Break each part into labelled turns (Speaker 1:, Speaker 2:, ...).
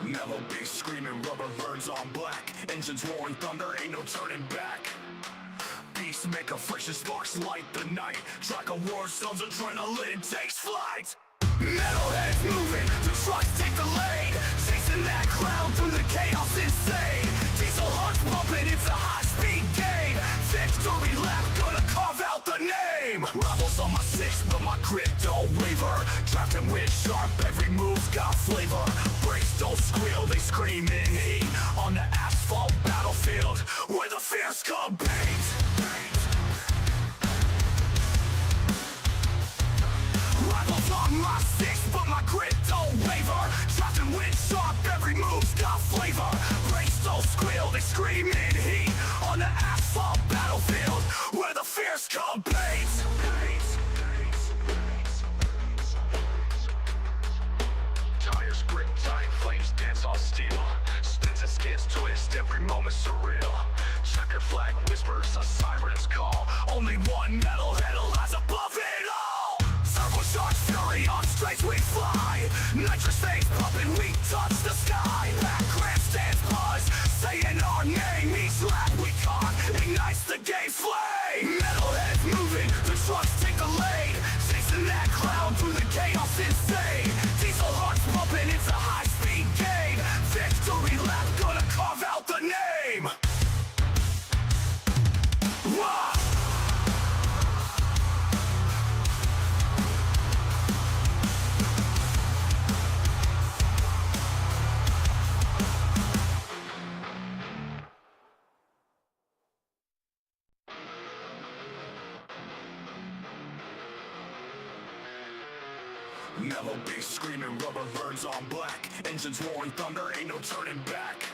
Speaker 1: Mellow bass screaming, rubber burns on black. Engines roaring thunder, ain't no turning back. Beast make a fresh and sparks light the night. Track of war stones, adrenaline takes flight. Metalheads moving, the trucks take the lead. Chasing that cloud through the chaos insane. Diesel hearts pumping, it's a high-speed game. Victory lap, gonna carve out the name. Rivals on my six, but my grip don't waver. Drafting with sharp, every move's got flavor. Brakes don't squeal, they scream in heat. On the asphalt battlefield, where the fears compete. Rivals on my six, but my grit don't waver. Drafting with sharp, every move's got flavor. Brakes don't squeal, they scream in heat. On the asphalt battlefield, where the fears compete. Tires grip tight, flames dance on steel. Spins and skids twist, every moment surreal. Checkered flag whispers, a siren's call. Only one metalhead lies above it all. Turbocharged fury on straights we fly. Nitrous things pumping, we touch the sky. Back grandstands buzz, saying our name. Each lap we caught ignites the game flame. Metalheads moving, the trucks take the lead. Chasing that cloud through the chaos insane. Diesel hearts pumping, it's a high-speed game. Victory lap, gonna carve out the name. Wah! Mellow bass screaming, rubber burns on black. Engines roaring thunder, ain't no turning back.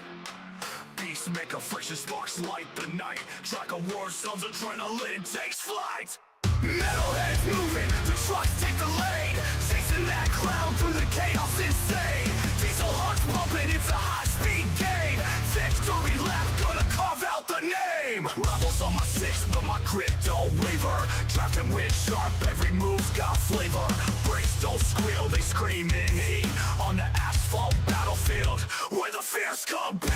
Speaker 1: Beast make a fresh and sparks light the night. Track of war stones, adrenaline takes flight. Metalheads moving, the trucks take the lead. Chasing that cloud through the chaos insane. Diesel hearts pumping, it's a high-speed game. Victory lap, gonna carve out the name. Rivals on my six, but my grip don't waver. Drafting with sharp, every move's got flavor. Brakes don't squeal, they scream in heat. On the asphalt battlefield, where the fears compete.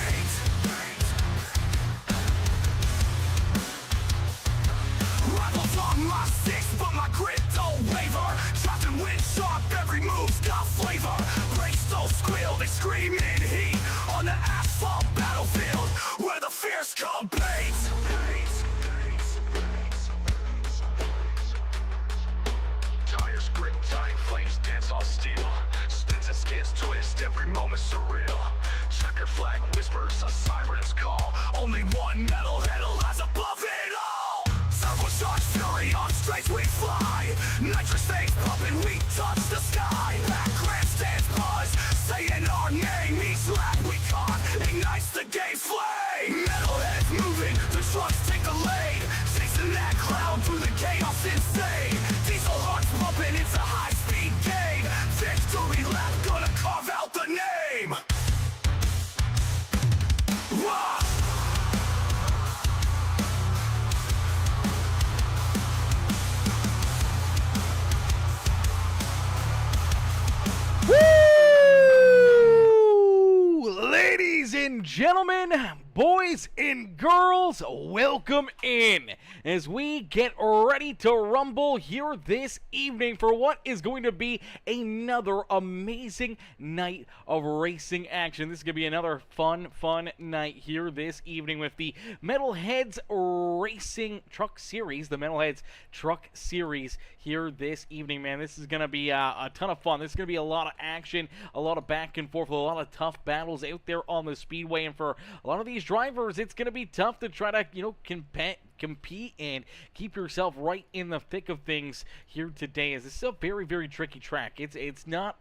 Speaker 1: Rivals on my six, but my grit don't waver. Drafting with sharp, every move's got flavor. Brakes don't squeal, they scream in heat. On the asphalt battlefield, where the fears compete. Tires grip tight, flames dance on steel. Spins and skids twist, every moment surreal. Checkered flag whispers, a siren's call. Only one metalhead lies above it all. Turbocharged fury on straights we fly. Nitrous things pumping, we touch the sky. Back grandstands buzz, saying our name. Each lap we caught ignites the game flame. Metalheads moving, the trucks take the lead. Chasing that cloud through the chaos insane. Diesel hearts pumping, it's a high-speed game. Victory lap, gonna carve out the name. Wah!
Speaker 2: Woo! Ladies and gentlemen, boys and girls, welcome in as we get ready to rumble here this evening for what is going to be another amazing night of racing action. This is going to be another fun night here this evening with the Metalheads Racing Truck Series, the Metalheads Truck Series here this evening, man. This is going to be a ton of fun. This is going to be a lot of action, a lot of back and forth, a lot of tough battles out there on the speedway, and for a lot of these drivers, it's going to be tough to try to, compete and keep yourself right in the thick of things here today, as this is a very tricky track. It's not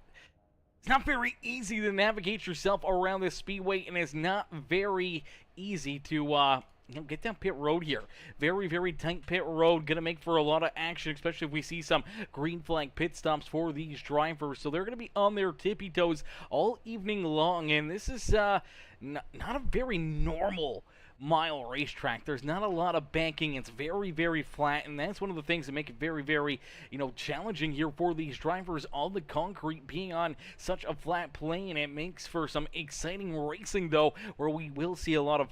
Speaker 2: very easy to navigate yourself around this speedway, and it's not very easy to get down pit road here. Very tight pit road. Going to make for a lot of action, especially if we see some green flag pit stops for these drivers. So they're going to be on their tippy toes all evening long. And this is not a very normal Mile racetrack. There's not a lot of banking. It's very, very flat, and that's one of the things that make it very, very, challenging here for these drivers. All the concrete being on such a flat plane, it makes for some exciting racing, though, where we will see a lot of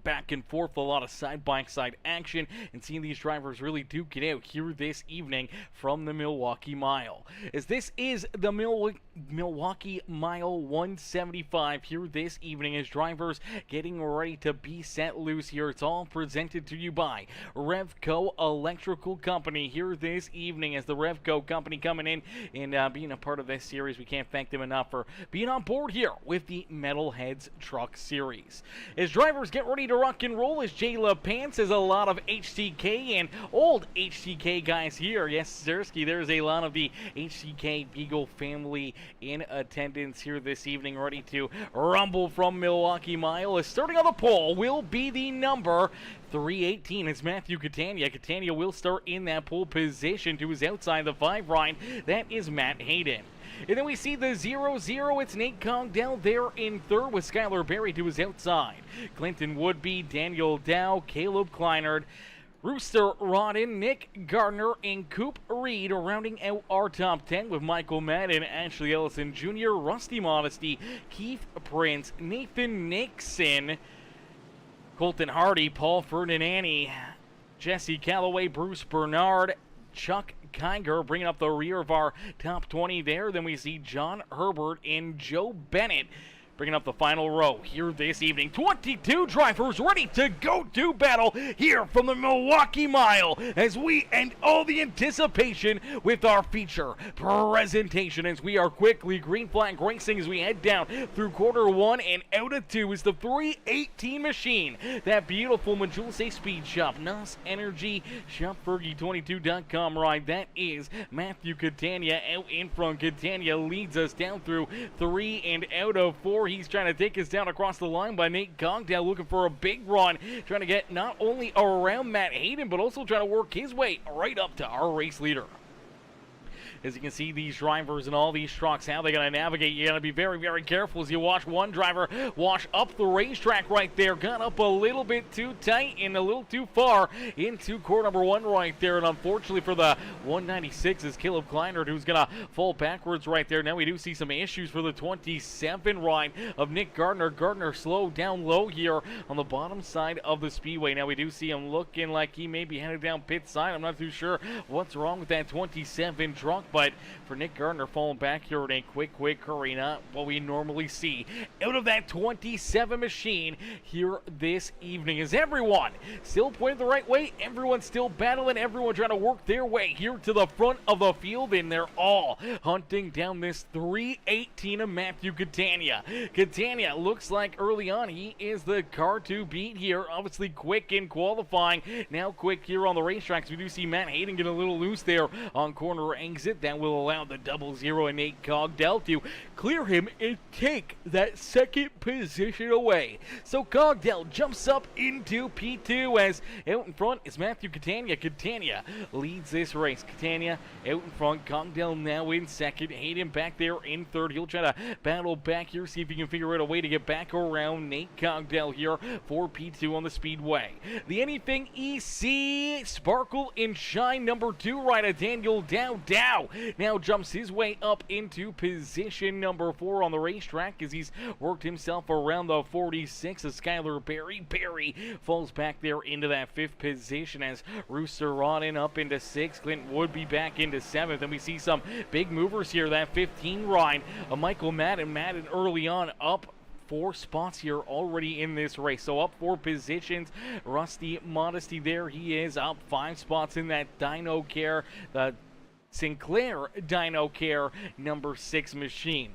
Speaker 2: back and forth, a lot of side-by-side action, and seeing these drivers really duke it out here this evening from the Milwaukee Mile. As this is the Milwaukee Mile 175 here this evening, as drivers getting ready to be set loose here. It's all presented to you by Revco Electrical Company here this evening, as the Revco Company coming in and being a part of this series. We can't thank them enough for being on board here with the Metalheads Truck Series. As drivers get ready to rock and roll, as Jay LaPance has a lot of HTK and old HTK guys here. Yes, Zersky, there's a lot of the HTK Beagle family in attendance here this evening, ready to rumble from Milwaukee Mile. As starting on the pole will be the number 318. It's Matthew Catania. Catania will start in that pole position. To his outside, the 5 ride, that is Matt Hayden. And then we see the 0-0. It's Nate Congdell there in third, with Skylar Berry to his outside. Clinton Woodby, Daniel Dow, Caleb Kleinert, Rooster Rodden, Nick Gardner, and Coop Reed rounding out our top 10, with Michael Madden, Ashley Ellison Jr., Rusty Modesty, Keith Prince, Nathan Nixon, Colton Hardy, Paul Ferdinandi, Jesse Calloway, Bruce Bernard, Chuck Kiger bringing up the rear of our top 20 there. Then we see John Herbert and Joe Bennett bringing up the final row here this evening. 22 drivers ready to go to battle here from the Milwaukee Mile, as we end all the anticipation with our feature presentation, as we are quickly green flag racing as we head down through quarter 1 and out of 2 is the 318 machine. That beautiful Majulse Speed Shop, NOS Energy, ShopFergie22.com ride. That is Matthew Catania out in front. Catania leads us down through 3 and out of 4. He's trying to take us down across the line by Nate Congdell, looking for a big run, trying to get not only around Matt Hayden, but also trying to work his way right up to our race leader. As you can see, these drivers and all these trucks, how they're going to navigate. You got to be very, very careful as you watch one driver wash up the racetrack right there. Got up a little bit too tight and a little too far into core number 1 right there. And unfortunately for the 196 is Caleb Kleinert, who's going to fall backwards right there. Now we do see some issues for the 27 ride of Nick Gardner. Gardner slowed down low here on the bottom side of the speedway. Now we do see him looking like he may be headed down pit side. I'm not too sure what's wrong with that 27 truck. But for Nick Gardner falling back here in a quick hurry, not what we normally see out of that 27 machine here this evening. Is everyone still pointing the right way? Everyone still battling, everyone trying to work their way here to the front of the field, and they're all hunting down this 318 of Matthew Catania. Catania looks like early on he is the car to beat here. Obviously quick in qualifying, now quick here on the racetracks. We do see Matt Hayden get a little loose there on corner exit. That will allow the 0-0 and Nate Congdell to clear him and take that second position away. So Congdell jumps up into P2, as out in front is Matthew Catania. Catania leads this race. Catania out in front. Congdell now in second. Hayden back there in third. He'll try to battle back here, see if he can figure out a way to get back around Nate Congdell here for P2 on the speedway. The Anything EC Sparkle and Shine number 2 rider Daniel Dow now jumps his way up into position number 4 on the racetrack, as he's worked himself around the 46 of Skylar Berry. Berry falls back there into that 5th position, as Rooster Rodden up into 6th. Clinton would be back into 7th, and we see some big movers here. That 15 ride of Michael Madden early on up 4 spots here already in this race. So up 4 positions. Rusty Modesty there, he is up 5 spots in that Dyno Care, the Sinclair Dyno Care number 6 machine.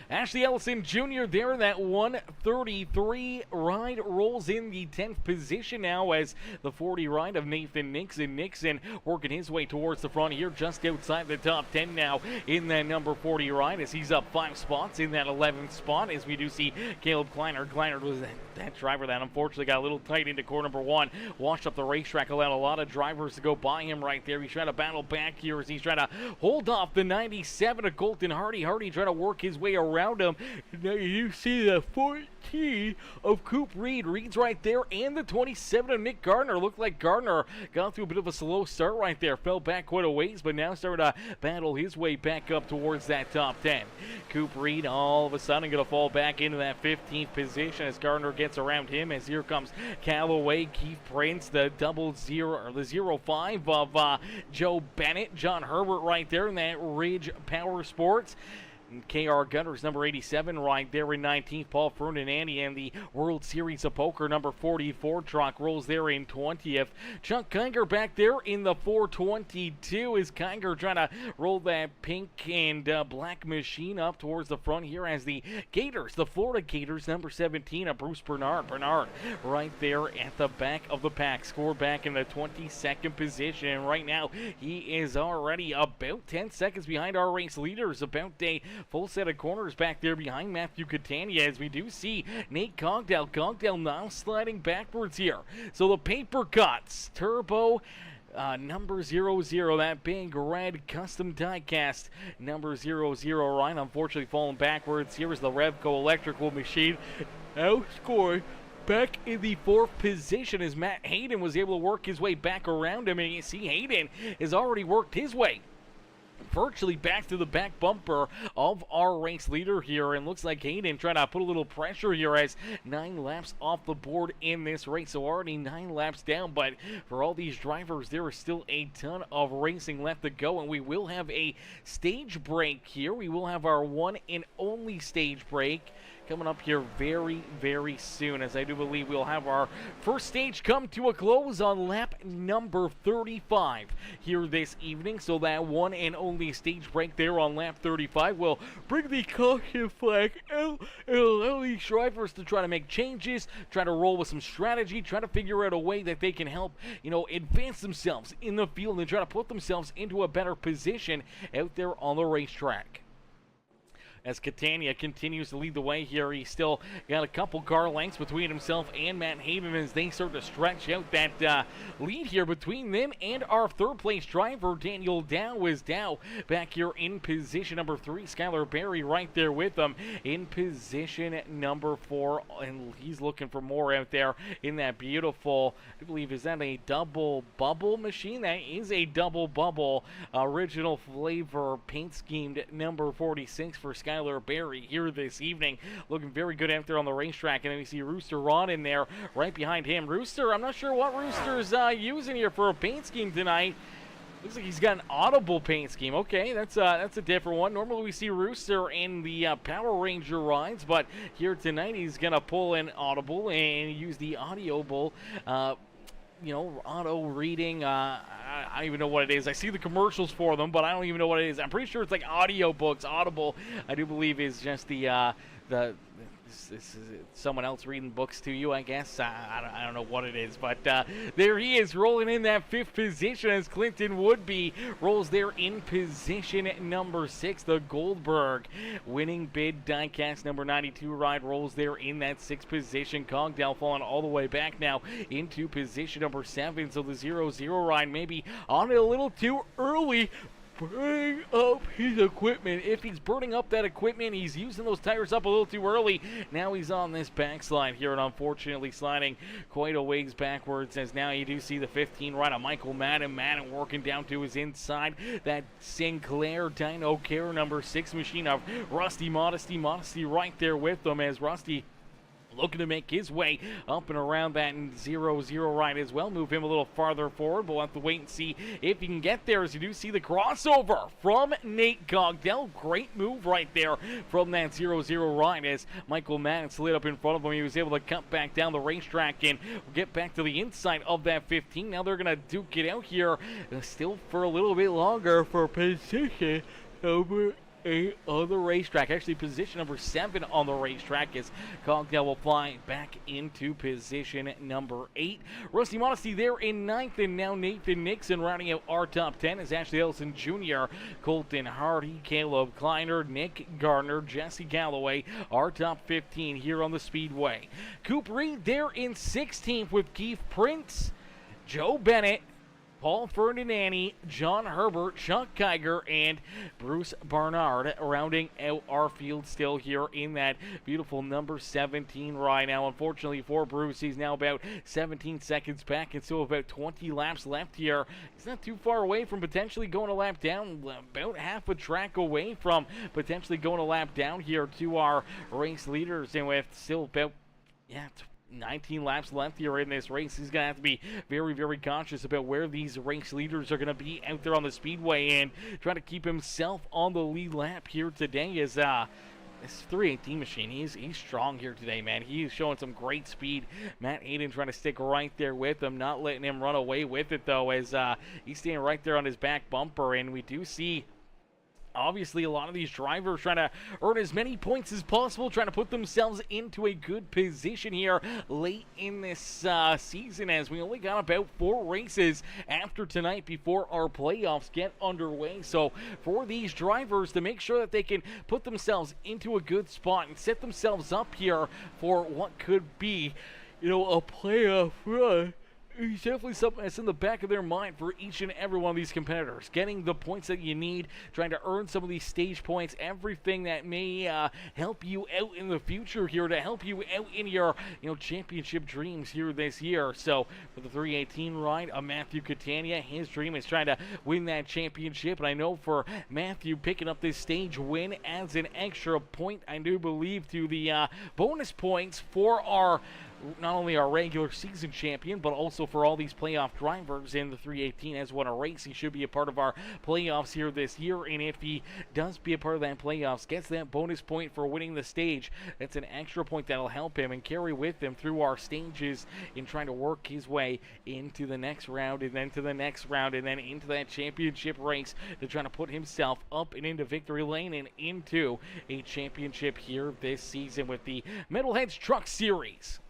Speaker 2: Ashley Ellison Jr. there, that 133 ride rolls in the 10th position now, as the 40 ride of Nathan Nixon. Nixon working his way towards the front here, just outside the top 10 now in that number 40 ride, as he's up 5 spots in that 11th spot, as we do see Caleb Kleinert. Kleinert was that driver that unfortunately got a little tight into core number 1, washed up the racetrack, allowed a lot of drivers to go by him right there. He's trying to battle back here as he's trying to hold off the 97 of Colton Hardy. Hardy trying to work his way around him. Now you see the 14 of Coop Reed. Reed's right there, and the 27 of Nick Gardner. Looked like Gardner got through a bit of a slow start right there. Fell back quite a ways, but now starting to battle his way back up towards that top 10. Coop Reed all of a sudden going to fall back into that 15th position as Gardner gets around him. As here comes Callaway, Keith Prince, the 0-5 of Joe Bennett, John Herbert right there in that Ridge Power Sports. KR Gunners, number 87, right there in 19th. Paul Ferdinandi and the World Series of Poker, number 44 truck, rolls there in 20th. Chuck Kinger back there in the 422 is Kinger trying to roll that pink and black machine up towards the front here as the Gators, the Florida Gators, number 17 of Bruce Bernard. Bernard right there at the back of the pack, score back in the 22nd position. And right now he is already about 10 seconds behind our race leaders, about a full set of corners back there behind Matthew Catania as we do see Nate Cogdell. Cogdell now sliding backwards here. So the paper cuts, turbo, number 00, that big red custom diecast number 00, right? Unfortunately falling backwards. Here is the Revco electrical machine. Outscored back in the 4th position as Matt Hayden was able to work his way back around him. And you see Hayden has already worked his way virtually back to the back bumper of our race leader here, and looks like Hayden trying to put a little pressure here as 9 laps off the board in this race. So already 9 laps down, but for all these drivers there is still a ton of racing left to go, and we will have a stage break here. We will have our one and only stage break coming up here very, very soon, as I do believe we'll have our first stage come to a close on lap number 35 here this evening. So that one and only stage break there on lap 35 will bring the caution flag out and allow these drivers to try to make changes, try to roll with some strategy, try to figure out a way that they can help, advance themselves in the field and try to put themselves into a better position out there on the racetrack. As Catania continues to lead the way here, he's still got a couple car lengths between himself and Matt Hayden as they start to stretch out that lead here between them and our 3rd place driver, Daniel Dow. Is Dow back here in position number 3. Skylar Berry right there with him in position number 4, and he's looking for more out there in that beautiful, I believe, is that a double bubble machine? That is a double bubble original flavor paint schemed number 46 for Skylar Berry here this evening, looking very good out there on the racetrack. And then we see Rooster Ron in there right behind him. Rooster, I'm not sure what Rooster's using here for a paint scheme tonight. Looks like he's got an Audible paint scheme. Okay, that's a different one. Normally we see Rooster in the Power Ranger rides, but here tonight he's gonna pull an Audible and use the Audible auto reading. I don't even know what it is. I see the commercials for them, but I don't even know what it is. I'm pretty sure it's like audiobooks. Audible, I do believe, is just this is someone else reading books to you, I guess. I don't know what it is, but there he is rolling in that 5th position as Clinton Woodby rolls there in position number 6. The Goldberg winning bid diecast number 92 ride rolls there in that 6th position. Cogdell falling all the way back now into position number 7. So the 0-0 ride maybe on it a little too early. Burning up his equipment. If he's burning up that equipment, he's using those tires up a little too early. Now he's on this backslide here and unfortunately sliding quite a ways backwards, as now you do see the 15 right on Michael Madden. Madden working down to his inside. That Sinclair Dino Care number 6 machine of Rusty Modesty. Modesty right there with them as Rusty looking to make his way up and around that 0-0 right as well. Move him a little farther forward, but we'll have to wait and see if he can get there, as you do see the crossover from Nate Cogdell. Great move right there from that 0-0 right as Michael Madden slid up in front of him. He was able to cut back down the racetrack and get back to the inside of that 15. Now they're going to duke it out here still for a little bit longer for position over 8 on the racetrack. Actually, position number 7 on the racetrack as Cogdell will fly back into position number 8. Rusty Modesty there in 9th, and now Nathan Nixon rounding out our top 10 is Ashley Ellison Jr., Colton Hardy, Caleb Kleiner, Nick Gardner, Jesse Galloway, our top 15 here on the Speedway. Coop Reed there in 16th with Keith Prince, Joe Bennett, Paul Ferdinandi, John Herbert, Chuck Geiger, and Bruce Barnard rounding out our field still here in that beautiful number 17 ride. Now, unfortunately for Bruce, he's now about 17 seconds back and still about 20 laps left here. He's not too far away from potentially going a lap down, about half a track away from potentially going a lap down here to our race leaders, and with still about 19 laps left here in this race. He's going to have to be very, very conscious about where these race leaders are going to be out there on the speedway and try to keep himself on the lead lap here today as this 318 machine, he's strong here today, man. He's showing some great speed. Matt Hayden trying to stick right there with him, not letting him run away with it, though, as he's staying right there on his back bumper, and we do see obviously a lot of these drivers trying to earn as many points as possible, trying to put themselves into a good position here late in this season, as we only got about 4 races after tonight before our playoffs get underway. So for these drivers to make sure that they can put themselves into a good spot and set themselves up here for what could be, a playoff run, it's definitely something that's in the back of their mind for each and every one of these competitors. Getting the points that you need, trying to earn some of these stage points, everything that may help you out in the future here, to help you out in your championship dreams here this year. So for the 318 ride, Matthew Catania, his dream is trying to win that championship. And I know for Matthew, picking up this stage win adds an extra point, I do believe, to the bonus points for our not only our regular season champion, but also for all these playoff drivers in the 318 has won a race. He should be a part of our playoffs here this year, and if he does be a part of that playoffs, gets that bonus point for winning the stage, that's an extra point that'll help him and carry with him through our stages in trying to work his way into the next round, and then to the next round, and then into that championship race to try to put himself up and into victory lane and into a championship here this season with the Metalheads Truck Series.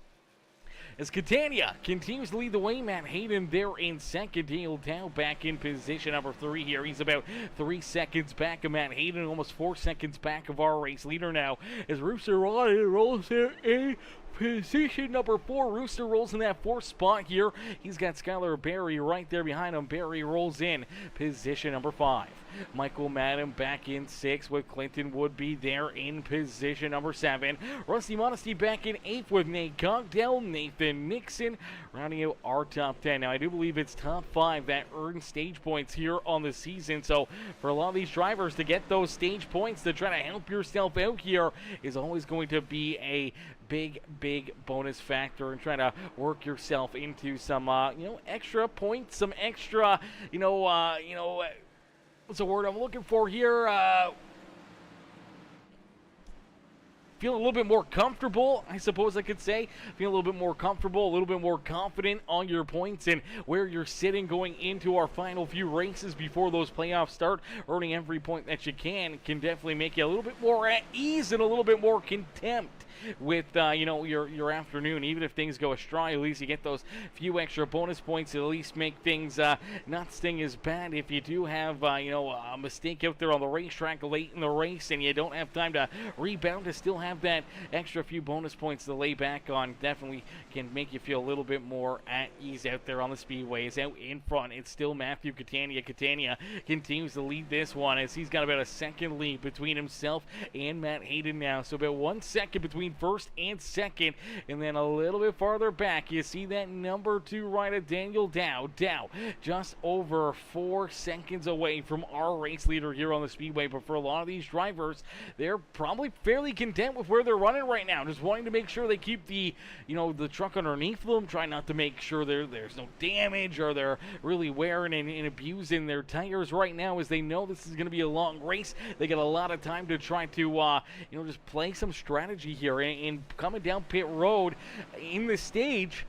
Speaker 2: As Catania continues to lead the way, Matt Hayden there in second. Daniel Dow back in position number 3 here. He's about 3 seconds back of Matt Hayden, almost 4 seconds back of our race leader now. As Rooster rolls there in position number 4. Rooster rolls in that 4th spot here. He's got Skylar Berry right there behind him. Berry rolls in position number 5. Michael Madden back in 6 with Clinton Woodby there in position number 7. Rusty Modesty back in 8th with Nate Cogdell, Nathan Nixon rounding out our top 10. Now I do believe it's top 5 that earn stage points here on the season, so for a lot of these drivers to get those stage points to try to help yourself out here is always going to be a big bonus factor, and trying to work yourself into some extra points, some extra what's the word I'm looking for here? Feel a little bit more comfortable, I suppose I could say. Feel a little bit more comfortable, a little bit more confident on your points and where you're sitting going into our final few races before those playoffs start. Earning every point that you can definitely make you a little bit more at ease and a little bit more contempt with your afternoon. Even if things go astray, at least you get those few extra bonus points to at least make things not sting as bad if you do have a mistake out there on the racetrack late in the race and you don't have time to rebound. To still have that extra few bonus points to lay back on definitely can make you feel a little bit more at ease out there on the speedways. Out in front, it's still Matthew Catania. Catania continues to lead this one as he's got about a second lead between himself and Matt Hayden now. So about 1 second between first and second, and then a little bit farther back you see that number 2 rider Daniel Dow just over 4 seconds away from our race leader here on the speedway. But for a lot of these drivers, they're probably fairly content with where they're running right now, just wanting to make sure they keep the the truck underneath them, try not to make sure there's no damage or they're really wearing and abusing their tires right now, as they know this is going to be a long race. They got a lot of time to try to just play some strategy here. And coming down pit road in the stage,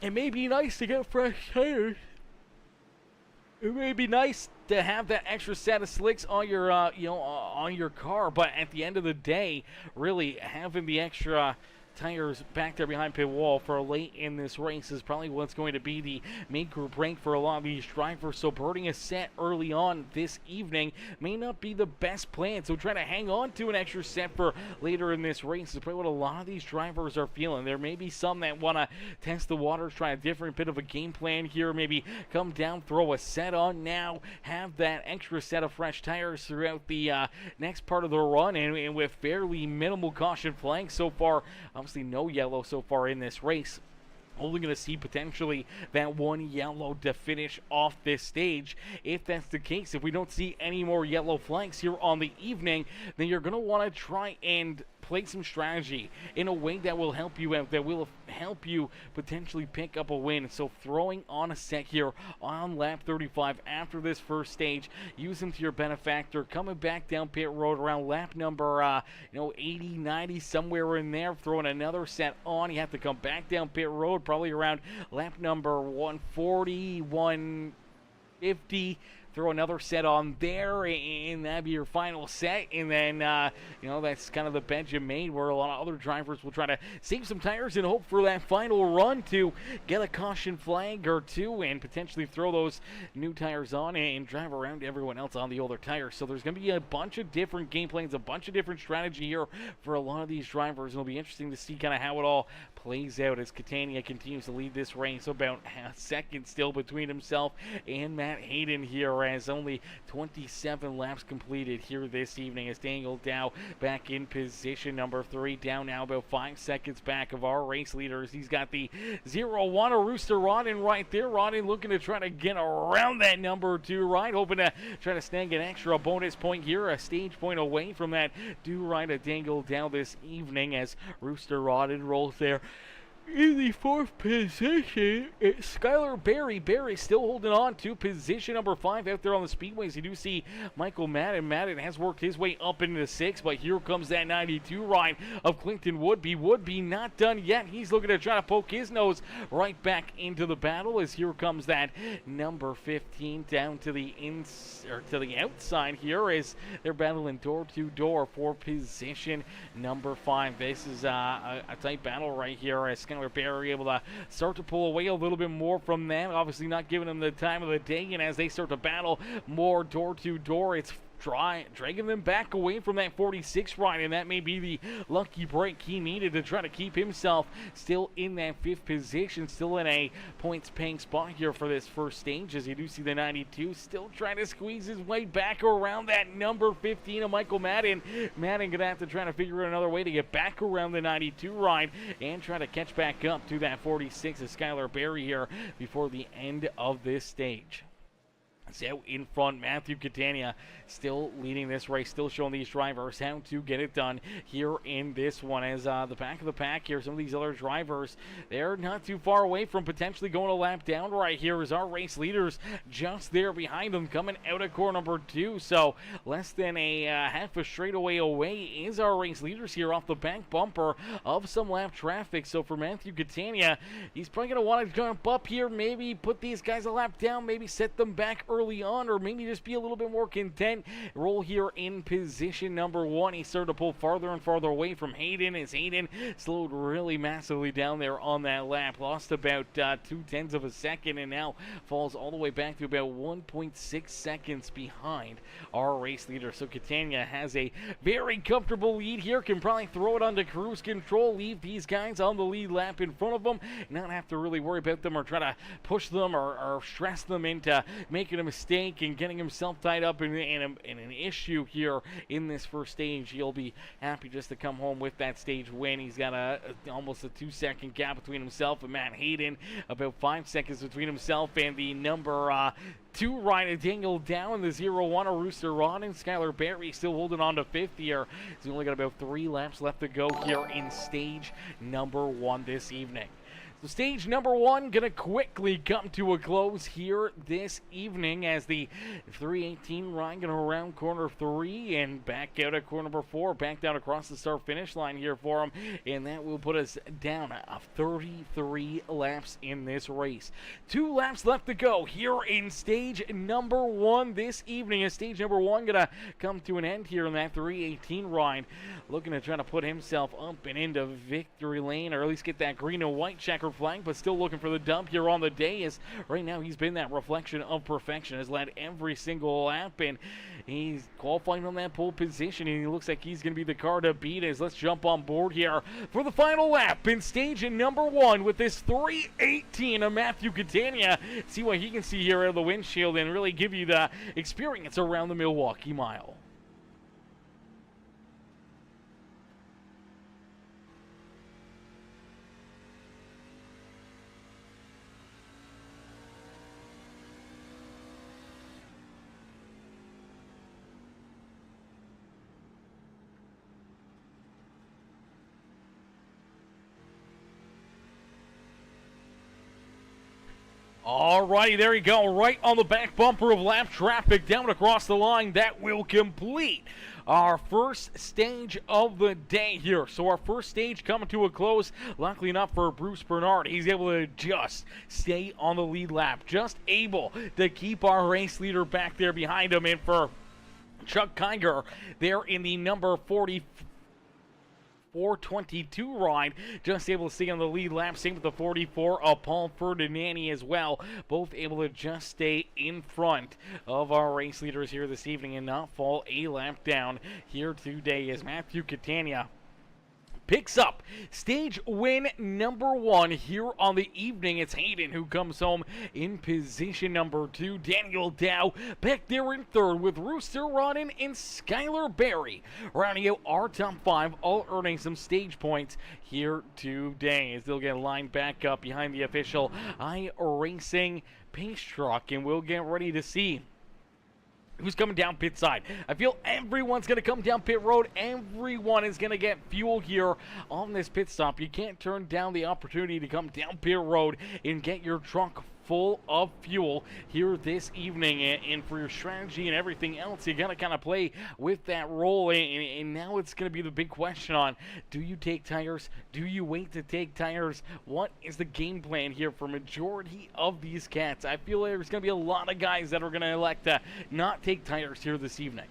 Speaker 2: it may be nice to get fresh tires. It may be nice to have that extra set of slicks on your on your car, but at the end of the day, really having the extra tires back there behind pit wall for late in this race is probably what's going to be the make or break for a lot of these drivers. So burning a set early on this evening may not be the best plan. So trying to hang on to an extra set for later in this race is probably what a lot of these drivers are feeling. There may be some that want to test the waters, try a different bit of a game plan here, maybe come down, throw a set on now, have that extra set of fresh tires throughout the next part of the run, and with fairly minimal caution flags so far. Obviously no yellow so far in this race. Only going to see potentially that one yellow to finish off this stage. If that's the case, if we don't see any more yellow flags here on the evening, then you're going to want to try and play some strategy in a way that will help you out, that will help you potentially pick up a win. So throwing on a set here on lap 35 after this first stage, use them to your benefactor, coming back down pit road around lap number 80, 90, somewhere in there, throwing another set on. You have to come back down pit road probably around lap number 140, 150, throw another set on there, and that'd be your final set. And then, that's kind of the bed you made, where a lot of other drivers will try to save some tires and hope for that final run to get a caution flag or two and potentially throw those new tires on and drive around everyone else on the older tires. So there's going to be a bunch of different game plans, a bunch of different strategy here for a lot of these drivers. It'll be interesting to see kind of how it all plays out as Catania continues to lead this race. About a second still between himself and Matt Hayden here, as only 27 laps completed here this evening, as Daniel Dow back in position number 3, down now about 5 seconds back of our race leaders. He's got the 0-1 of Rooster Rodden right there. Rodden looking to try to get around that number 2 ride, hoping to try to snag an extra bonus point here, a stage point away from that do ride of Daniel Dow this evening, as Rooster Rodden rolls there. In the 4th position, it's Skylar Berry. Berry still holding on to position number 5 out there on the speedways. You do see Michael Madden. Madden has worked his way up into the 6, but here comes that 92 ride of Clinton Woodby. Woodby not done yet. He's looking to try to poke his nose right back into the battle, as here comes that number 15 down to the outside here, as they're battling door to door for position number 5. This is a tight battle right here, as Skylar Berry able to start to pull away a little bit more from them. Obviously not giving them the time of the day, and as they start to battle more door to door, it's dragging them back away from that 46 ride, and that may be the lucky break he needed to try to keep himself still in that 5th position, still in a points paying spot here for this first stage, as you do see the 92 still trying to squeeze his way back around that number 15 of Michael Madden. Madden gonna have to try to figure out another way to get back around the 92 ride and try to catch back up to that 46 of Skylar Berry here before the end of this stage. So in front, Matthew Catania still leading this race, still showing these drivers how to get it done here in this one. As the back of the pack here, some of these other drivers, they're not too far away from potentially going a lap down right here, as our race leaders just there behind them coming out of core number 2. So less than a half a straightaway away is our race leaders here off the back bumper of some lap traffic. So for Matthew Catania, he's probably going to want to jump up here, maybe put these guys a lap down, maybe set them back early on, or maybe just be a little bit more content. Roll here in position number 1. He started to pull farther and farther away from Hayden, as Hayden slowed really massively down there on that lap. Lost about 0.2 of a second, and now falls all the way back to about 1.6 seconds behind our race leader. So Catania has a very comfortable lead here, can probably throw it onto cruise control, leave these guys on the lead lap in front of them, not have to really worry about them or try to push them or stress them into making a mistake and getting himself tied up in an issue here in this first stage. He'll be happy just to come home with that stage win. He's got almost a 2-second gap between himself and Matt Hayden, about 5 seconds between himself and the number 2 ride Daniel Dow, the 0-1 of Rooster Rodden. Skylar Berry still holding on to 5th here. He's only got about 3 laps left to go here in stage number 1 this evening. So stage number 1 gonna quickly come to a close here this evening as the 318 ride gonna round corner 3 and back out at corner number 4, back down across the start finish line here for him, and that will put us down 33 laps in this race. 2 laps left to go here in stage number 1 this evening, as stage number 1 gonna come to an end here in that 318 ride, looking to try to put himself up and into victory lane, or at least get that green and white checkered flag, but still looking for the dub here on the day, as right now he's been that reflection of perfection, has led every single lap, and he's qualifying on that pole position, and he looks like he's going to be the car to beat. As let's jump on board here for the final lap in stage number 1 with this 318 of Matthew Catania. See what he can see here out of the windshield and really give you the experience around the Milwaukee Mile. Alrighty, there you go, right on the back bumper of lap traffic down across the line. That will complete our first stage of the day here. So our first stage coming to a close. Luckily enough for Bruce Bernard, he's able to just stay on the lead lap, just able to keep our race leader back there behind him. And for Chuck Kiger, there in the number 422 ride, just able to stay on the lead lap. Same with the 44 of Paul Ferdinandi as well, both able to just stay in front of our race leaders here this evening and not fall a lap down here today, as Matthew Catania picks up stage win number 1 here on the evening. It's Hayden who comes home in position number 2. Daniel Dow back there in 3rd with Rooster Rodden and Skylar Berry rounding out our top 5, all earning some stage points here today, as they'll get lined back up behind the official iRacing pace truck, and we'll get ready to see who's coming down pit side. I feel everyone's going to come down pit road. Everyone is going to get fuel here on this pit stop. You can't turn down the opportunity to come down pit road and get your truck full of fuel here this evening, and for your strategy and everything else, you gotta kind of play with that role, and now it's gonna be the big question on, do you take tires? Do you wait to take tires? What is the game plan here for majority of these cats? I feel there's gonna be a lot of guys that are gonna elect to not take tires here this evening.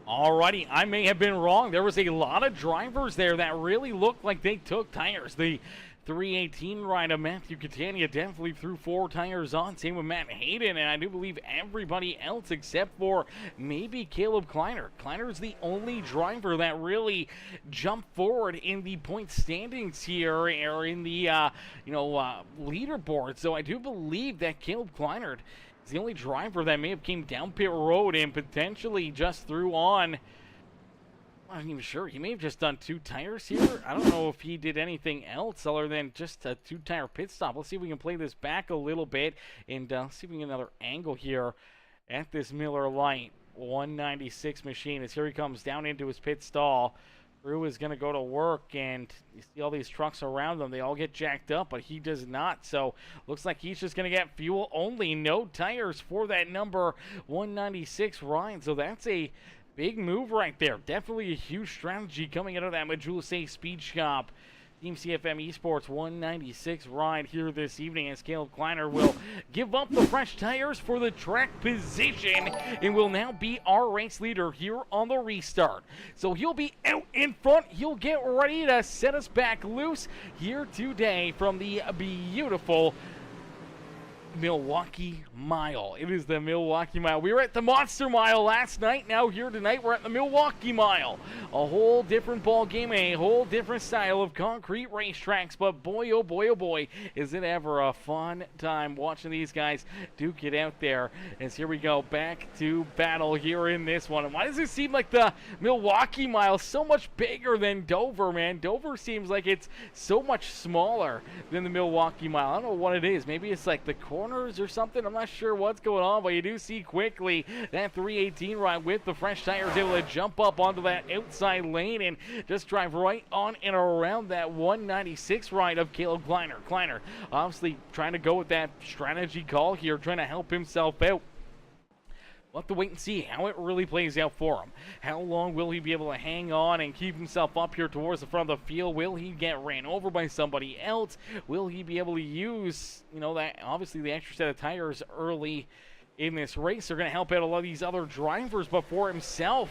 Speaker 2: Alrighty, I may have been wrong. There was a lot of drivers there that really looked like they took tires. The 318 rider Matthew Catania definitely threw 4 tires on. Same with Matt Hayden, and I do believe everybody else except for maybe Caleb Kleiner. Kleiner is the only driver that really jumped forward in the point standings here, or in the leaderboard. So I do believe that Caleb Kleiner is the only driver that may have came down pit road and potentially just threw on, I'm not even sure, he may have just done 2 tires here. I don't know if he did anything else other than just a 2-tire pit stop. Let's see if we can play this back a little bit, and see if we can get another angle here at this Miller Lite 196 machine, as here he comes down into his pit stall. Crew is going to go to work, and you see all these trucks around them. They all get jacked up, but he does not. So looks like he's just going to get fuel only. No tires for that number 196 ride. So that's a big move right there. Definitely a huge strategy coming out of that Majula Say Speed Shop Team CFM Esports 196 ride here this evening, as Caleb Kleiner will give up the fresh tires for the track position and will now be our race leader here on the restart. So he'll be out in front. He'll get ready to set us back loose here today from the beautiful Milwaukee Mile. It is the Milwaukee Mile. We were at the Monster Mile last night. Now here tonight we're at the Milwaukee Mile. A whole different ball game, a whole different style of concrete racetracks. But boy, oh boy, is it ever a fun time watching these guys duke it out there. As here we go, back to battle here in this one. And why does it seem like the Milwaukee Mile so much bigger than Dover, man? Dover seems like it's so much smaller than the Milwaukee Mile. I don't know what it is. Maybe it's like the corners or something. I'm not sure what's going on, but you do see quickly that 318 ride with the fresh tires able to jump up onto that outside lane and just drive right on and around that 196 ride of Caleb Kleiner. Kleiner obviously trying to go with that strategy call here, trying to help himself out. We'll have to wait and see how it really plays out for him. How long will he be able to hang on and keep himself up here towards the front of the field? Will he get ran over by somebody else? Will he be able to use, that obviously the extra set of tires early in this race? They're going to help out a lot of these other drivers, but for himself,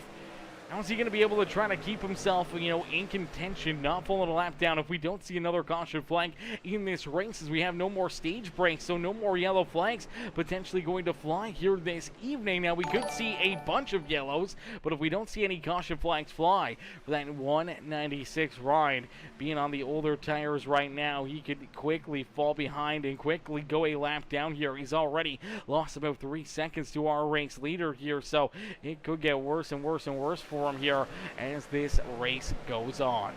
Speaker 2: how is he going to be able to try to keep himself, in contention, not falling a lap down if we don't see another caution flag in this race, as we have no more stage breaks, so no more yellow flags potentially going to fly here this evening. Now, we could see a bunch of yellows, but if we don't see any caution flags fly for that 196 ride, being on the older tires right now, he could quickly fall behind and quickly go a lap down here. He's already lost about 3 seconds to our race leader here, so it could get worse and worse and worse for him here as this race goes on.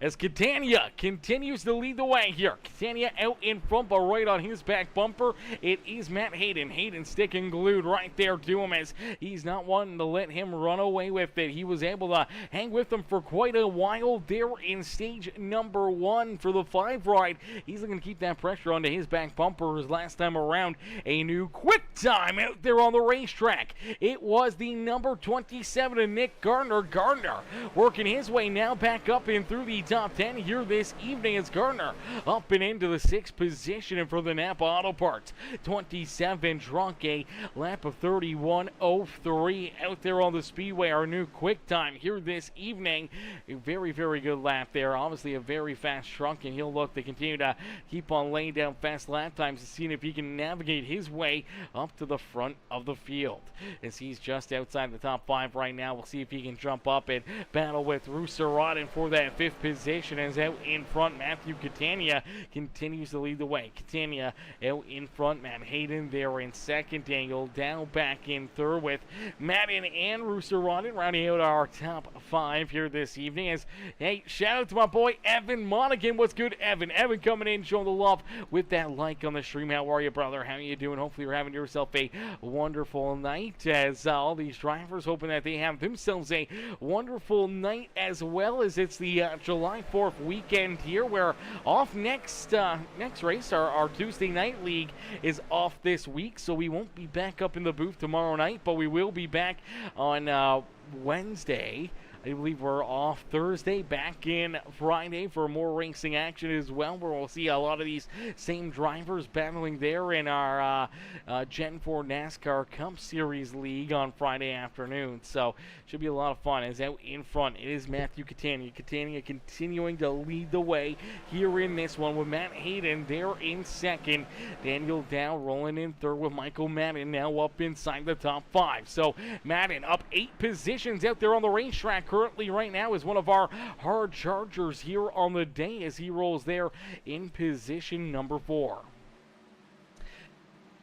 Speaker 2: As Catania continues to lead the way here. Catania out in front, but right on his back bumper, it is Matt Hayden. Hayden sticking glued right there to him as he's not wanting to let him run away with it. He was able to hang with him for quite a while there in stage number 1 for the 5 ride. He's looking to keep that pressure onto his back bumper as last time around. A new quick time out there on the racetrack. It was the number 27 of Nick Gardner. Gardner working his way now back up and through the top 10 here this evening as Gardner up and into the 6th position, and for the Napa Auto Parts 27 drunk a lap of 31:03 out there on the speedway. Our new quick time here this evening, a very good lap there, obviously a very fast truck, and he'll look to continue to keep on laying down fast lap times and seeing if he can navigate his way up to the front of the field as he's just outside the top 5 right now. We'll see if he can jump up and battle with Russarodin for that 5th position. As out in front, Matthew Catania continues to lead the way. Catania out in front, Matt Hayden there in 2nd, Daniel Dow back in 3rd with Madden and Russarodin rounding out our top 5 here this evening. As, hey, shout out to my boy Evan Monaghan. What's good, Evan? Evan coming in, showing the love with that like on the stream. How are you, brother? How are you doing? Hopefully you're having yourself a wonderful night, as all these drivers hoping that they have themselves a wonderful night, as well as it's the July 4th weekend here. We're off next race. Our Tuesday night league is off this week, so we won't be back up in the booth tomorrow night, but we will be back on Wednesday. I believe we're off Thursday, back in Friday for more racing action as well, where we'll see a lot of these same drivers battling there in our Gen 4 NASCAR Cup Series League on Friday afternoon. So should be a lot of fun. As out in front, it is Matthew Catania. Catania continuing to lead the way here in this one with Matt Hayden there in 2nd. Daniel Dow rolling in 3rd with Michael Madden now up inside the top 5. So Madden up 8 positions out there on the racetrack. Currently right now is one of our hard chargers here on the day as he rolls there in position number 4.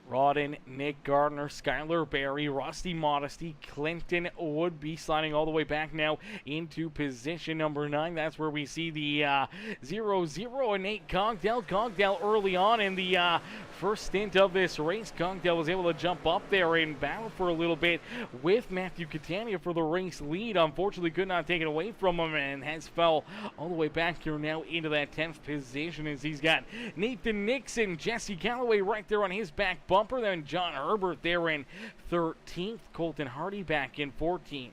Speaker 2: Rodden, Nick Gardner, Skylar Berry, Rusty Modesty, Clinton would be sliding all the way back now into position number 9. That's where we see the 0-0 and Nate Cogdell. Cogdell early on in the first stint of this race. Cogdell was able to jump up there and battle for a little bit with Matthew Catania for the race lead. Unfortunately, could not take it away from him and has fell all the way back here now into that 10th position as he's got Nathan Nixon, Jesse Calloway right there on his back bumper. Then John Herbert there in 13th. Colton Hardy back in 14th.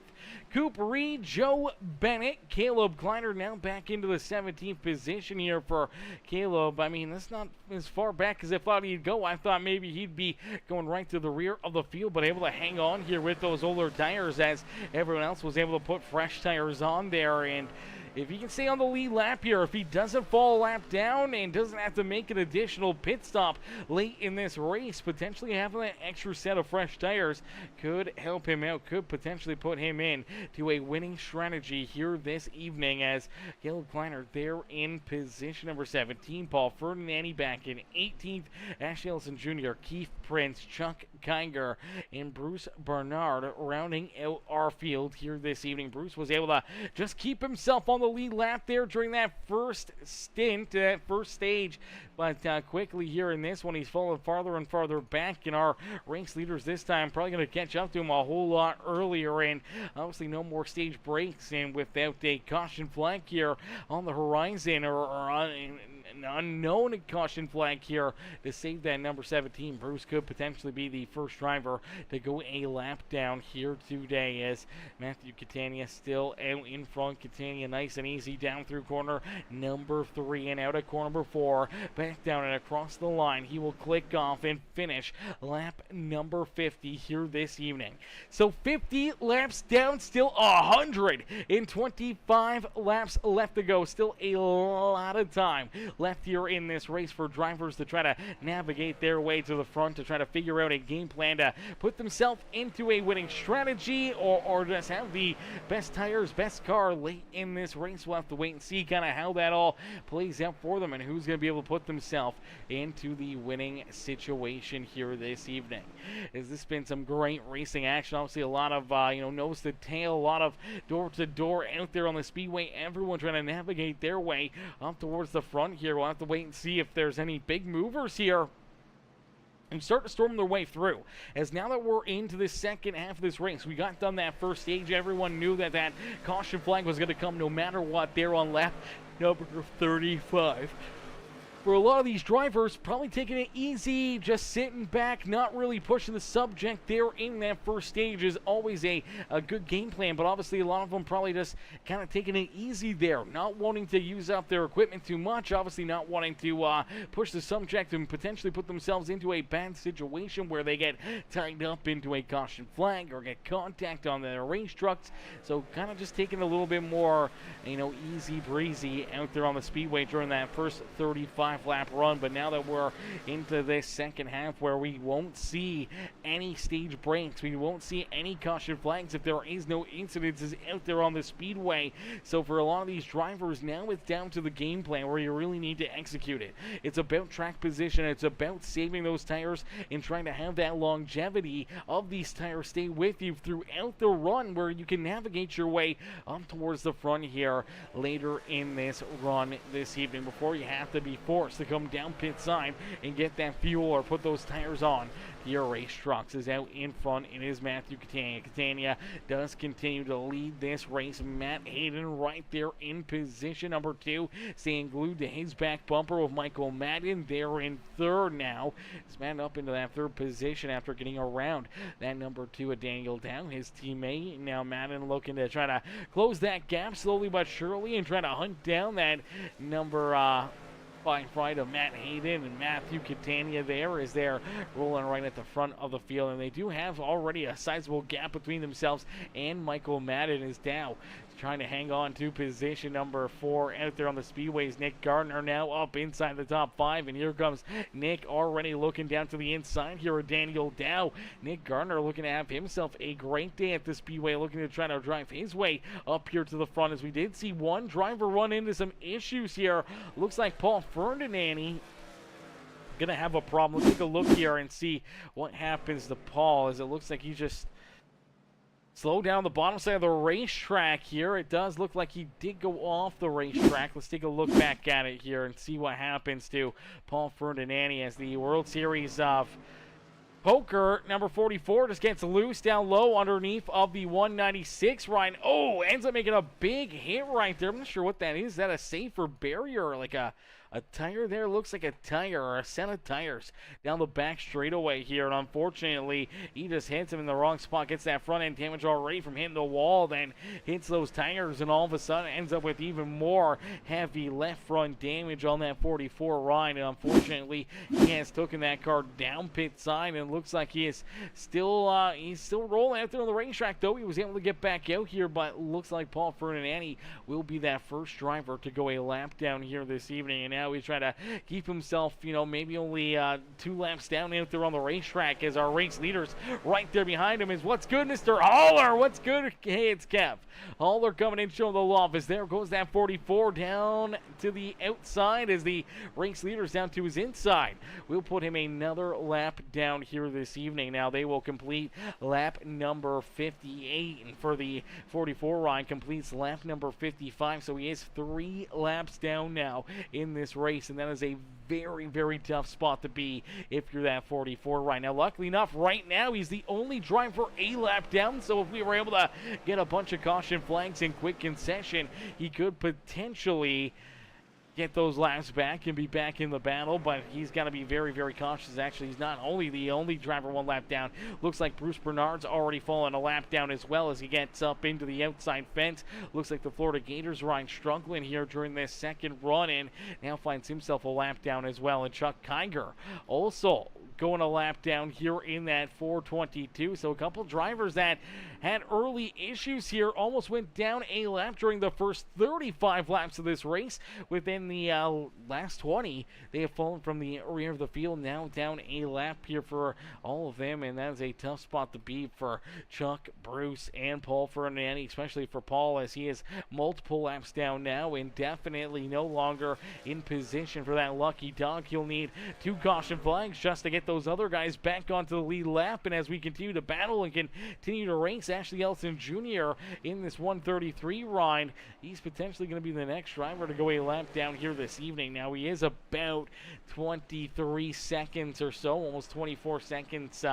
Speaker 2: Coop Reed, Joe Bennett, Caleb Kleiner now back into the 17th position here for Caleb. I mean, that's not as far back as I thought he'd go. I thought maybe he'd be going right to the rear of the field, but able to hang on here with those older tires as everyone else was able to put fresh tires on there. And if he can stay on the lead lap here, if he doesn't fall a lap down and doesn't have to make an additional pit stop late in this race, potentially having that extra set of fresh tires could help him out, could potentially put him in to a winning strategy here this evening, as Caleb Kleiner there in position number 17, Paul Ferdinandi back in 18th, Ashley Ellison Jr., Keith Prince, Chuck Kinger, and Bruce Bernard rounding out our field here this evening. Bruce was able to just keep himself on the lead lap there during that first stint, that first stage, but quickly here in this one, he's fallen farther and farther back, and our race leaders this time probably going to catch up to him a whole lot earlier, and obviously no more stage breaks, and without a caution flag here on the horizon, or an unknown caution flag here to save that number 17, Bruce could potentially be the first driver to go a lap down here today, as Matthew Catania still out in front. Catania nice and easy down through corner number 3 and out of corner number 4, back down and across the line. He will click off and finish lap number 50 here this evening. So 50 laps down, still 125 laps left to go. Still a lot of time left here in this race for drivers to try to navigate their way to the front, to try to figure out a game plan to put themselves into a winning strategy, or just have the best tires, best car late in this race. We'll have to wait and see kind of how that all plays out for them and who's going to be able to put themselves into the winning situation here this evening. Has this been some great racing action? Obviously a lot of nose to tail, a lot of door to door out there on the speedway, everyone trying to navigate their way up towards the front here. We'll have to wait and see if there's any big movers here and start to storm their way through. As now that we're into the second half of this race, we got done that first stage. Everyone knew that that caution flag was going to come no matter what. They're on lap number 35. For a lot of these drivers, probably taking it easy, just sitting back, not really pushing the subject there in that first stage is always a good game plan, but obviously a lot of them probably just kind of taking it easy there, not wanting to use up their equipment too much, obviously not wanting to push the subject and potentially put themselves into a bad situation where they get tied up into a caution flag or get contact on their race trucks. So kind of just taking a little bit more, easy breezy out there on the speedway during that first 35 lap run. But now that we're into this second half where we won't see any stage breaks, we won't see any caution flags if there is no incidences out there on the speedway. So for a lot of these drivers, now it's down to the game plan where you really need to execute it. It's about track position, it's about saving those tires and trying to have that longevity of these tires stay with you throughout the run, where you can navigate your way up towards the front here later in this run this evening before you have to be forced to come down pit side and get that fuel or put those tires on. Your race trucks is out in front. It is Matthew Catania. Catania does continue to lead this race. Matt Hayden right there in position number 2, staying glued to his back bumper with Michael Madden there in third now. He's Madden up into that third position after getting around that number 2 Daniel Dow, his teammate. Now Madden looking to try to close that gap slowly but surely and trying to hunt down that number 5 right of Matt Hayden, and Matthew Catania there is there rolling right at the front of the field, and they do have already a sizable gap between themselves and Michael Madden is Dow trying to hang on to position number 4 out there on the speedways. Nick Gardner now up inside the top 5, and here comes Nick already looking down to the inside here with Daniel Dow. Nick Gardner looking to have himself a great day at the speedway, looking to try to drive his way up here to the front, as we did see one driver run into some issues here. Looks like Paul Ferdinandi gonna have a problem. Let's take a look here and see what happens to Paul, as it looks like he just slow down the bottom side of the racetrack here. It does look like he did go off the racetrack. Let's take a look back at it here and see what happens to Paul Ferdinandi, as the World Series of Poker number 44 just gets loose down low underneath of the 196 Ryan. Oh, ends up making a big hit right there. I'm not sure what that is. Is that a safer barrier or like a tire there? Looks like a tire or a set of tires down the back straightaway here, and unfortunately he just hits him in the wrong spot, gets that front end damage already from hitting the wall, then hits those tires, and all of a sudden ends up with even more heavy left front damage on that 44 ride, and unfortunately he has taken that car down pit side and looks like he's still rolling out there on the racetrack, though. He was able to get back out here, but looks like Paul Ferdinandi will be that first driver to go a lap down here this evening. And now he's trying to keep himself, maybe only 2 laps down out there on the racetrack, as our race leaders right there behind him is what's good, Mr. Haller. What's good? Hey, it's Kev. Haller coming in, showing the love as there goes that 44 down to the outside as the race leaders down to his inside. We'll put him another lap down here this evening. Now they will complete lap number 58, and for the 44, Ryan completes lap number 55, so he is 3 laps down now in this race, and that is a very, very tough spot to be if you're that 44 right now. Luckily enough, right now he's the only driver a lap down, so if we were able to get a bunch of caution flags in quick concession, he could potentially get those laps back and be back in the battle, but he's got to be very, very cautious. Actually, he's not only the only driver 1 lap down. Looks like Bruce Bernard's already fallen a lap down as well as he gets up into the outside fence. Looks like the Florida Gators Ryan struggling here during this second run in. Now finds himself a lap down as well, and Chuck Kiger also going a lap down here in that 422. So a couple drivers that had early issues here almost went down a lap during the first 35 laps of this race. Within the last 20, they have fallen from the rear of the field, now down a lap here for all of them, and that is a tough spot to be for Chuck, Bruce, and Paul Ferdinandi, especially for Paul, as he is multiple laps down now and definitely no longer in position for that lucky dog. He'll need 2 caution flags just to get those other guys back onto the lead lap. And as we continue to battle and continue to race, Ashley Elson Jr. in this 133 ride, he's potentially going to be the next driver to go a lap down here this evening. Now he is about 23 seconds or so, almost 24 seconds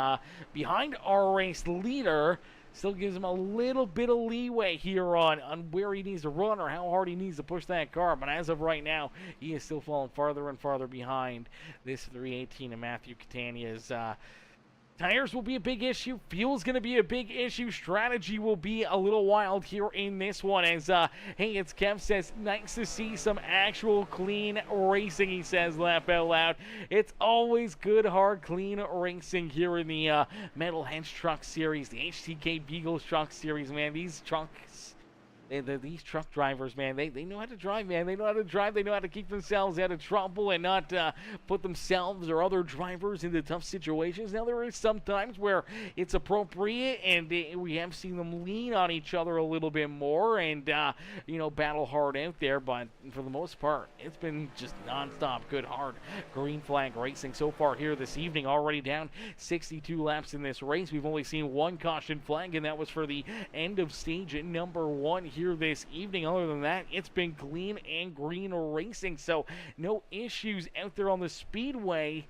Speaker 2: behind our race leader. Still gives him a little bit of leeway here on where he needs to run or how hard he needs to push that car. But as of right now, he is still falling farther and farther behind this 318 and Matthew Catania's. Tires will be a big issue. Fuel's going to be a big issue. Strategy will be a little wild here in this one. As, hey, it's Kev says, nice to see some actual clean racing, he says, laugh out loud. It's always good, hard, clean racing here in the Metal Hench Truck Series, the HTK Beagles Truck Series, man. These trucks... These truck drivers, man, they know how to drive, man. They know how to drive. They know how to keep themselves out of trouble and not put themselves or other drivers into tough situations. Now, there is some times where it's appropriate, and we have seen them lean on each other a little bit more and, battle hard out there. But for the most part, it's been just nonstop good, hard green flag racing so far here this evening. Already down 62 laps in this race. We've only seen 1 caution flag, and that was for the end of stage number 1 here this evening. Other than that, it's been clean and green racing, so no issues out there on the speedway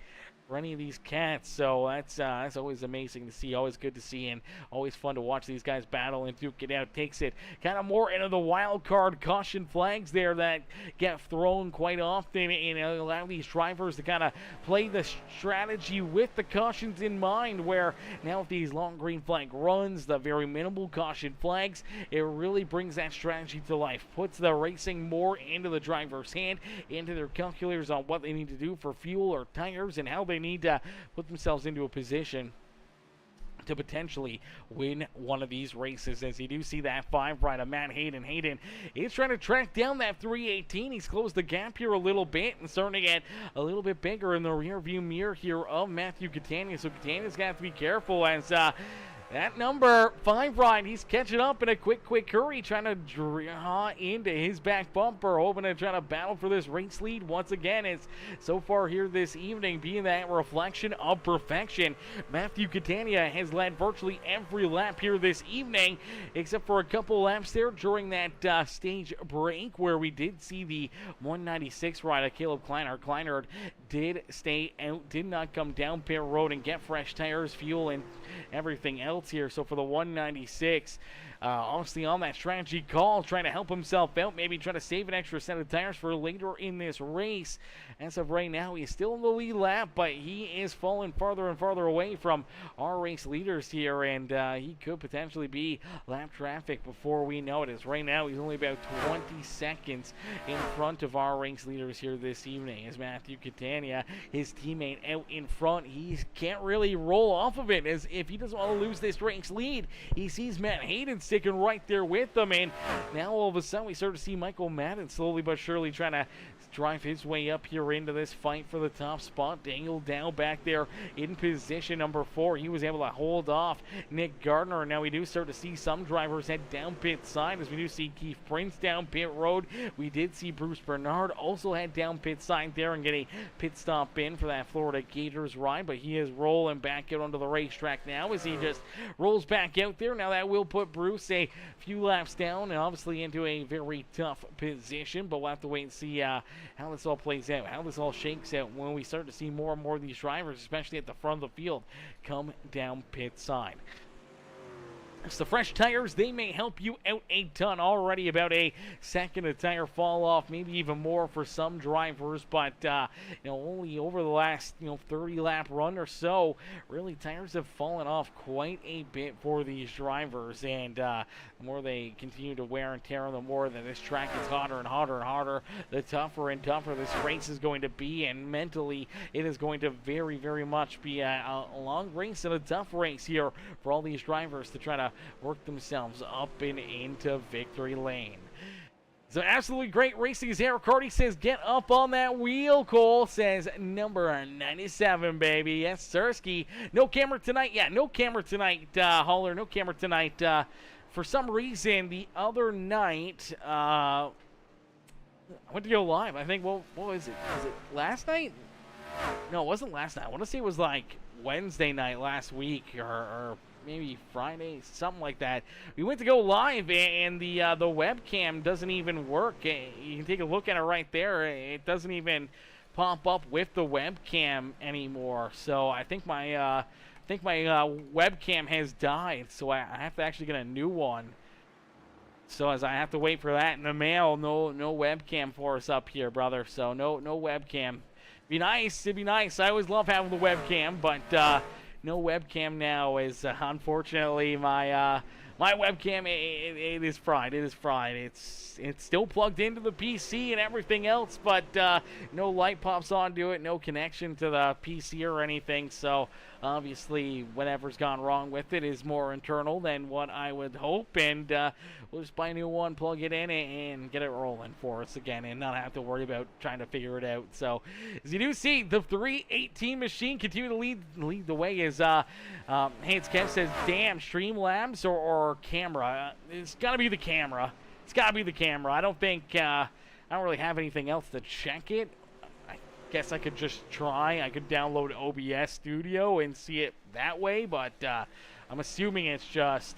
Speaker 2: for any of these cats. So that's always amazing to see, always good to see, and always fun to watch these guys battle and duke it out. Takes it kind of more into the wild card caution flags there that get thrown quite often, and allow these drivers to kind of play the strategy with the cautions in mind, where now with these long green flag runs, the very minimal caution flags, it really brings that strategy to life, puts the racing more into the driver's hand, into their calculators on what they need to do for fuel or tires and how they need to put themselves into a position to potentially win one of these races. As you do see that 5 rider, Matt Hayden. Hayden is trying to track down that 318. He's closed the gap here a little bit and starting to get a little bit bigger in the rear view mirror here of Matthew Catania. So Catania's got to be careful as that number 5 ride, he's catching up in a quick hurry, trying to draw into his back bumper, hoping to try to battle for this race lead once again. It's so far here this evening being that reflection of perfection. Matthew Catania has led virtually every lap here this evening, except for a couple laps there during that stage break where we did see the 196 rider, Caleb Kleinert. Kleinert did stay out, did not come down pit road and get fresh tires, fuel, and everything else here. So for the 196, obviously on that strategy call, trying to help himself out, maybe trying to save an extra set of tires for later in this race. As of right now, he's still in the lead lap, but he is falling farther and farther away from our race leaders here, and he could potentially be lap traffic before we know it. As right now, he's only about 20 seconds in front of our race leaders here this evening. As Matthew Catania, his teammate, out in front, he can't really roll off of it, as if he doesn't want to lose this race lead. He sees Matt Hayden sticking right there with him, and now all of a sudden we start to see Michael Madden slowly but surely trying to drive his way up here into this fight for the top spot. Daniel Dow back there in position number 4. He was able to hold off Nick Gardner, and now we do start to see some drivers head down pit side, as we do see Keith Prince down pit road. We did see Bruce Bernard also head down pit side there and get a pit stop in for that Florida Gators ride, but he is rolling back out onto the racetrack now as he just rolls back out there. Now that will put Bruce a few laps down and obviously into a very tough position, but we'll have to wait and see how this all plays out, how this all shakes out when we start to see more and more of these drivers, especially at the front of the field, come down pit side. So fresh tires, they may help you out a ton. Already about a second of tire fall off, maybe even more for some drivers, but only over the last 30 lap run or so, really tires have fallen off quite a bit for these drivers, and the more they continue to wear and tear, the more that this track gets hotter and hotter and hotter, the tougher and tougher this race is going to be, and mentally it is going to very, very much be a long race and a tough race here for all these drivers to try to work themselves up and into victory lane. So absolutely great racing as Eric Hardy says, get up on that wheel. Cole says, number 97, baby. Yes, Sirski. No camera tonight. Yeah, no camera tonight, Holler. No camera tonight. For some reason, the other night, I went to go live. I think, what was it? Was it last night? No, it wasn't last night. I want to say it was like Wednesday night last week, or maybe Friday, something like that. We went to go live, and the webcam doesn't even work. You can take a look at it right there. It doesn't even pop up with the webcam anymore. So I think my webcam has died. So I have to actually get a new one. So as I have to wait for that in the mail, no webcam for us up here, brother. So no webcam. Be nice. It'd be nice. I always love having the webcam, but no webcam now, is unfortunately my webcam. It is fried. It is fried. It's still plugged into the PC and everything else, but no light pops onto it, no connection to the PC or anything. So obviously whatever's gone wrong with it is more internal than what I would hope, and we'll just buy a new one, plug it in, and get it rolling for us again, and not have to worry about trying to figure it out. So as you do see, the 318 machine continue to lead the way. As Haynes Kemp says, damn, Streamlabs or camera. It's got to be the camera. It's got to be the camera. I don't think I don't really have anything else to check it. I guess I could just try. I could download OBS Studio and see it that way, but I'm assuming it's just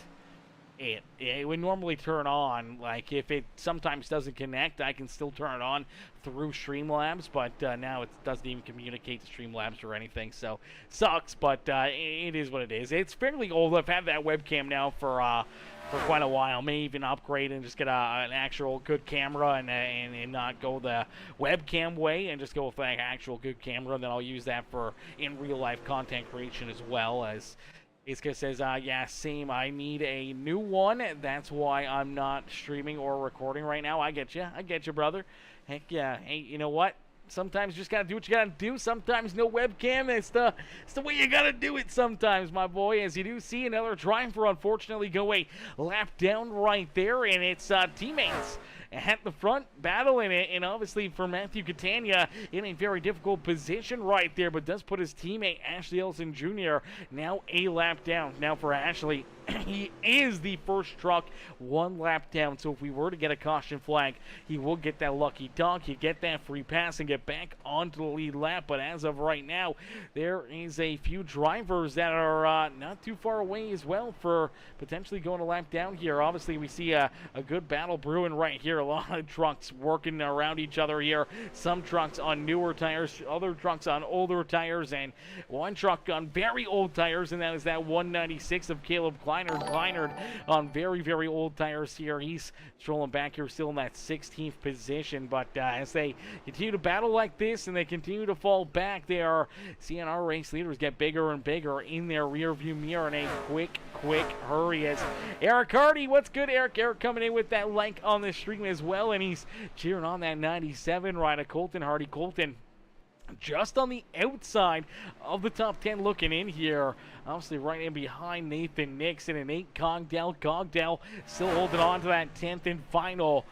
Speaker 2: it would normally turn on. Like, if it sometimes doesn't connect, I can still turn it on through Streamlabs, but now it doesn't even communicate to Streamlabs or anything, so sucks, but it is what it is. It's fairly old. I've had that webcam now for quite a while. May even upgrade and just get an actual good camera and not go the webcam way and just go with an actual good camera. Then I'll use that for in real life content creation as well. As Iska says, yeah, same. I need a new one. That's why I'm not streaming or recording right now. I get you. I get you, brother. Heck yeah. Hey, you know what? Sometimes you just gotta do what you gotta do. Sometimes no webcam. It's the way you gotta do it sometimes, my boy. As you do see another driver, unfortunately, go a lap down right there, and it's teammates at the front battling it, and obviously for Matthew Catania in a very difficult position right there, but does put his teammate Ashley Ellison Jr. now a lap down. Now for Ashley, he is the first truck one lap down, so if we were to get a caution flag, he will get that lucky dog, he'd get that free pass and get back onto the lead lap. But as of right now, there is a few drivers that are not too far away as well for potentially going a lap down here. Obviously we see a good battle brewing right here. A lot of trucks working around each other here. Some trucks on newer tires, other trucks on older tires, and one truck on very old tires, and that is that 196 of Caleb Klein. Kleinert on very, very old tires here. He's strolling back here still in that 16th position. But as they continue to battle like this and they continue to fall back, they are seeing our race leaders get bigger and bigger in their rear view mirror in a quick hurry. As Eric Hardy, what's good, Eric? Eric coming in with that like on the stream as well, and he's cheering on that 97 ride of Colton Hardy. Colton just on the outside of the top 10 looking in here. Obviously right in behind Nathan Nixon and Nate Cogdell. Cogdell still holding on to that 10th and final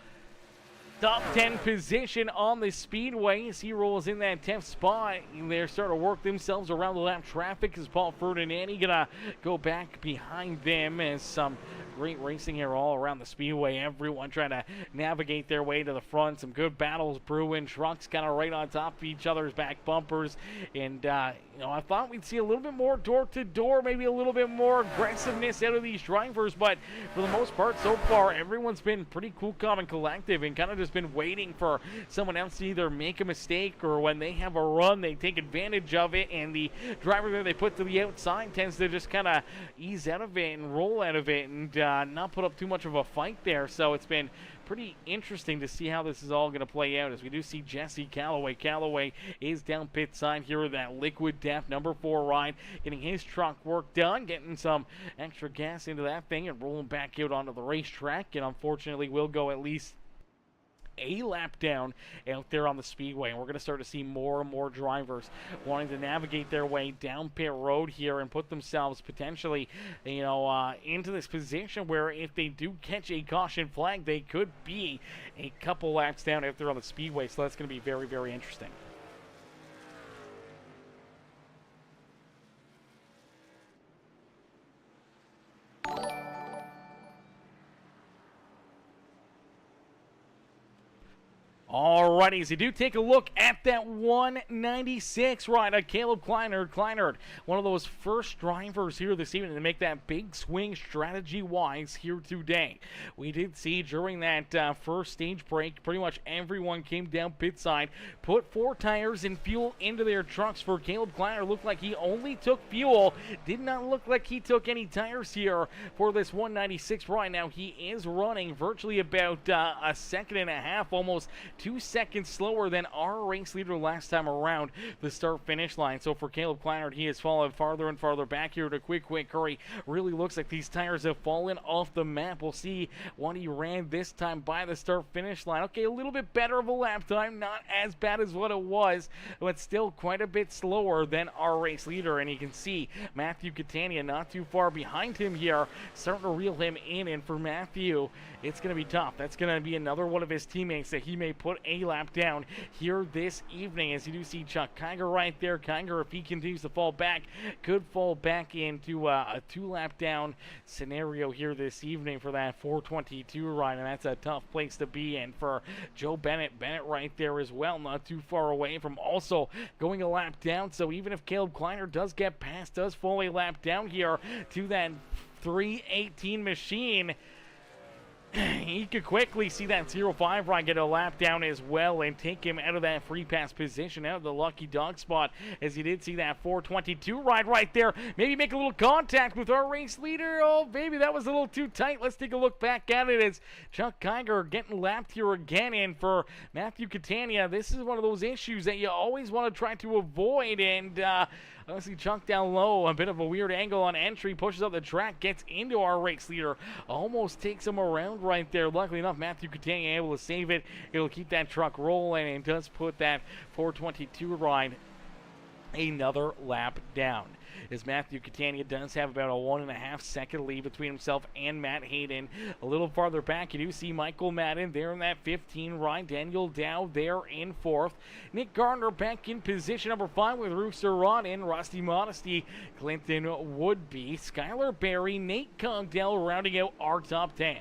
Speaker 2: top 10 position on the speedway as he rolls in that 10th spot. They're starting to work themselves around the lap traffic as Paul Ferdinandi gonna go back behind them as some great racing here all around the speedway. Everyone trying to navigate their way to the front. Some good battles brewing. Trucks kind of right on top of each other's back bumpers. And, I thought we'd see a little bit more door-to-door, maybe a little bit more aggressiveness out of these drivers. But for the most part, so far, everyone's been pretty cool, calm, and collective and kind of just been waiting for someone else to either make a mistake or when they have a run, they take advantage of it. And the driver that they put to the outside tends to just kind of ease out of it and roll out of it and not put up too much of a fight there. So it's been pretty interesting to see how this is all going to play out as we do see Jesse Calloway. Calloway is down pit side here with that Liquid Death number 4 ride, getting his truck work done, getting some extra gas into that thing and rolling back out onto the racetrack, and unfortunately will go at least a lap down out there on the speedway. And we're going to start to see more and more drivers wanting to navigate their way down pit road here and put themselves potentially, into this position where if they do catch a caution flag, they could be a couple laps down out there on the speedway. So that's going to be very, very interesting. Alrighty, as you do take a look at that 196 ride of Caleb Kleinert. Kleinert, one of those first drivers here this evening to make that big swing strategy-wise here today. We did see during that first stage break, pretty much everyone came down pit side, put 4 tires and fuel into their trucks. For Caleb Kleinert, looked like he only took fuel. Did not look like he took any tires here for this 196 ride. Now, he is running virtually about a second and a half, almost 2 seconds slower than our race leader last time around the start-finish line. So for Caleb Kleinert, he has fallen farther and farther back here to quick hurry. Really looks like these tires have fallen off the map. We'll see what he ran this time by the start-finish line. Okay, a little bit better of a lap time. Not as bad as what it was, but still quite a bit slower than our race leader. And you can see Matthew Catania not too far behind him here, starting to reel him in. And for Matthew, it's going to be tough. That's going to be another one of his teammates that he may put a lap down here this evening, as you do see Chuck Kiger right there. Kiger, if he continues to fall back, could fall back into a 2-lap down scenario here this evening for that 422 ride, and that's a tough place to be in for Joe Bennett. Bennett right there as well, not too far away from also going a lap down. So even if Caleb Kleinert does get past, does fall a lap down here to that 318 machine, he could quickly see that 05 ride get a lap down as well and take him out of that free pass position, out of the lucky dog spot, as he did see that 422 ride right there. Maybe make a little contact with our race leader. Oh, baby, that was a little too tight. Let's take a look back at it as Chuck Kiger getting lapped here again. And for Matthew Catania, this is one of those issues that you always want to try to avoid. And I see Chuck down low, a bit of a weird angle on entry, pushes up the track, gets into our race leader, almost takes him around right there. Luckily enough, Matthew Catania able to save it. It'll keep that truck rolling and does put that 422 ride another lap down, as Matthew Catania does have about a 1.5 second lead between himself and Matt Hayden. A little farther back, you do see Michael Madden there in that 15 ride. Daniel Dow there in 4th. Nick Gardner back in position number 5 with Rooster Rod in Rusty Modesty. Clinton Woodby, Skylar Berry, Nate Cogdell rounding out our top 10.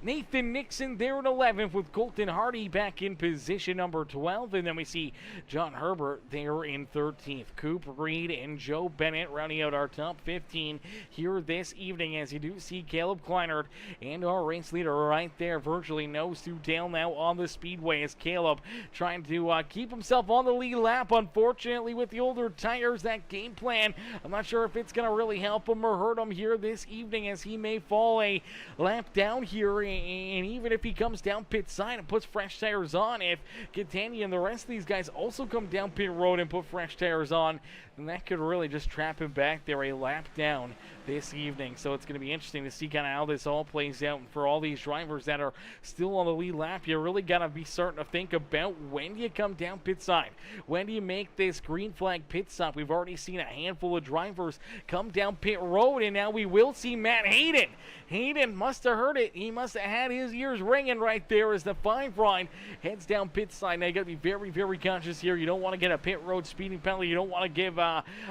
Speaker 2: Nathan Nixon there in 11th with Colton Hardy back in position number 12. And then we see John Herbert there in 13th. Coop Reed and Joe Bennett rounding out our top 15 here this evening, as you do see Caleb Kleinert and our race leader right there, virtually nose to tail now on the speedway, as Caleb trying to keep himself on the lead lap. Unfortunately, with the older tires, that game plan, I'm not sure if it's going to really help him or hurt him here this evening, as he may fall a lap down here. And even if he comes down pit side and puts fresh tires on, if Catania and the rest of these guys also come down pit road and put fresh tires on, then that could really just trap him back there a lap down this evening. So it's going to be interesting to see kind of how this all plays out. And for all these drivers that are still on the lead lap, you really got to be starting to think about, when do you come down pit side? When do you make this green flag pit stop? We've already seen a handful of drivers come down pit road, and now we will see Matt Hayden. Hayden must have heard it. He must have had his ears ringing right there as the 5 ride heads down pit side. Now you got to be very, very conscious here. You don't want to get a pit road speeding penalty. You don't want to give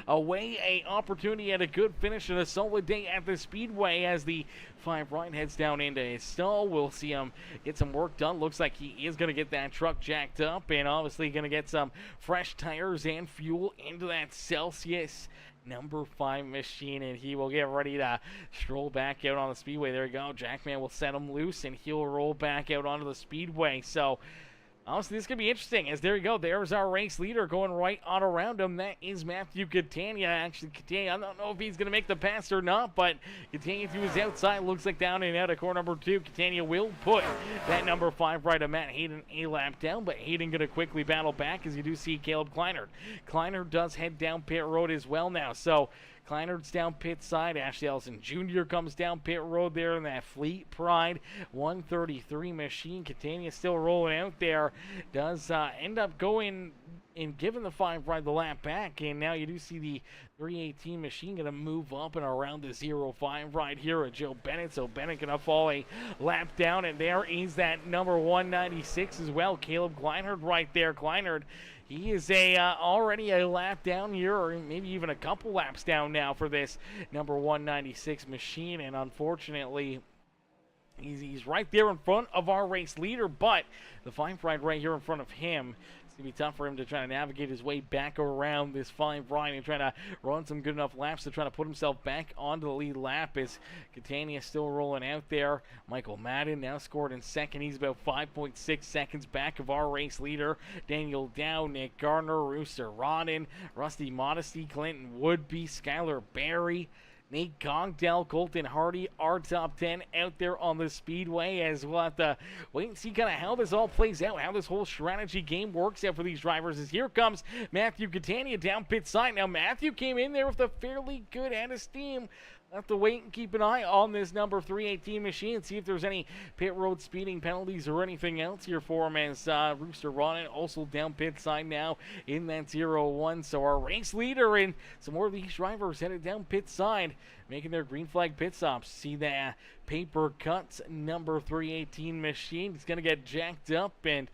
Speaker 2: away a opportunity at a good finish and a solid day at the speedway, as the 5 ride heads down into his stall. We'll see him get some work done. Looks like he is going to get that truck jacked up, and obviously going to get some fresh tires and fuel into that Celsius number 5 machine, and he will get ready to stroll back out on the speedway. There you go. Jackman will set him loose, and he'll roll back out onto the speedway. So honestly, this could be interesting, as there you go. There's our race leader going right on around him. That is Matthew Catania. Actually, Catania, I don't know if he's going to make the pass or not, but Catania to his outside. Looks like down and out of corner number 2. Catania will put that number 5 right of Matt Hayden a lap down, but Hayden going to quickly battle back, as you do see Caleb Kleinert. Kleinert does head down pit road as well now. So Kleinert's down pit side. Ashley Ellison Jr. comes down pit road there in that Fleet Pride 133 machine. Catania still rolling out there. Does end up going and giving the 5 ride the lap back. And now you do see the 318 machine going to move up and around the 05 ride here at Joe Bennett. So Bennett going to fall a lap down. And there is that number 196 as well. Caleb Kleinert right there. Kleinert, he is already a lap down here, or maybe even a couple laps down now for this number 196 machine. And unfortunately, he's right there in front of our race leader, but the 5 ride right here in front of him, it's going to be tough for him to try to navigate his way back around this 5 ride and try to run some good enough laps to try to put himself back onto the lead lap, as Catania still rolling out there. Michael Madden now scored in second. He's about 5.6 seconds back of our race leader. Daniel Dow, Nick Gardner, Rooster Rodden, Rusty Modesty, Clinton Woodby, Skylar Barry, Nate Congdell, Colton Hardy, our top 10 out there on the speedway, as we'll have to wait and see kind of how this all plays out, how this whole strategy game works out for these drivers. As here comes Matthew Catania down pit side. Now Matthew came in there with a fairly good head of steam. We'll have to wait and keep an eye on this number 318 machine and see if there's any pit road speeding penalties or anything else here for him, as Rooster Rodden also down pit side now in that 01. So our race leader and some more of these drivers headed down pit side, making their green flag pit stops. See the paper cuts number 318 machine. It's going to get jacked up, and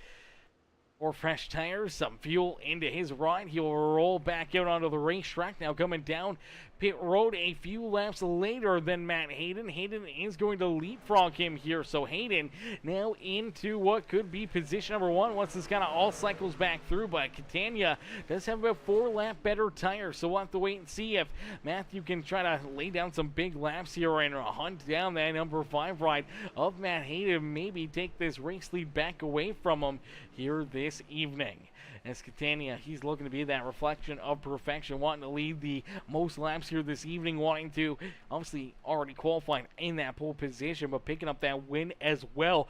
Speaker 2: more fresh tires, some fuel into his ride. He'll roll back out onto the racetrack. Now coming down pit road a few laps later than Matt Hayden. Hayden is going to leapfrog him here. So Hayden now into what could be position number 1 once this kind of all cycles back through. But Catania does have about 4 lap better tires. So we'll have to wait and see if Matthew can try to lay down some big laps here and hunt down that number 5 ride of Matt Hayden. Maybe take this race lead back away from him here this evening. As Catania, he's looking to be that reflection of perfection, wanting to lead the most laps here this evening, wanting to obviously already qualify in that pole position, but picking up that win as well.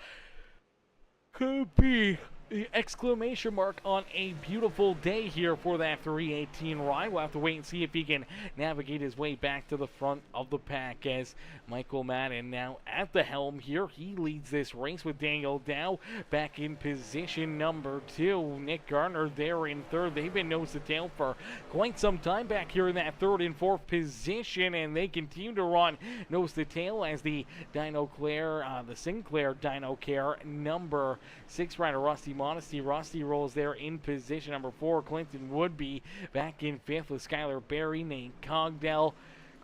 Speaker 2: Could be the exclamation mark on a beautiful day here for that 318 ride. We'll have to wait and see if he can navigate his way back to the front of the pack, as Michael Madden now at the helm here. He leads this race with Daniel Dow back in position number 2. Nick Gardner there in third. They've been nose to tail for quite some time back here in that 3rd and 4th position, and they continue to run nose to tail as the Sinclair Dino Care number 6 rider Rusty Modesty. Rusty rolls there in position number 4. Clinton Woodby back in 5th with Skylar Barry, Nate Cogdell,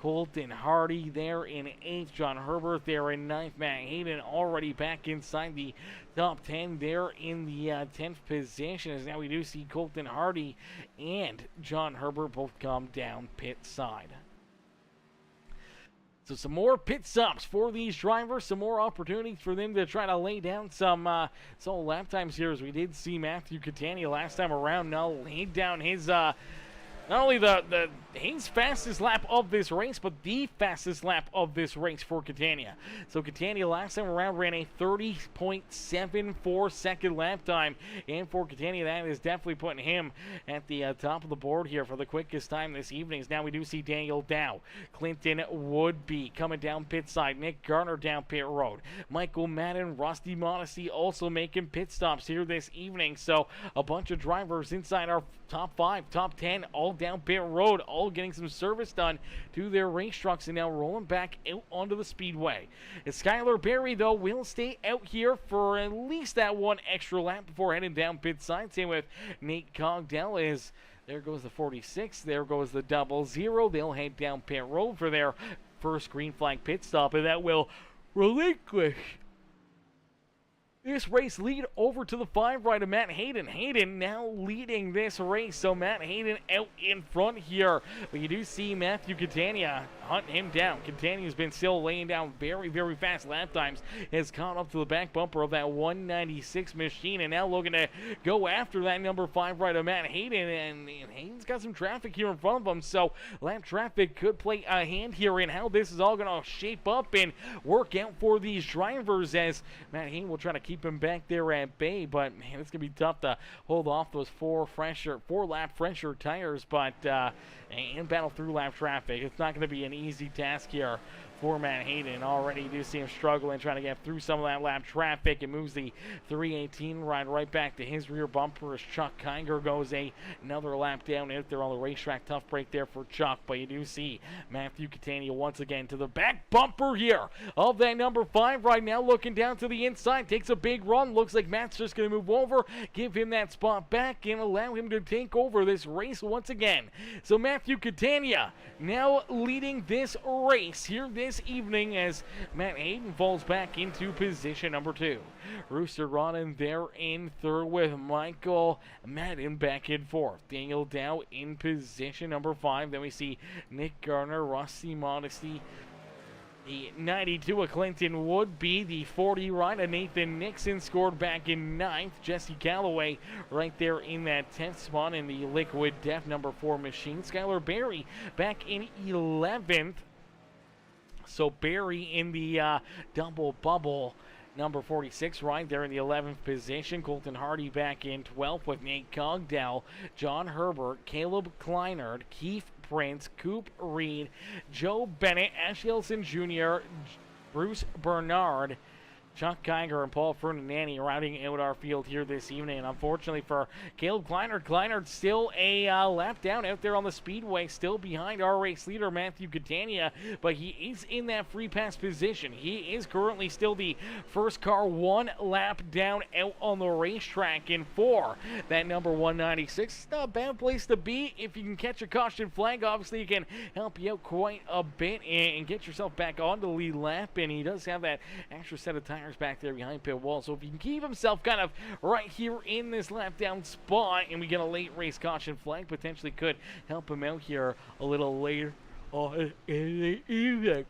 Speaker 2: Colton Hardy there in 8th. John Herbert there in 9th. Matt Hayden already back inside the top 10 there in the 10th position, as now we do see Colton Hardy and John Herbert both come down pit side. So some more pit stops for these drivers, some more opportunities for them to try to lay down some lap times here, as we did see Matthew Catania last time around now laid down his not only his fastest lap of this race, but the fastest lap of this race for Catania. So Catania last time around ran a 30.74 second lap time, and for Catania that is definitely putting him at the top of the board here for the quickest time this evening. Now we do see Daniel Dow, Clinton Woodby coming down pit side, Nick Garner down pit road, Michael Madden, Rusty Modesty also making pit stops here this evening. So a bunch of drivers inside our top 5, top 10, all down pit road, all getting some service done to their race trucks and now rolling back out onto the speedway. And Skylar Berry, though, will stay out here for at least that one extra lap before heading down pit side. Same with Nate Cogdell. Is there goes the 46, there goes the 00. They'll head down pit road for their first green flag pit stop, and that will relinquish this race lead over to the 5 right of Matt Hayden. Hayden now leading this race, so Matt Hayden out in front here. But you do see Matthew Catania hunting him down. Catania's been still laying down very, very fast lap times. Has caught up to the back bumper of that 196 machine, and now looking to go after that number 5 right of Matt Hayden. And Hayden's got some traffic here in front of him, so lap traffic could play a hand here in how this is all going to shape up and work out for these drivers, as Matt Hayden will try to keep him back there at bay, but man, it's gonna be tough to hold off those four lap fresher tires, but and battle through lap traffic. It's not gonna be an easy task here for Matt Hayden. Already you do see him struggling trying to get through some of that lap traffic. It moves the 318 ride right back to his rear bumper as Chuck Kinger goes another lap down out there on the racetrack. Tough break there for Chuck, but you do see Matthew Catania once again to the back bumper here of that number 5 right now, looking down to the inside, takes a big run. Looks like Matt's just going to move over, give him that spot back, and allow him to take over this race once again. So Matthew Catania now leading this race here this evening, as Matt Hayden falls back into position number 2. Rooster Rodden there in 3rd with Michael Madden back in 4th. Daniel Dow in position number 5. Then we see Nick Garner, Rusty Modesty, the 92 of Clinton Woodby, the 40 ride of Nathan Nixon scored back in 9th. Jesse Calloway right there in that 10th spot in the Liquid Death number 4 machine. Skylar Berry back in 11th. So Berry in the double bubble number 46 right there in the 11th position. Colton Hardy back in 12th with Nate Cogdell, John Herbert, Caleb Kleinert, Keith Prince, Coop Reed, Joe Bennett, Ash Hilson Jr., Bruce Bernard, Chuck Kiger, and Paul Fernandani rounding out our field here this evening. And unfortunately for Caleb Kleinert still a lap down out there on the speedway, still behind our race leader Matthew Catania, but he is in that free pass position. He is currently still the first car 1 lap down out on the racetrack in 4. That number 196, it's not a bad place to be. If you can catch a caution flag, obviously it can help you out quite a bit and get yourself back on the lead lap, and he does have that extra set of tires back there behind pit wall. So if he can keep himself kind of right here in this lap down spot and we get a late race caution flag, potentially could help him out here a little later on in the evening.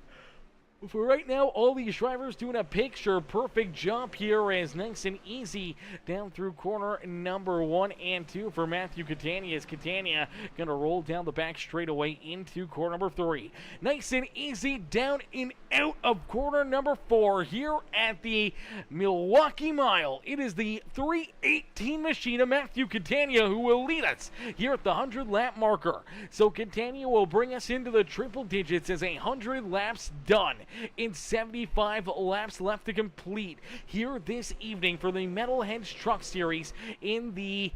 Speaker 2: For right now, all these drivers doing a picture-perfect job here, as nice and easy down through corner number 1 and 2 for Matthew Catania, as Catania going to roll down the back straightaway into corner number 3. Nice and easy down and out of corner number 4 here at the Milwaukee Mile. It is the 318 machine of Matthew Catania who will lead us here at the 100-lap marker. So Catania will bring us into the triple digits as 100 laps done in 75 laps left to complete here this evening for the Metalheads Truck Series in the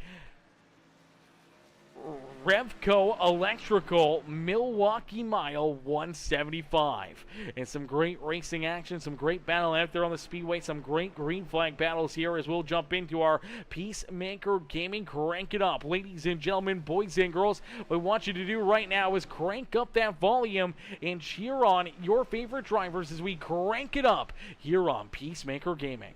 Speaker 2: Revco Electrical Milwaukee Mile 175. And some great racing action, some great battle out there on the speedway, some great green flag battles here as we'll jump into our Peacemaker Gaming. Crank it up. Ladies and gentlemen, boys and girls, what we want you to do right now is crank up that volume and cheer on your favorite drivers as we crank it up here on Peacemaker Gaming.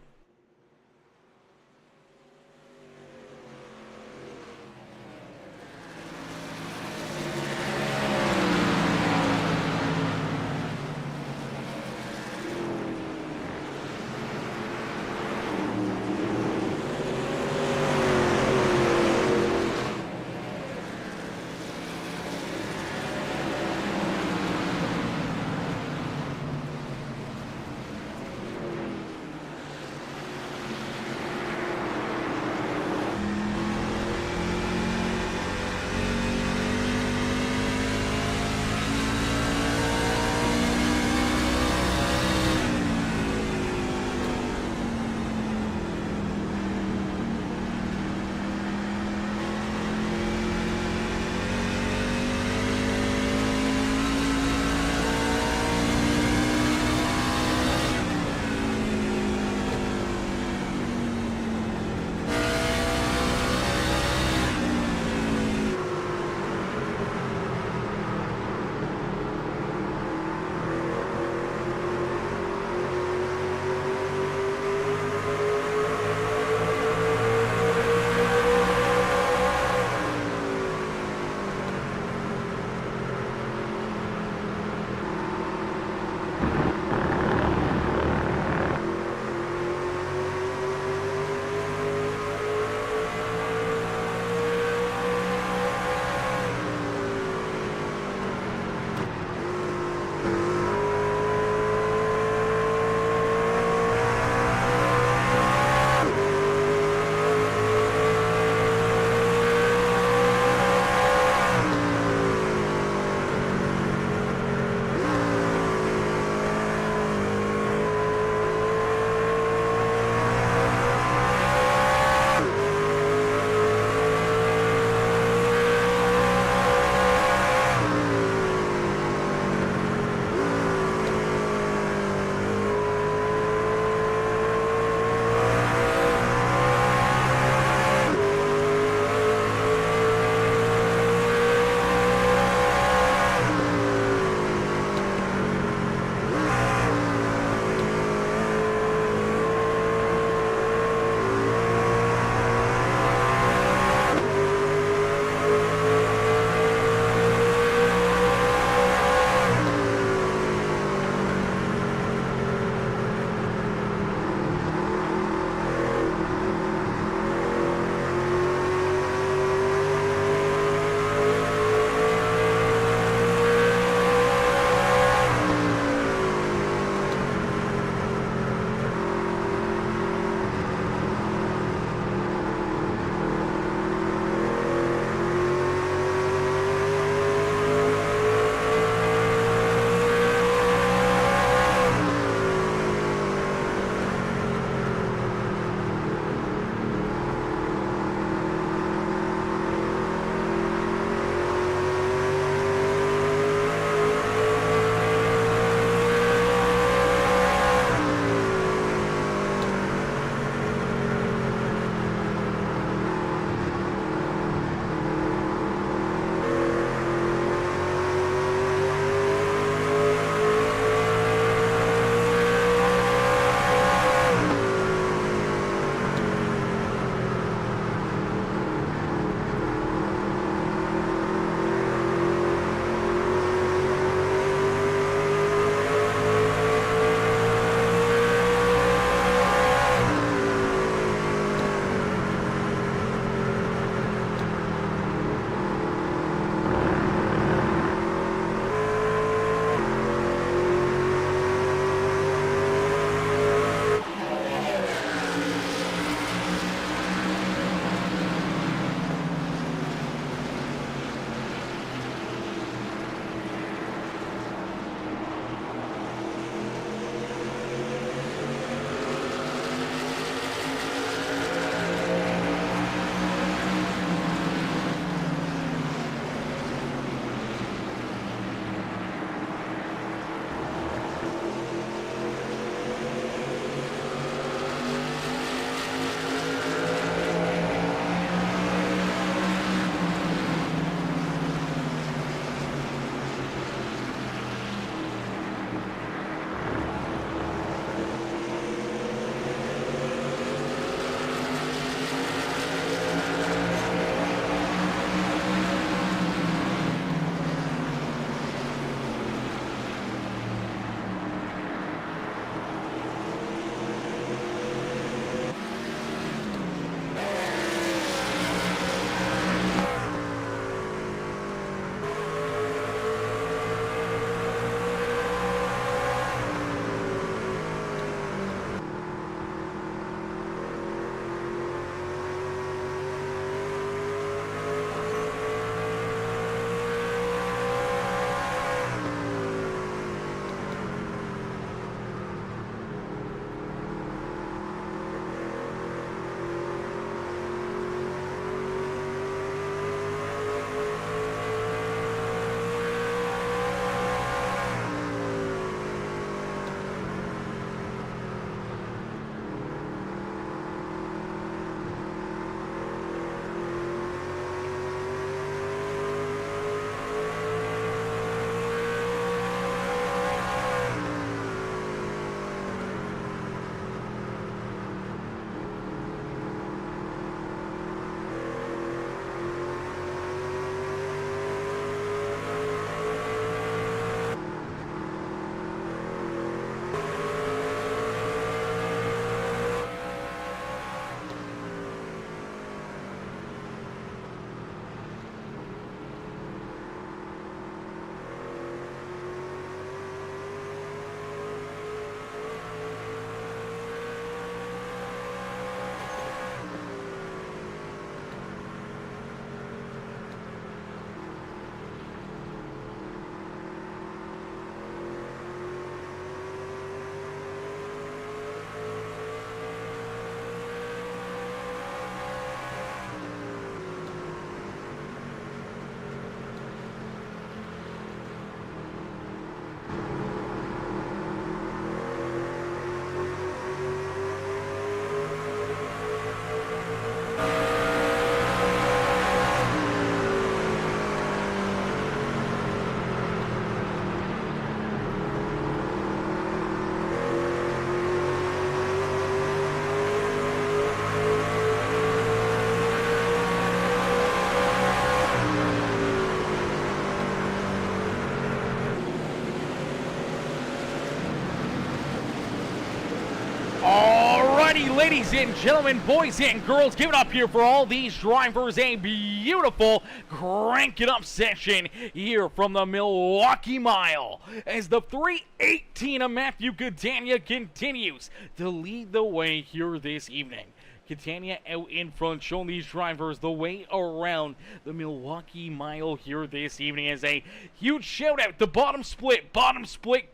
Speaker 2: Alrighty, ladies and gentlemen, boys and girls, give it up here for all these drivers. A beautiful crank it up session here from the Milwaukee Mile as the 3:18 of Matthew Catania continues to lead the way here this evening. Catania out in front, showing these drivers the way around the Milwaukee Mile here this evening as a huge shout out to Bottom Split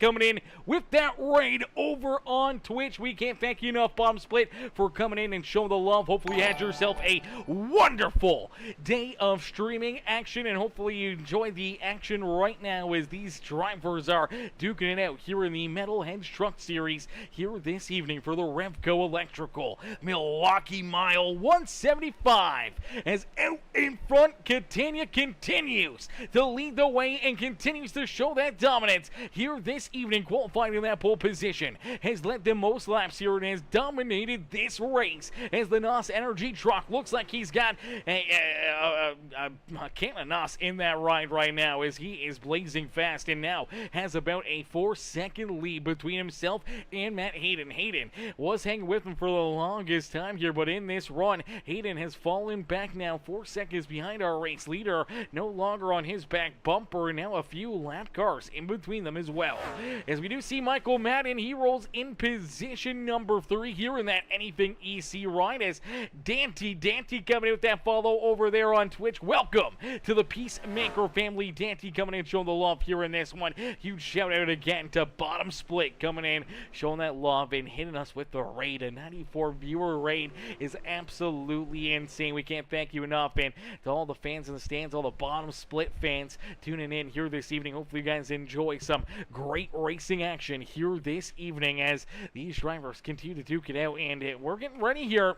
Speaker 2: coming in with that raid over on Twitch. We can't thank you enough, Bottom Split, for coming in and showing the love. Hopefully you had yourself a wonderful day of streaming action, and hopefully you enjoy the action right now as these drivers are duking it out here in the Metalheads Truck Series here this evening for the Revco Electrical Milwaukee Mile 175 as out in front Catania continues to lead the way and continues to show that dominance here this evening, qualifying in that pole position, has led the most laps here and has dominated this race as the NOS Energy truck looks like he's got a can of NOS in that ride right now as he is blazing fast and now has about a 4-second lead between himself and Matt Hayden. Hayden was hanging with him for the longest time here, but in this run, Hayden has fallen back now 4 seconds behind our race leader, no longer on his back bumper, and now a few lap cars in between them as well. As we do see Michael Madden, he rolls in position number 3 here in that Anything EC ride as Dante coming in with that follow over there on Twitch. Welcome to the Peacemaker family. Dante coming in showing the love here in this one. Huge shout out again to Bottom Split coming in showing that love and hitting us with the raid. A 94 viewer raid is absolutely insane. We can't thank you enough. And to all the fans in the stands, all the Bottom Split fans tuning in here this evening, hopefully you guys enjoy some great racing action here this evening as these drivers continue to duke it out. And we're getting ready here.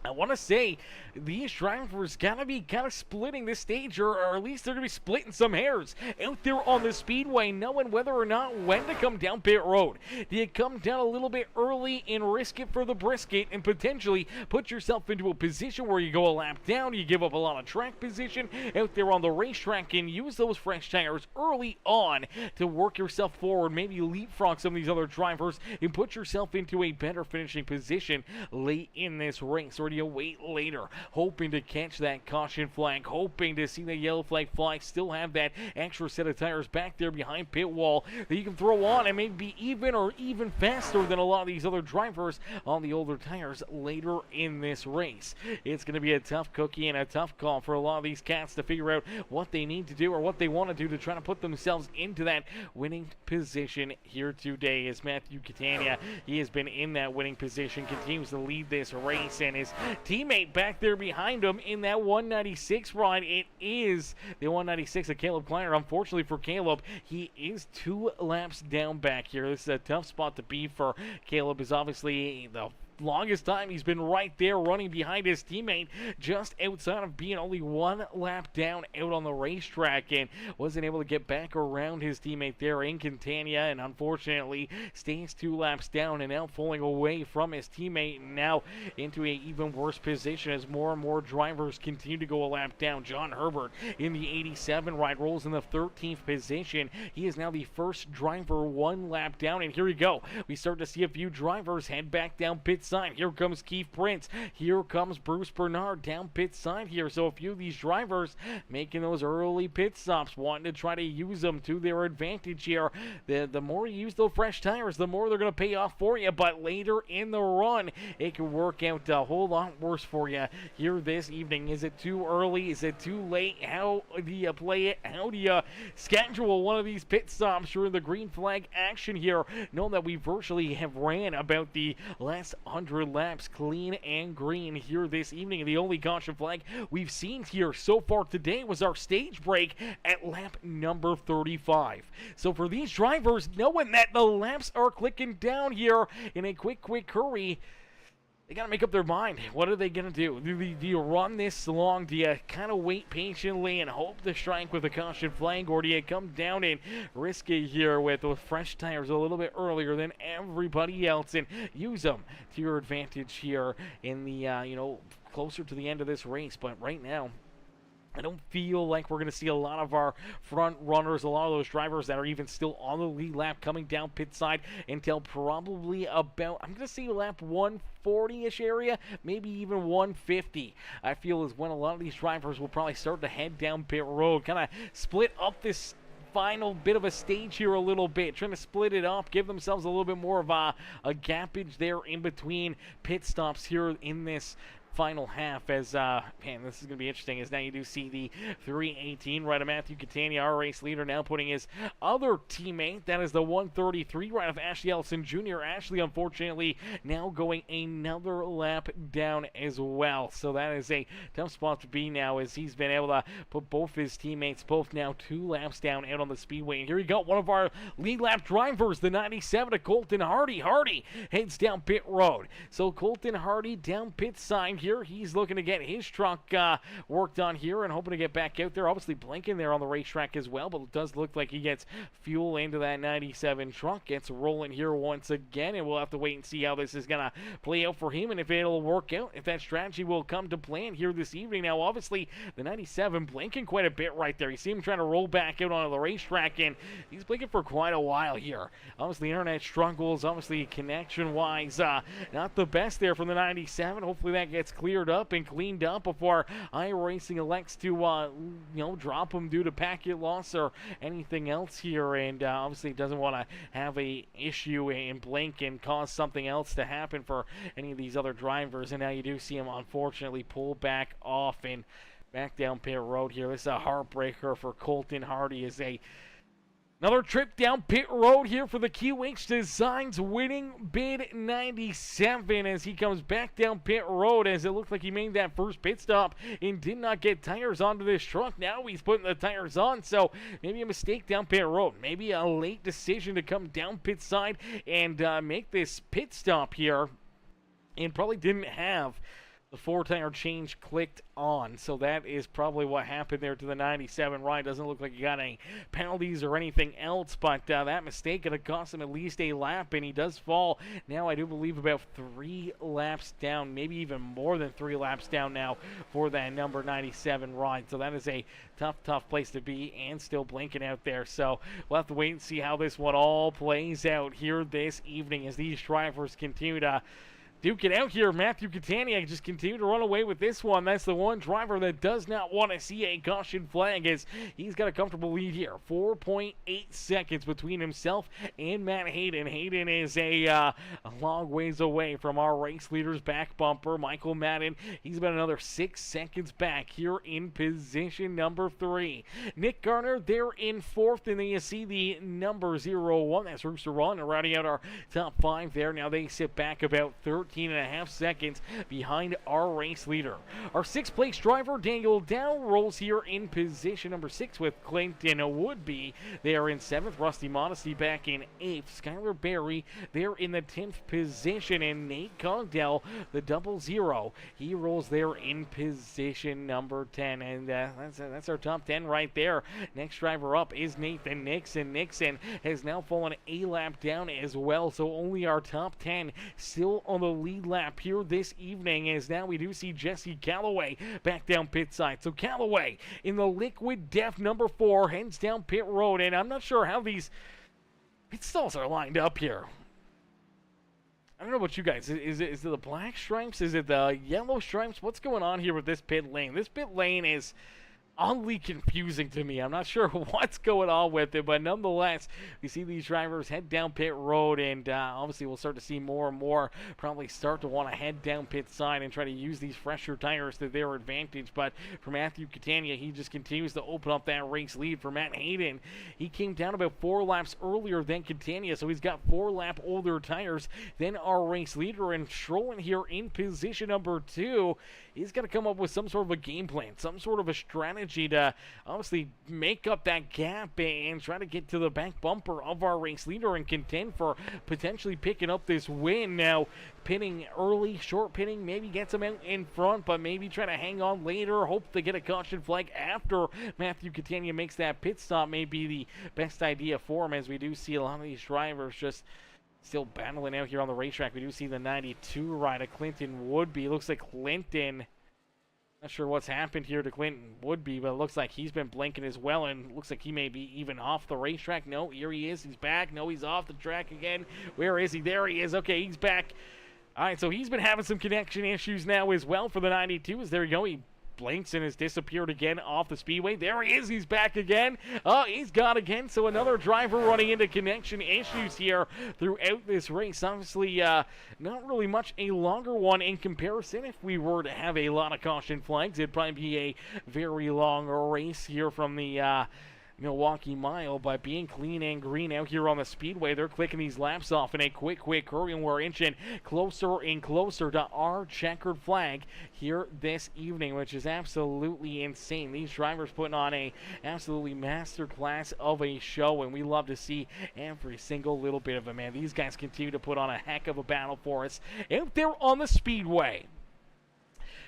Speaker 2: I want to say these drivers gotta be kind of splitting this stage, or at least they're gonna be splitting some hairs out there on the speedway, knowing whether or not when to come down pit road. Do you come down a little bit early and risk it for the brisket and potentially put yourself into a position where you go a lap down, you give up a lot of track position out there on the racetrack, and use those fresh tires early on to work yourself forward, maybe leapfrog some of these other drivers and put yourself into a better finishing position late in this race? Or do you wait later, hoping to catch that caution flag, hoping to see the yellow flag fly, still have that extra set of tires back there behind pit wall that you can throw on and maybe even faster than a lot of these other drivers on the older tires later in this race? It's going to be a tough cookie and a tough call for a lot of these cats to figure out what they need to do or what they want to do to try to put themselves into that winning position here today. As Matthew Catania, he has been in that winning position, continues to lead this race, and his teammate back there behind him in that 196 ride, it is the 196 of Caleb Kleiner. Unfortunately for Caleb, he is 2 laps down back here. This is a tough spot to be for Caleb, is obviously the longest time he's been right there running behind his teammate, just outside of being only 1 lap down out on the racetrack, and wasn't able to get back around his teammate there in Catania, and unfortunately stays 2 laps down and now falling away from his teammate, and now into an even worse position as more and more drivers continue to go a lap down. John Herbert in the 87 ride rolls in the 13th position. He is now the first driver 1 lap down, and here we go. We start to see a few drivers head back down pit side. Here comes Keith Prince. Here comes Bruce Bernard down pit side here. So a few of these drivers making those early pit stops, wanting to try to use them to their advantage here. The more you use those fresh tires, the more they're going to pay off for you. But later in the run, it can work out a whole lot worse for you here this evening. Is it too early? Is it too late? How do you play it? How do you schedule one of these pit stops during the green flag action here? Knowing that we virtually have ran about the last 100 laps clean and green here this evening, and the only caution flag we've seen here so far today was our stage break at lap number 35. So for these drivers, knowing that the laps are clicking down here in a quick hurry, they got to make up their mind. What are they going to do? Do you run this long? Do you kind of wait patiently and hope to strike with a caution flag? Or do you come down and risk it here with fresh tires a little bit earlier than everybody else and use them to your advantage here in the, closer to the end of this race? But right now, I don't feel like we're going to see a lot of our front runners, a lot of those drivers that are even still on the lead lap coming down pit side until probably about, I'm going to say lap 140-ish area, maybe even 150. I feel is when a lot of these drivers will probably start to head down pit road, kind of split up this final bit of a stage here a little bit, trying to split it up, give themselves a little bit more of a gappage there in between pit stops here in this final half. As man, this is going to be interesting, as now you do see the 318 right of Matthew Catania, our race leader, now putting his other teammate, that is the 133 right of Ashley Ellison Jr. Ashley, unfortunately, now going another lap down as well. So that is a tough spot to be now, as he's been able to put both his teammates both now 2 laps down out on the speedway. And here you go, one of our lead lap drivers, the 97 of Colton Hardy. Hardy heads down pit road. So Colton Hardy down pit side here. He's looking to get his truck worked on here and hoping to get back out there. Obviously blinking there on the racetrack as well, but it does look like he gets fuel into that 97 truck. Gets rolling here once again, and we'll have to wait and see how this is going to play out for him and if it'll work out, if that strategy will come to plan here this evening. Now, obviously, the 97 blinking quite a bit right there. You see him trying to roll back out onto the racetrack, and he's blinking for quite a while here. Obviously, internet struggles, obviously connection-wise, not the best there from the 97. Hopefully that gets cleared up and cleaned up before iRacing elects to drop him due to packet loss or anything else here, and obviously doesn't want to have a issue and blink and cause something else to happen for any of these other drivers. And now you do see him unfortunately pull back off and back down pit road here. This is a heartbreaker for Colton Hardy, as another trip down pit road here for the QH Designs winning bid 97, as he comes back down pit road, as it looked like he made that first pit stop and did not get tires onto this truck. Now he's putting the tires on, so maybe a mistake down pit road, maybe a late decision to come down pit side and make this pit stop here, and probably didn't have the 4-tire change clicked on. So that is probably what happened there to the 97 ride. Doesn't look like he got any penalties or anything else, but that mistake could have cost him at least a lap, and he does fall now, I do believe, about 3 laps down, maybe even more than 3 laps down now for that number 97 ride. So that is a tough place to be, and still blinking out there. So we'll have to wait and see how this one all plays out here this evening, as these drivers continue to duke it out here. Matthew Catania just continue to run away with this one. That's the one driver that does not want to see a caution flag, as he's got a comfortable lead here. 4.8 seconds between himself and Matt Hayden. Hayden is a long ways away from our race leader's back bumper, Michael Madden. He's about another 6 seconds back here in position number 3. Nick Garner there in 4th, and then you see the number 01. That's Rooster Run, rounding out our top 5 there. Now they sit back about 13.5 seconds behind our race leader. Our 6th place driver, Daniel Dow, rolls here in position number 6 with Clinton Woodby. They are in 7th. Rusty Modesty back in 8th. Skylar Berry there in the 10th position, and Nate Cogdell, the 00, he rolls there in position number 10. And that's our top 10 right there. Next driver up is Nathan Nixon. Nixon has now fallen a lap down as well, so only our top 10 still on the lead lap here this evening, as now we do see Jesse Calloway back down pit side. So Calloway in the Liquid Death number 4 heads down pit road, and I'm not sure how these pit stalls are lined up here. I don't know about you guys. Is it the black stripes? Is it the yellow stripes? What's going on here with this pit lane? This pit lane is oddly confusing to me. I'm not sure what's going on with it, but nonetheless, we see these drivers head down pit road, and obviously we'll start to see more and more probably start to want to head down pit side and try to use these fresher tires to their advantage. But for Matthew Catania, he just continues to open up that race lead. For Matt Hayden, he came down about 4 laps earlier than Catania, so he's got 4 lap older tires than our race leader. And strolling here in position number 2, he's got to come up with some sort of a game plan, some sort of a strategy to obviously make up that gap and try to get to the back bumper of our race leader and contend for potentially picking up this win. Now, pitting early, short pitting, maybe gets him out in front, but maybe try to hang on later, hope to get a caution flag after Matthew Catania makes that pit stop may be the best idea for him, as we do see a lot of these drivers just still battling out here on the racetrack. We do see the 92 rider, Clinton Woodby. Looks like Clinton Not sure what's happened here to Clinton Woodby, but it looks like he's been blinking as well, and looks like he may be even off the racetrack. No, here he is. He's back. No, he's off the track again. Where is he? There he is. Okay, he's back. All right, so he's been having some connection issues now as well for the 92s. There you go. He blinks and has disappeared again off the speedway. There he is. He's back again. Oh, he's gone again. So another driver running into connection issues here throughout this race. Obviously, not really much a longer one in comparison. If we were to have a lot of caution flags, it'd probably be a very long race here from the Milwaukee Mile, but being clean and green out here on the speedway, they're clicking these laps off in a quick hurry, and we're inching closer and closer to our checkered flag here this evening, which is absolutely insane. These drivers putting on a absolutely master class of a show, and we love to see every single little bit of it, man. These guys continue to put on a heck of a battle for us out there on the speedway.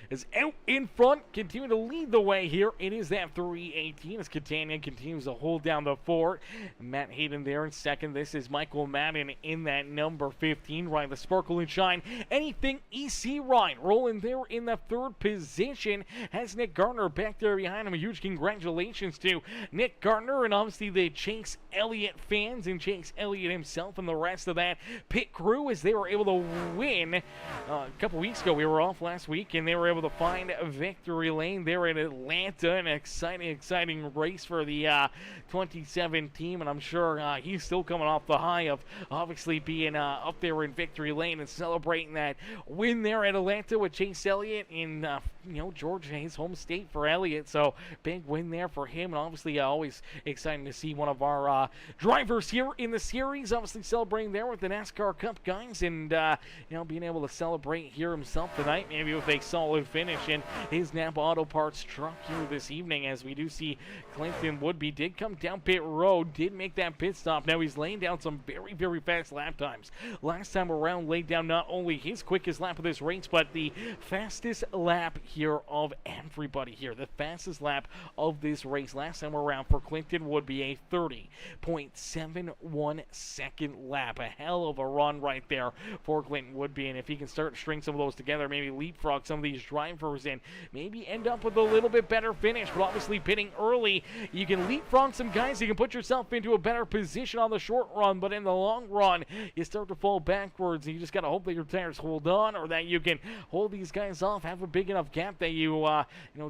Speaker 2: Is out in front, continuing to lead the way here. It is that 318 as Catania continues to hold down the fort. Matt Hayden there in second. This is Michael Madden in that number 15. Ryan the Sparkle and Shine. Anything EC Ryan rolling there in the third position. Has Nick Gardner back there behind him. A huge congratulations to Nick Gardner and obviously the Chase Elliott fans and Chase Elliott himself and the rest of that pit crew as they were able to win. A couple weeks ago, we were off last week, and they were able to find victory lane there in Atlanta. An exciting race for the 27 team, and I'm sure he's still coming off the high of obviously being up there in victory lane and celebrating that win there at Atlanta with Chase Elliott in Georgia, his home state for Elliott. So big win there for him, and obviously always exciting to see one of our drivers here in the series obviously celebrating there with the NASCAR Cup guys, and being able to celebrate here himself tonight, maybe with a solid finish in his Napa Auto Parts truck here this evening, as we do see Clinton Woodby did come down pit road, did make that pit stop. Now he's laying down some very fast lap times. Last time around laid down not only his quickest lap of this race, but the fastest lap here of everybody here. The fastest lap of this race last time around for Clinton Woodby, a 30.71 second lap. A hell of a run right there for Clinton Woodby, and if he can start to string some of those together, maybe leapfrog some of these drivers and maybe end up with a little bit better finish. But obviously pitting early, you can leapfrog some guys, you can put yourself into a better position on the short run, but in the long run you start to fall backwards, and you just got to hope that your tires hold on, or that you can hold these guys off, have a big enough gap that you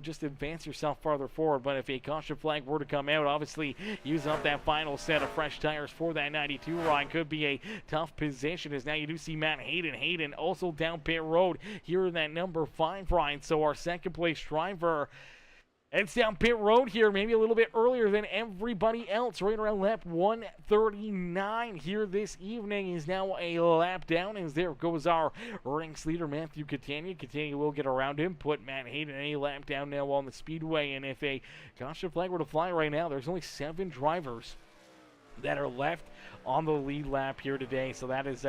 Speaker 2: just advance yourself farther forward. But if a caution flag were to come out, obviously using up that final set of fresh tires for that 92 ride could be a tough position, as now you do see Matt Hayden also down pit road here in that number 5 ride. So our second place driver heads down pit road here, maybe a little bit earlier than everybody else, right around lap 139 here this evening. Is now a lap down, as there goes our ranks leader, Matthew Catania. Catania will get around him, put Matt Hayden a lap down now on the speedway, and if a caution flag were to fly right now, there's only 7 drivers that are left on the lead lap here today. So that is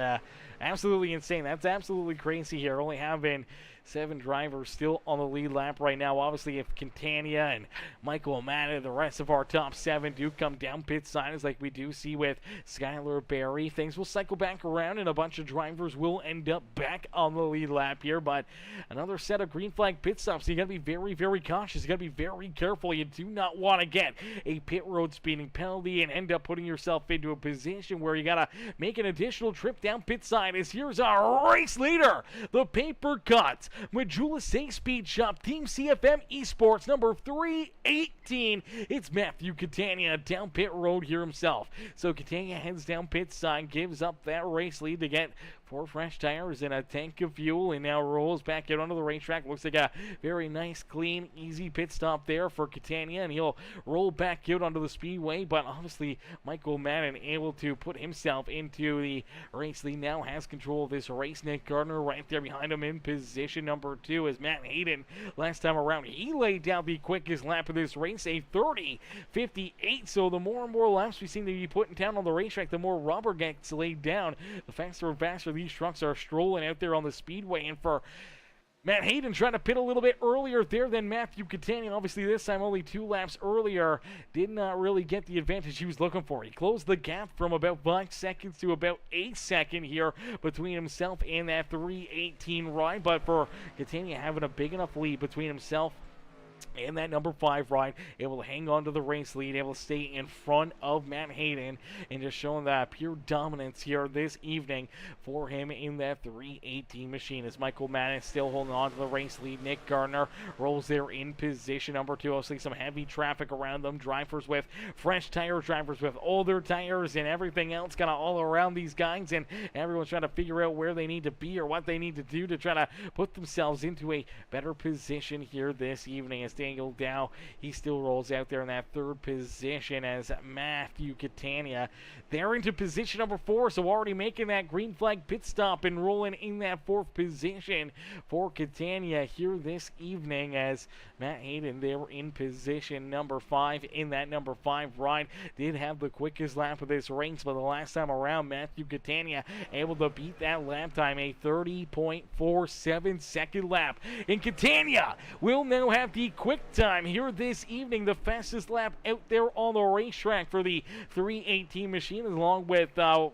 Speaker 2: absolutely insane. That's absolutely crazy here, only having 7 drivers still on the lead lap right now. Obviously, if Catania and Michael Amata, the rest of our top 7 do come down pit signs like we do see with Skylar Berry, things will cycle back around and a bunch of drivers will end up back on the lead lap here. But another set of green flag pit stops, so you got to be very cautious. You got to be very careful. You do not want to get a pit road speeding penalty and end up putting yourself into a position where you got to make an additional trip down pit side. As here's our race leader, the paper cut Majula Safe Speed Shop Team CFM Esports number 318. It's Matthew Catania down pit road here himself. So Catania heads down pit side, gives up that race lead to get 4 fresh tires and a tank of fuel, and now rolls back out onto the racetrack. Looks like a very nice, clean, easy pit stop there for Catania, and he'll roll back out onto the speedway. But obviously, Michael Madden able to put himself into the race lead, now has control of this race. Nick Gardner right there behind him in position number 2 as Matt Hayden. Last time around, he laid down the quickest lap of this race, a 30.58. So the more and more laps we seem to be putting down on the racetrack, the more rubber gets laid down, the faster and faster these trucks are strolling out there on the speedway. And for Matt Hayden trying to pit a little bit earlier there than Matthew Catania, obviously this time only 2 laps earlier, did not really get the advantage he was looking for. He closed the gap from about 5 seconds to about a second here between himself and that 318 ride, but for Catania having a big enough lead between himself And that number 5 ride, able to hang on to the race lead, able to stay in front of Matt Hayden, and just showing that pure dominance here this evening for him in that 318 machine. As Michael Madden still holding on to the race lead. Nick Gardner rolls there in position number 2. Obviously some heavy traffic around them. Drivers with fresh tires, drivers with older tires, and everything else kind of all around these guys, and everyone's trying to figure out where they need to be or what they need to do to try to put themselves into a better position here this evening. As Daniel Dow, he still rolls out there in that 3rd position as Matthew Catania. They're into position number 4, so already making that green flag pit stop and rolling in that 4th position for Catania here this evening, as Matt Hayden, they were in position number 5 in that number 5 ride. Did have the quickest lap of this race, but the last time around, Matthew Catania able to beat that lap time, a 30.47 second lap. And Catania will now have the quick time here this evening, the fastest lap out there on the racetrack for the 318 machine, along with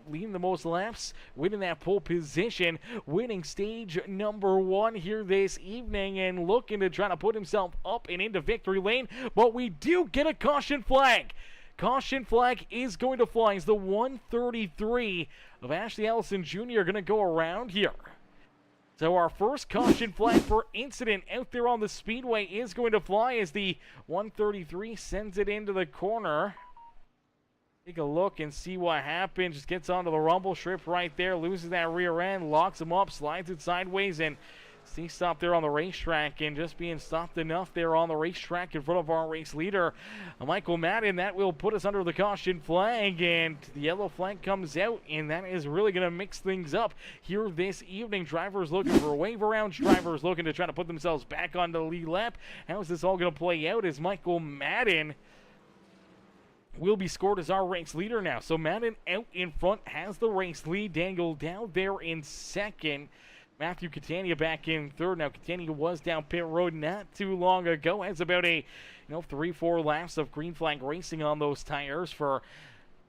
Speaker 2: leading the most laps, winning that pole position, winning stage number 1 here this evening, and looking to try to put himself up and into victory lane. But we do get a caution flag. Caution flag is going to fly as the 133 of Ashley Allison Jr. going to go around here. So our first caution flag for incident out there on the speedway is going to fly as the 133 sends it into the corner. Take a look and see what happens. Just gets onto the rumble strip right there, loses that rear end, locks him up, slides it sideways, and see stopped there on the racetrack, and just being stopped enough there on the racetrack in front of our race leader, Michael Madden. That will put us under the caution flag, and the yellow flag comes out, and that is really going to mix things up here this evening. Drivers looking for wave arounds, drivers looking to try to put themselves back on the lead lap. How is this all going to play out as Michael Madden will be scored as our race leader now? So Madden out in front has the race lead. Daniel down there in 2nd. Matthew Catania back in 3rd. Now Catania was down pit road not too long ago. Has about a 3-4 laps of green flag racing on those tires for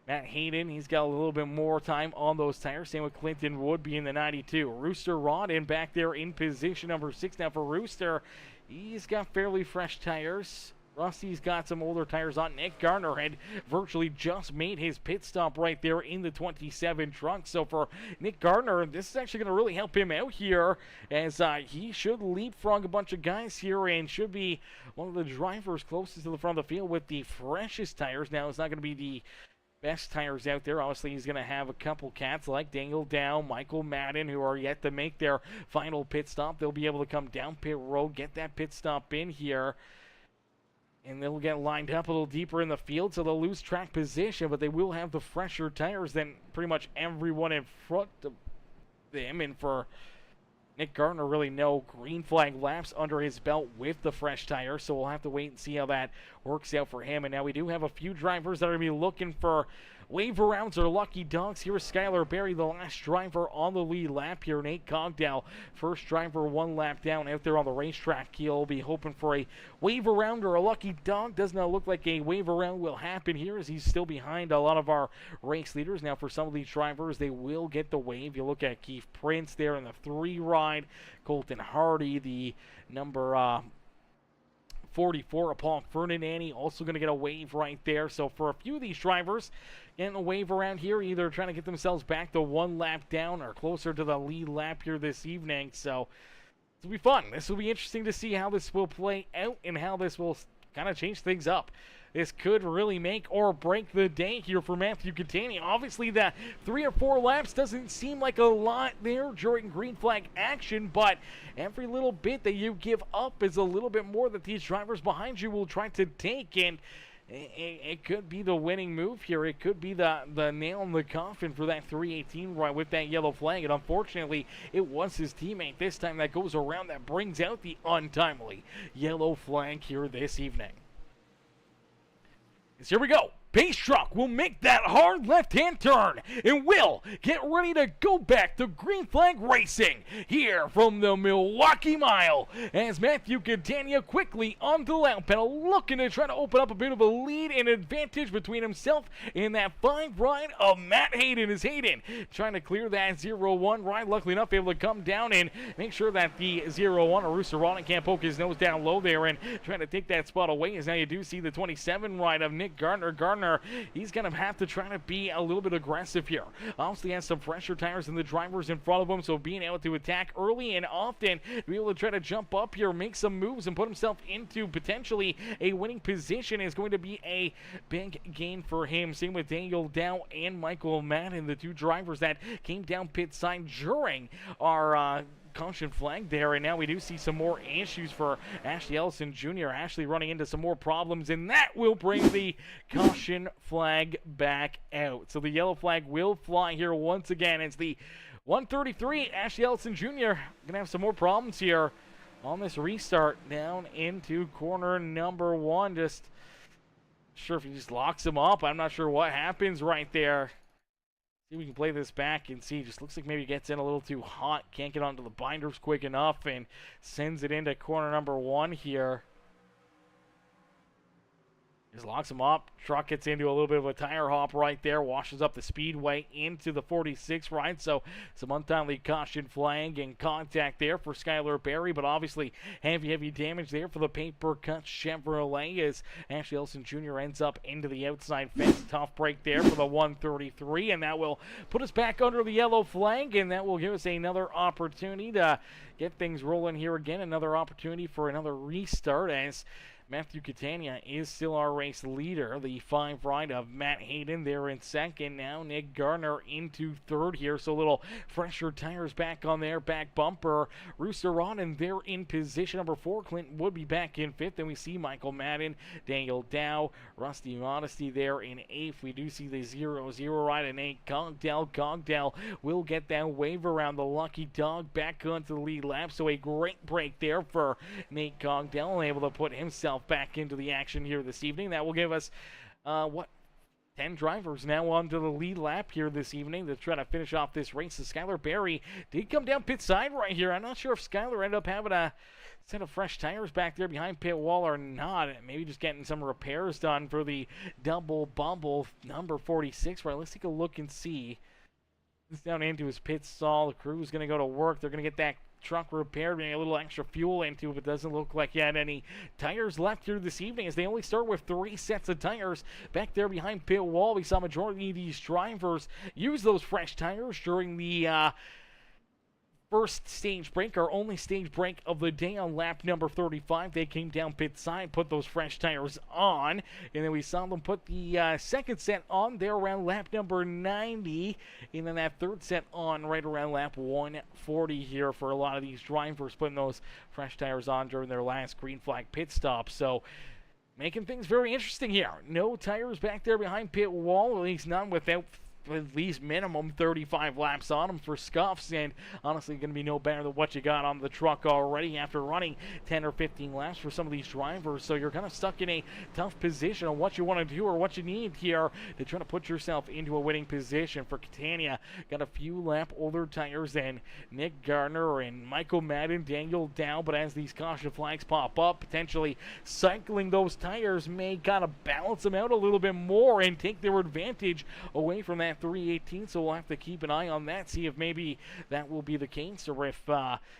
Speaker 2: Matt Hayden. He's got a little bit more time on those tires. Same with Clinton Wood being the 92. Rooster Rodden back there in position number 6. Now for Rooster, he's got fairly fresh tires. Rusty's got some older tires on. Nick Garner had virtually just made his pit stop right there in the 27 truck. So for Nick Garner, this is actually going to really help him out here, as he should leapfrog a bunch of guys here and should be one of the drivers closest to the front of the field with the freshest tires. Now, it's not going to be the best tires out there. Obviously, he's going to have a couple cats like Daniel Dow, Michael Madden, who are yet to make their final pit stop. They'll be able to come down pit road, get that pit stop in here, and they'll get lined up a little deeper in the field, so they'll lose track position, but they will have the fresher tires than pretty much everyone in front of them. And for Nick Gardner, really no green flag laps under his belt with the fresh tires, so we'll have to wait and see how that works out for him. And now we do have a few drivers that are going to be looking for wave arounds or lucky dogs. Here's Skylar Berry, the last driver on the lead lap here. Nate Cogdell, first driver 1 lap down out there on the racetrack. He'll be hoping for a wave around or a lucky dog. Does not look like a wave around will happen here, as he's still behind a lot of our race leaders. Now for some of these drivers, they will get the wave. You look at Keith Prince there in the 3 ride. Colton Hardy, the number 44, Paul Ferdinandi, also going to get a wave right there. So for a few of these drivers, getting a wave around here, either trying to get themselves back to 1 lap down or closer to the lead lap here this evening. So this will be fun. This will be interesting to see how this will play out and how this will kind of change things up. This could really make or break the day here for Matthew Catania. Obviously, that 3 or 4 laps doesn't seem like a lot there during green flag action, but every little bit that you give up is a little bit more that these drivers behind you will try to take, and it could be the winning move here. It could be the nail in the coffin for that 318 right with that yellow flag, and unfortunately, it was his teammate this time that goes around that brings out the untimely yellow flag here this evening. So here we go. pace truck will make that hard left-hand turn and will get ready to go back to green flag racing here from the Milwaukee Mile as Matthew Catania quickly on the lap pedal, looking to try to open up a bit of a lead and advantage between himself and that 5 ride of Matt Hayden. Is Hayden trying to clear that 0-1 ride, luckily enough able to come down and make sure that the 0-1 or Rooster Ronnie can't poke his nose down low there and trying to take that spot away. As now you do see the 27 ride of Nick Gardner. Gardner, he's going to have to try to be a little bit aggressive here. Obviously has some fresher tires than the drivers in front of him, so being able to attack early and often to be able to try to jump up here, make some moves, and put himself into potentially a winning position is going to be a big gain for him. Same with Daniel Dow and Michael Madden, the two drivers that came down pit side during our caution flag there, and now we do see some more issues for Ashley Ellison Jr. Ashley running into some more problems, and that will bring the caution flag back out. So the yellow flag will fly here once again. It's the 133. Ashley Ellison Jr. gonna have some more problems here on this restart down into corner number 1. Just sure if he just locks him up. I'm not sure what happens right there. See if we can play this back and see. Just looks like maybe gets in a little too hot. Can't get onto the binders quick enough and sends it into corner number 1 here. Just locks him up. Truck gets into a little bit of a tire hop right there. Washes up the speedway into the 46 ride. So some untimely caution flag and contact there for Skylar Berry. But obviously heavy damage there for the paper cut Chevrolet as Ashley Ellison Jr. ends up into the outside fence. Tough break there for the 133. And that will put us back under the yellow flag. And that will give us another opportunity to get things rolling here again. Another opportunity for another restart as Matthew Catania is still our race leader. The 5 ride of Matt Hayden there in second. Now Nick Gardner into third here. So a little fresher tires back on their back bumper. Rooster Rodden there in position number 4. Clinton would be back in 5th. Then we see Michael Madden, Daniel Dow, Rusty Modesty there in 8th. We do see the 0-0 ride and Nate Cogdell. Cogdell will get that wave around the lucky dog back onto the lead lap. So a great break there for Nate Cogdell, able to put himself back into the action here this evening. That will give us 10 drivers now onto the lead lap here this evening to try to finish off this race. So Skylar Berry did come down pit side right here. I'm not sure if Skylar ended up having a set of fresh tires back there behind pit wall or not. Maybe just getting some repairs done for the double bumble number 46. Right, let's take a look and see. This down into his pit stall. The crew is going to go to work. They're going to get that truck repaired, maybe a little extra fuel into it, but doesn't look like he had any tires left here this evening as they only start with 3 sets of tires back there behind pit wall. We saw majority of these drivers use those fresh tires during the first stage break, our only stage break of the day on lap number 35. They came down pit side, put those fresh tires on, and then we saw them put the second set on there around lap number 90, and then that third set on right around lap 140 here for a lot of these drivers, putting those fresh tires on during their last green flag pit stop. So making things very interesting here. No tires back there behind pit wall, at least none without at least minimum 35 laps on them for scuffs, and honestly going to be no better than what you got on the truck already after running 10 or 15 laps for some of these drivers. So you're kind of stuck in a tough position on what you want to do or what you need here to try to put yourself into a winning position. For Catania, got a few lap older tires than Nick Gardner and Michael Madden, Daniel Dow, but as these caution flags pop up, potentially cycling those tires may kind of balance them out a little bit more and take their advantage away from that 318, so we'll have to keep an eye on that, see if maybe that will be the case, or if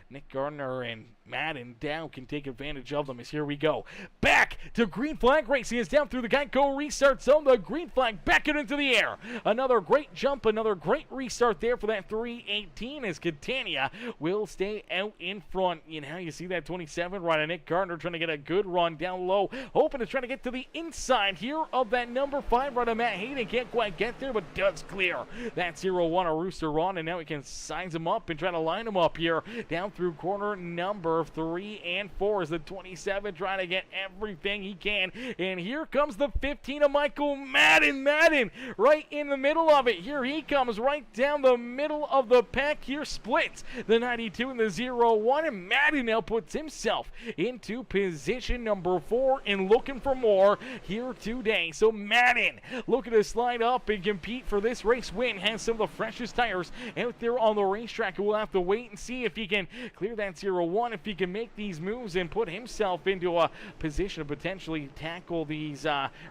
Speaker 2: Nick Gardner and Madden Dow can take advantage of them. As here we go back to green flag racing. Is down through the Geico restart zone. The green flag back it into the air. Another great jump, another great restart there for that 318 as Catania will stay out in front. You know, you see that 27 ride of Nick Gardner trying to get a good run down low, hoping to try to get to the inside here of that number 5 ride of Matt Hayden. Can't quite get there, but does clear. That's 0-1, a Rooster run, and now he can size him up and try to line him up here down through corner number 3 and 4 is the 27 trying to get everything he can. And here comes the 15 of Michael Madden. Madden right in the middle of it. Here he comes right down the middle of the pack. Here splits the 92 and the 0-1, and Madden now puts himself into position number 4 and looking for more here today. So Madden looking to slide up and compete for this race win. Has some of the freshest tires out there on the racetrack. We'll have to wait and see if he can clear that 0-1, if he can make these moves and put himself into a position to potentially tackle these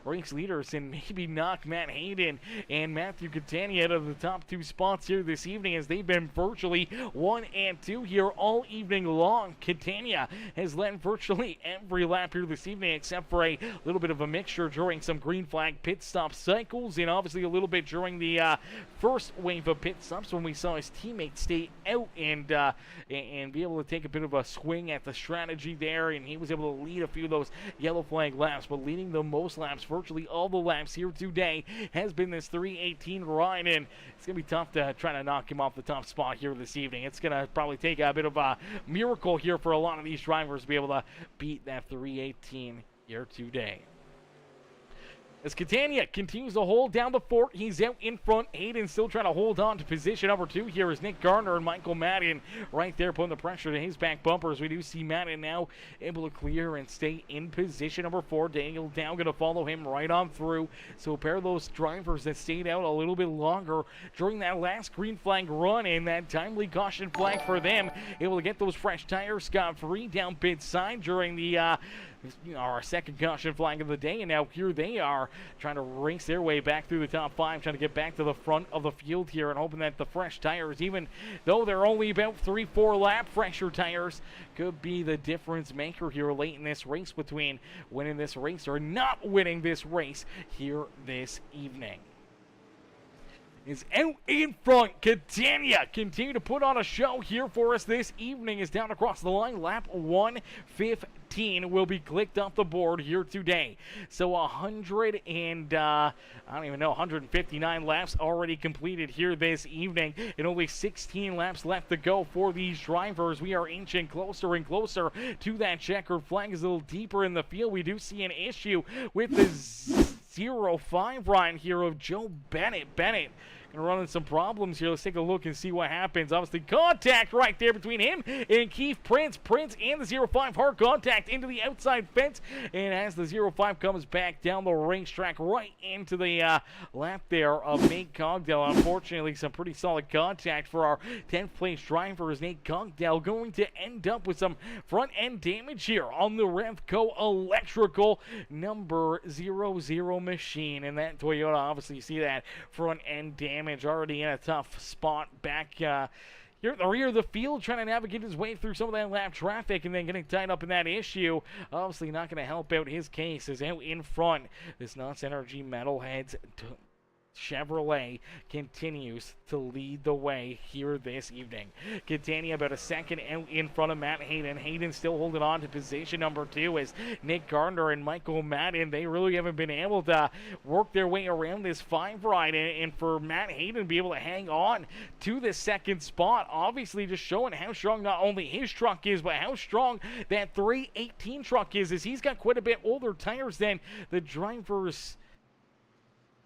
Speaker 2: race leaders and maybe knock Matt Hayden and Matthew Catania out of the top 2 spots here this evening, as they've been virtually 1 and 2 here all evening long. Catania has led virtually every lap here this evening, except for a little bit of a mixture during some green flag pit stop cycles, and obviously a little bit during the first wave of pit stops when we saw his teammates stay out and be able to take a bit of a swing at the strategy there, and he was able to lead a few of those yellow flag laps. But leading the most laps, virtually all the laps here today, has been this 3:18 ride, and it's going to be tough to try to knock him off the top spot here this evening. It's going to probably take a bit of a miracle here for a lot of these drivers to be able to beat that 3:18 here today. As Catania continues to hold down the fort, he's out in front. Hayden still trying to hold on to position number 2 here is Nick Gardner and Michael Madden right there putting the pressure to his back bumpers. We do see Madden now able to clear and stay in position number 4. Daniel Dow going to follow him right on through. So a pair of those drivers that stayed out a little bit longer during that last green flag run and that timely caution flag for them, able to get those fresh tires scot-free down pit side during the our second caution flag of the day, and now here they are trying to race their way back through the top 5, trying to get back to the front of the field here and hoping that the fresh tires, even though they're only about 3-4 lap fresher tires, could be the difference maker here late in this race between winning this race or not winning this race here this evening. Is out in front. Catania continue to put on a show here for us this evening. Is down across the line. Lap 1:15 will be clicked off the board here today. So 159 laps already completed here this evening, and only 16 laps left to go for these drivers. We are inching closer and closer to that checkered flag. Is a little deeper in the field. We do see an issue with the 0-5 run here of Joe Bennett. Bennett gonna run into some problems here. Let's take a look and see what happens. Obviously, contact right there between him and Keith Prince. Prince and the 0-5, hard contact into the outside fence. And as the 0-5 comes back down the racetrack right into the lap there of Nate Cogdell. Unfortunately, some pretty solid contact for our 10th place driver is Nate Cogdell, going to end up with some front end damage here on the Revco Electrical number 00 machine. And that Toyota, obviously, you see that front end damage already in a tough spot back here at the rear of the field, trying to navigate his way through some of that lap traffic and then getting tied up in that issue. Obviously not going to help out his case, as out in front, this Knox Energy Metalheads Chevrolet continues to lead the way here this evening. Catania about a second out in front of Matt Hayden. Hayden still holding on to position number 2 as Nick Gardner and Michael Madden. They really haven't been able to work their way around this 5 ride, and for Matt Hayden to be able to hang on to the second spot, obviously just showing how strong not only his truck is, but how strong that 318 truck is, as he's got quite a bit older tires than the drivers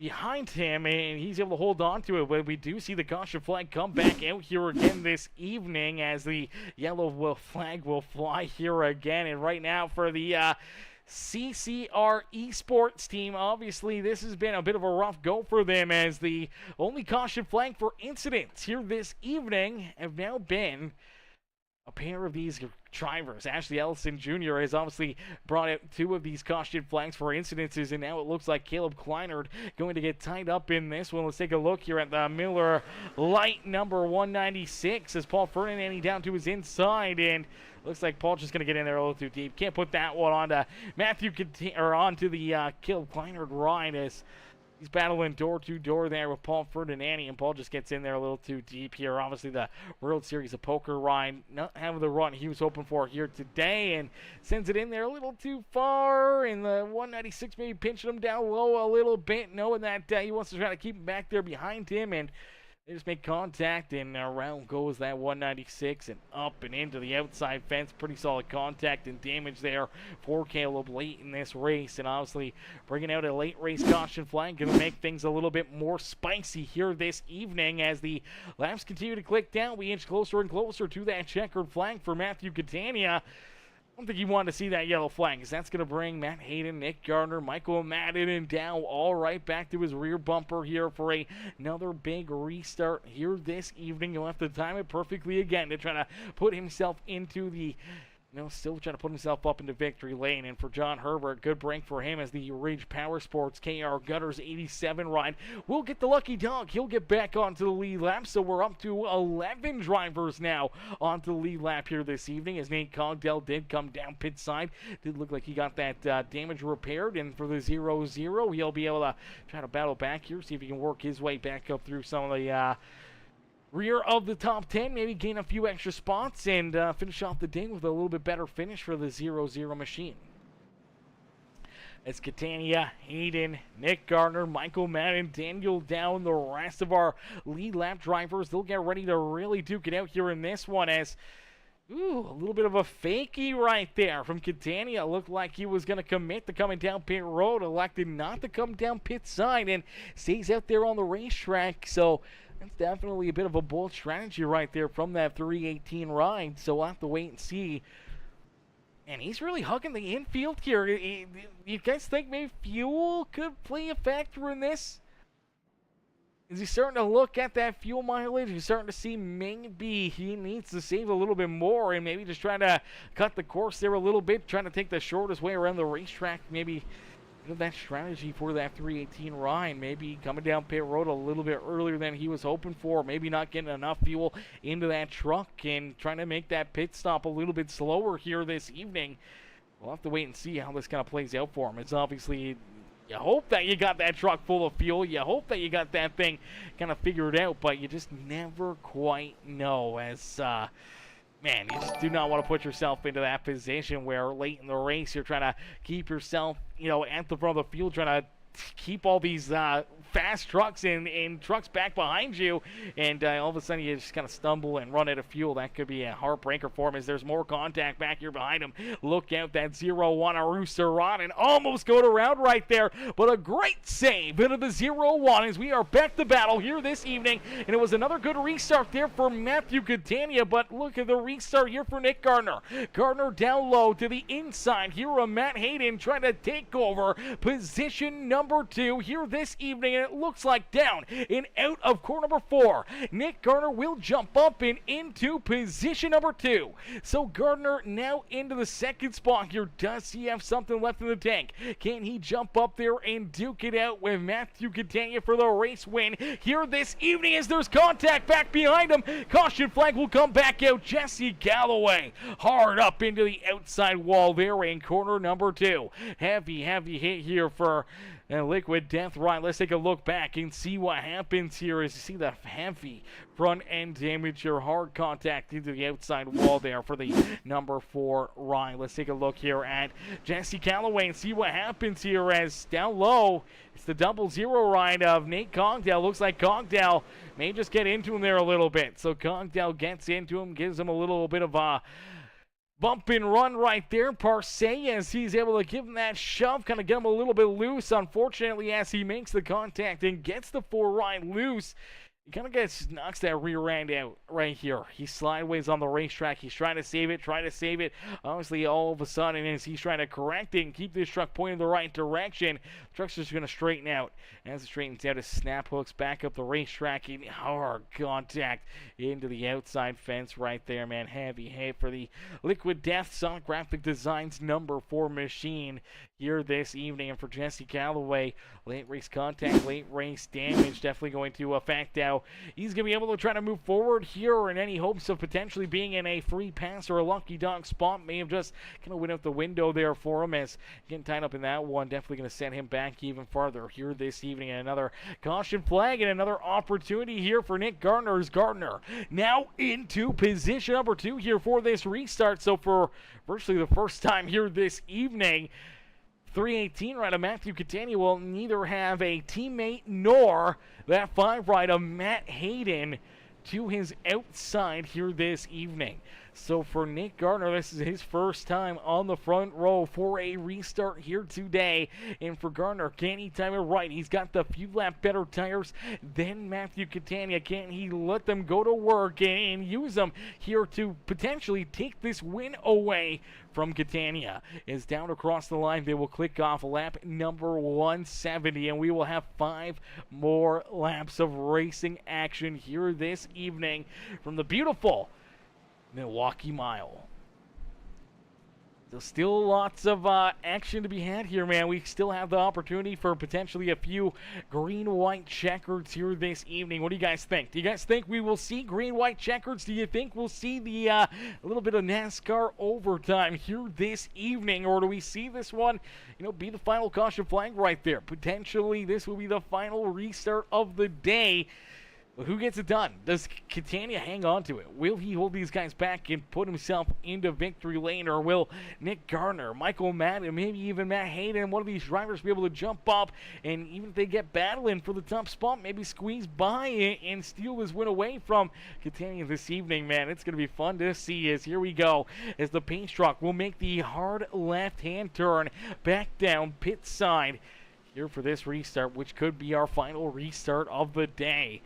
Speaker 2: behind him, and he's able to hold on to it. But we do see the caution flag come back out here again this evening, as the yellow flag will fly here again. And right now for the CCR Esports team, obviously this has been a bit of a rough go for them, as the only caution flag for incidents here this evening have now been a pair of these drivers. Ashley Ellison Jr. has obviously brought out 2 of these caution flags for incidences, and now it looks like Caleb Kleinert going to get tied up in this one. Let's take a look here at the Miller Light number 196 as Paul Ferdinand down to his inside, and looks like Paul just going to get in there a little too deep. Can't put that one onto onto the Caleb Kleinert ride, as He's battling door to door there with Paul Ferdinandi, and Paul just gets in there a little too deep here. Obviously, the World Series of Poker ride not having the run he was hoping for here today, and sends it in there a little too far. And the 196 maybe pinching him down low a little bit, knowing that he wants to try to keep him back there behind him, and they just make contact, and around goes that 196 and up and into the outside fence. Pretty solid contact and damage there for Caleb late in this race, and obviously bringing out a late race caution flag, going to make things a little bit more spicy here this evening as the laps continue to click down. We inch closer and closer to that checkered flag for Matthew Catania. I don't think you want to see that yellow flag, because that's going to bring Matt Hayden, Nick Gardner, Michael Madden, and Dow all right back to his rear bumper here for another big restart here this evening. He'll have to time it perfectly again to try to put himself into the still trying to put himself up into victory lane. And for John Herbert, good break for him as the Ridge Power Sports KR Gutters 87 ride will get the lucky dog. He'll get back onto the lead lap, so we're up to 11 drivers now onto the lead lap here this evening, as Nate Cogdell did come down pit side. Did look like he got that damage repaired, and for the 0-0, he'll be able to try to battle back here, see if he can work his way back up through some of the rear of the top 10, maybe gain a few extra spots, and finish off the day with a little bit better finish for the 0-0 machine. It's Catania, Hayden, Nick Gardner, Michael Madden, Daniel Down, the rest of our lead lap drivers. They'll get ready to really duke it out here in this one, as a little bit of a fakie right there from Catania. Looked like he was going to commit to coming down pit road, elected not to come down pit side, and stays out there on the racetrack. So that's definitely a bit of a bold strategy right there from that 318 ride. So we'll have to wait and see. And he's really hugging the infield here. You guys think maybe fuel could play a factor in this? Is he starting to look at that fuel mileage? He's starting to see maybe he needs to save a little bit more, and maybe just trying to cut the course there a little bit, trying to take the shortest way around the racetrack. Maybe that strategy for that 318 ride, maybe coming down pit road a little bit earlier than he was hoping for, maybe not getting enough fuel into that truck, and trying to make that pit stop a little bit slower here this evening. We'll have to wait and see how this kind of plays out for him. It's obviously, you hope that you got that truck full of fuel, you hope that you got that thing kind of figured out, but you just never quite know, as man, you just do not want to put yourself into that position where late in the race you're trying to keep yourself, at the front of the field, trying to keep all these fast trucks and trucks back behind you, and all of a sudden you just kind of stumble and run out of fuel. That could be a heartbreaker for him, as there's more contact back here behind him. Look out, that 0-1 a Rooster Rod, and almost going around right there, but a great save into the 0-1 as we are back to battle here this evening. And it was another good restart there for Matthew Catania, but look at the restart here for Nick Gardner. Gardner down low to the inside here on Matt Hayden, trying to take over position number 2 here this evening. And it looks like down and out of core number 4, Nick Gardner will jump up and into position number 2. So Gardner now into the second spot here. Does he have something left in the tank? Can he jump up there and duke it out with Matthew Catania for the race win here this evening, as there's contact back behind him? Caution flag will come back out. Jesse Galloway hard up into the outside wall there in corner number 2. Heavy hit here for Liquid Death Ride. Let's take a look back and see what happens here. As you see the heavy front end damage or hard contact into the outside wall there for the number 4 ride. Let's take a look here at Jesse Calloway and see what happens here, as down low it's the 0-0 ride of Nate Cogdell. Looks like Cogdell may just get into him there a little bit. So Cogdell gets into him, gives him a little bit of a bump and run right there, Parsay, as he's able to give him that shove, kind of get him a little bit loose. Unfortunately, as he makes the contact and gets the 4 ride loose, he kind of knocks that rear end out right here. He's sideways on the racetrack. He's trying to save it, Obviously, all of a sudden, as he's trying to correct it and keep this truck pointing the right direction, the truck's just going to straighten out. As it straightens out, his snap hooks back up the racetrack, and hard contact into the outside fence right there, man. Heavy hit for the Liquid Death Sonic Graphic Designs number 4 machine here this evening. And for Jesse Calloway, late race contact, late race damage definitely going to affect how he's going to be able to try to move forward here, and any hopes of potentially being in a free pass or a lucky dog spot may have just kind of went out the window there for him, as getting tied up in that one definitely going to send him back even farther here this evening. And another caution flag and another opportunity here for Nick Gardner, as Gardner now into position number 2 here for this restart. So for virtually the first time here this evening, 318 rider Matthew Catania will neither have a teammate nor that 5 rider Matt Hayden to his outside here this evening. So for Nick Gardner, this is his first time on the front row for a restart here today. And for Gardner, can he time it right? He's got the few lap better tires than Matthew Catania. Can he let them go to work and use them here to potentially take this win away from Catania? Is down across the line. They will click off lap number 170, and we will have 5 more laps of racing action here this evening from the beautiful Milwaukee Mile. There's still lots of action to be had here, man. We still have the opportunity for potentially a few green-white checkers here this evening. What do you guys think? Do you guys think we will see green-white checkers? Do you think we'll see the a little bit of NASCAR overtime here this evening? Or do we see this one, be the final caution flag right there? Potentially, this will be the final restart of the day. Who gets it done? Does Catania hang on to it? Will he hold these guys back and put himself into victory lane? Or will Nick Gardner, Michael Madden, maybe even Matt Hayden, one of these drivers be able to jump up, and even if they get battling for the top spot, maybe squeeze by and steal this win away from Catania this evening, man? It's going to be fun to see. As here we go, as the pace truck will make the hard left-hand turn back down pit side here for this restart, which could be our final restart of the day.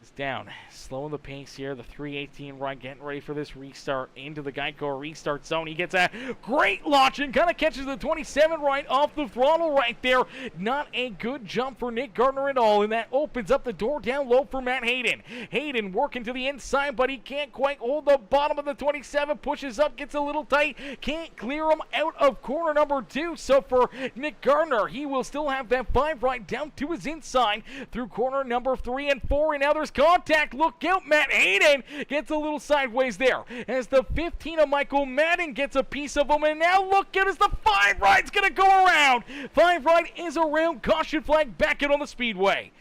Speaker 2: Is down, slowing the pace here. The 318 ride getting ready for this restart into the Geico restart zone. He gets a great launch and kind of catches the 27 right off the throttle right there. Not a good jump for Nick Gardner at all, and that opens up the door down low for Matt Hayden. Hayden working to the inside, but he can't quite hold the bottom of the 27. Pushes up, gets a little tight, can't clear him out of corner number 2. So for Nick Gardner, he will still have that 5 right down to his inside through corner number 3 and 4, and now there's contact. Look out, Matt Hayden gets a little sideways there as the 15 of Michael Madden gets a piece of him, and now look out as the 5 ride's gonna go around. 5 ride is around. Caution flag back out on the speedway.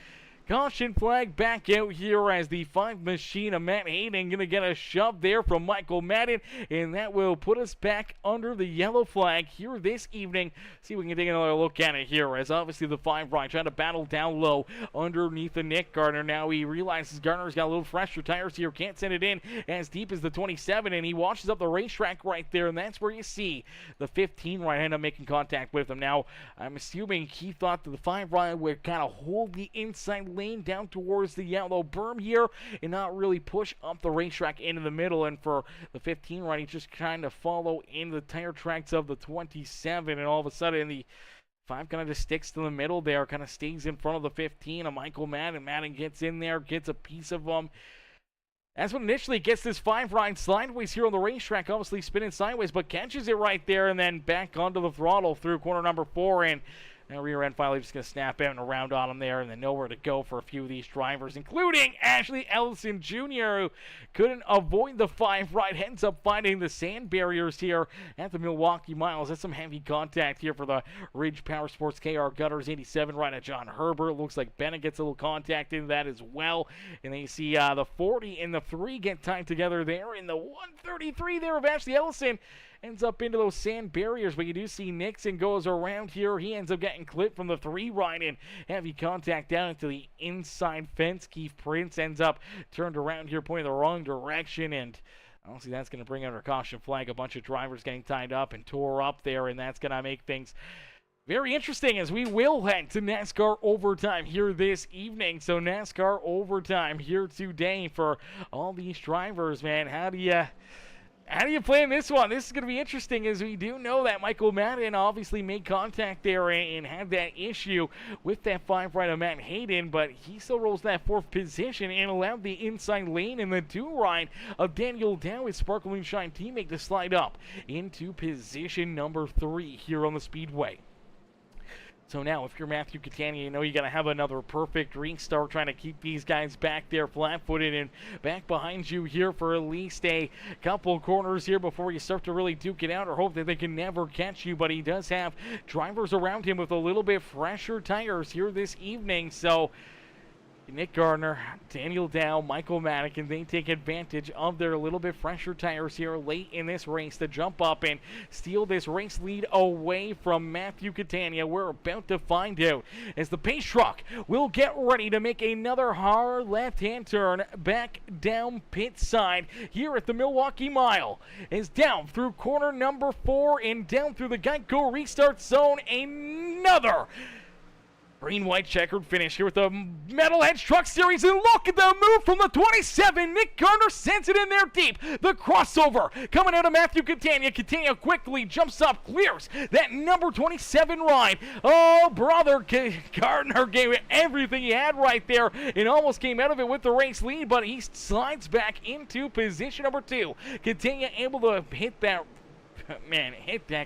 Speaker 2: Caution flag back out here as the 5 machine of Matt Hayden going to get a shove there from Michael Madden, and that will put us back under the yellow flag here this evening. See if we can take another look at it here, as obviously the 5 ride trying to battle down low underneath the Nick Gardner. Now he realizes Gardner's got a little fresher tires here, can't send it in as deep as the 27, and he washes up the racetrack right there, and that's where you see the 15 ride end up making contact with him. Now, I'm assuming he thought that the 5 ride would kind of hold the inside lane down towards the yellow berm here and not really push up the racetrack into the middle, and for the 15 ride, he just kind of follow in the tire tracks of the 27, and all of a sudden the 5 kind of just sticks to the middle there, kind of stays in front of the 15 of Michael Madden. Madden gets in there, gets a piece of them. That's what initially gets this 5 ride sideways here on the racetrack, obviously spinning sideways, but catches it right there and then back onto the throttle through corner number 4, and now rear end finally just going to snap out and around on him there, and then nowhere to go for a few of these drivers, including Ashley Ellison Jr., who couldn't avoid the 5 ride, ends up finding the sand barriers here at the Milwaukee Miles. That's some heavy contact here for the Ridge Power Sports KR Gutters 87 ride at John Herbert. Looks like Bennett gets a little contact in that as well, and then you see the 40 and the 3 get tied together there, in the 133 there of Ashley Ellison ends up into those sand barriers, but you do see Nixon goes around here. He ends up getting clipped from the 3 ride and heavy contact down into the inside fence. Keith Prince ends up turned around here, pointing the wrong direction, and honestly, that's going to bring out a caution flag. A bunch of drivers getting tied up and tore up there, and that's going to make things very interesting as we will head to NASCAR overtime here this evening. So NASCAR overtime here today for all these drivers, man. How do you play in this one? This is going to be interesting, as we do know that Michael Madden obviously made contact there and had that issue with that 5 ride of Matt Hayden, but he still rolls that 4th position and allowed the inside lane in the 2 ride of Daniel Dow, his Sparkling Shine teammate, to slide up into position number 3 here on the speedway. So now, if you're Matthew Catania, you know you got to have another perfect restart, trying to keep these guys back there flat-footed and back behind you here for at least a couple corners here before you start to really duke it out or hope that they can never catch you. But he does have drivers around him with a little bit fresher tires here this evening. So Nick Gardner, Daniel Dow, Michael Madigan, they take advantage of their little bit fresher tires here late in this race to jump up and steal this race lead away from Matthew Catania. We're about to find out as the pace truck will get ready to make another hard left-hand turn back down pit side here at the Milwaukee Mile. Is down through corner number 4 and down through the Geico restart zone. Another green-white checkered finish here with the Metalhead Truck Series, and look at the move from the 27. Nick Gardner sends it in there deep. The crossover coming out of Matthew Catania. Catania quickly jumps up, clears that number 27 ride. Oh, brother, Gardner gave it everything he had right there and almost came out of it with the race lead, but he slides back into position number 2. Catania able to hit that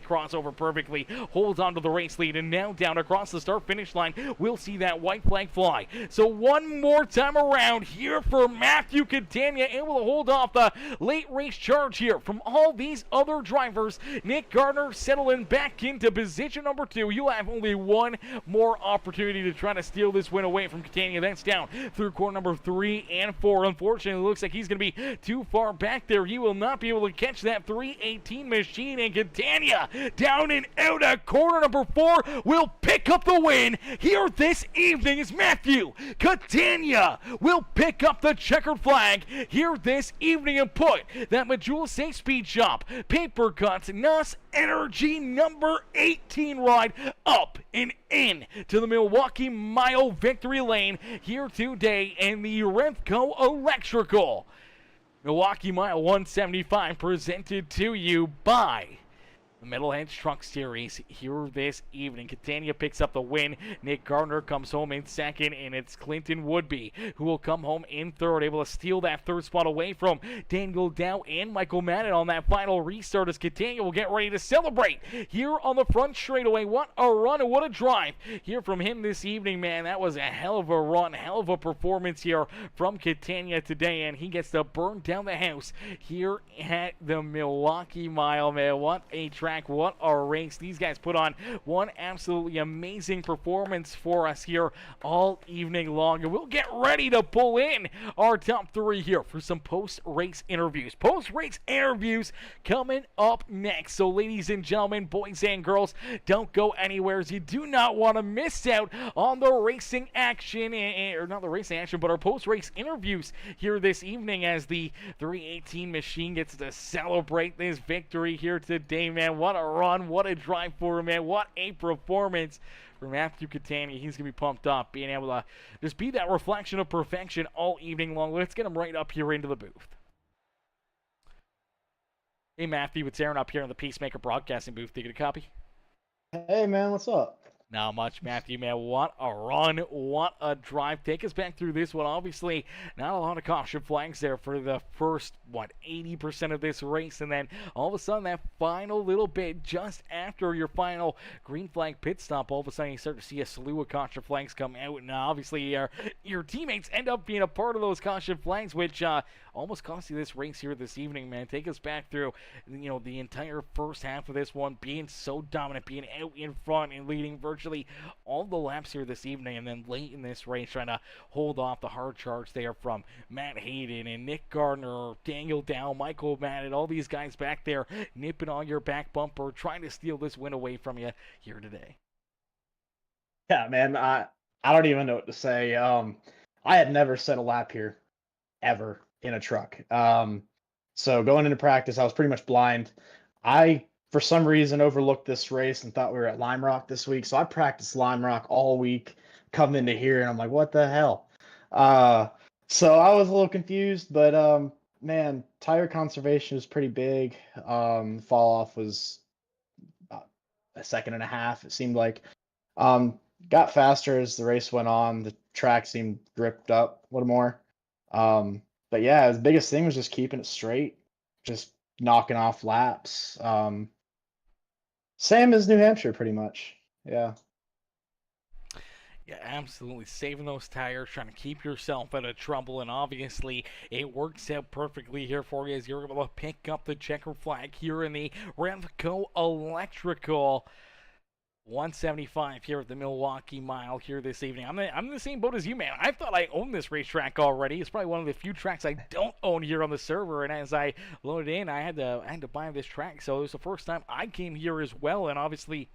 Speaker 2: crossover perfectly, holds on to the race lead, and now down across the start-finish line, we'll see that white flag fly. So one more time around here for Matthew Catania, able to hold off the late race charge here from all these other drivers. Nick Gardner settling back into position number 2. You'll have only one more opportunity to try to steal this win away from Catania. That's down through corner number 3 and 4. Unfortunately, it looks like he's going to be too far back there. He will not be able to catch that 318 machine, and Catania down and out at corner number 4 will pick up the win here this evening as Matthew Catania will pick up the checkered flag here this evening and put that Majula Safe Speed Shop Paper Cuts NAS Energy number 18 ride up and in to the Milwaukee Mile victory lane here today in the Remco Electrical Milwaukee Mile 175, presented to you by the Metalhead Truck Series here this evening. Catania picks up the win. Nick Gardner comes home in second, and it's Clinton Woodby who will come home in third, able to steal that third spot away from Daniel Dow and Michael Madden on that final restart as Catania will get ready to celebrate here on the front straightaway. What a run and what a drive here from him this evening, man. That was a hell of a run, hell of a performance here from Catania today, and he gets to burn down the house here at the Milwaukee Mile, man. What a track. What a race. These guys put on one absolutely amazing performance for us here all evening long. And we'll get ready to pull in our top 3 here for some post-race interviews. Post-race interviews coming up next. So ladies and gentlemen, boys and girls, don't go anywhere as you do not want to miss out on the racing action, or not the racing action, but our post-race interviews here this evening as the 318 machine gets to celebrate this victory here today, man. What a run, what a drive for him, man. What a performance for Matthew Catania. He's going to be pumped up, being able to just be that reflection of perfection all evening long. Let's get him right up here into the booth. Hey, Matthew, it's Aaron up here in the Peacemaker Broadcasting booth. Did you get a copy?
Speaker 3: Hey, man, what's up?
Speaker 2: Not much, Matthew, man. What a run. What a drive. Take us back through this one. Obviously, not a lot of caution flags there for the first, 80% of this race. And then all of a sudden, that final little bit just after your final green flag pit stop, all of a sudden you start to see a slew of caution flags come out. And obviously, your teammates end up being a part of those caution flags, which almost cost you this race here this evening, man. Take us back through, the entire first half of this one, being so dominant, being out in front and leading virtually all the laps here this evening, and then late in this race trying to hold off the hard charge there from Matt Hayden and Nick Gardner, Daniel Dow, Michael Madden, all these guys back there nipping on your back bumper, trying to steal this win away from you here today.
Speaker 3: Yeah, man, I don't even know what to say. I had never set a lap here ever in a truck. So going into practice, I was pretty much blind. I, for some reason, overlooked this race and thought we were at Lime Rock this week. So I practiced Lime Rock all week, coming into here, and I'm like, what the hell? So I was a little confused, but man, tire conservation was pretty big. Fall off was about a second and a half, it seemed like. Got faster as the race went on. The track seemed gripped up a little more. But yeah, the biggest thing was just keeping it straight, just knocking off laps. Same as New Hampshire, pretty much. Yeah.
Speaker 2: Yeah, absolutely. Saving those tires, trying to keep yourself out of trouble, and obviously it works out perfectly here for you as you're able to pick up the checker flag here in the Revco Electrical 175 here at the Milwaukee Mile here this evening. I'm in the same boat as you, man. I thought I owned this racetrack already. It's probably one of the few tracks I don't own here on the server. And as I loaded in, I had to buy this track, so it was the first time I came here as well. And obviously,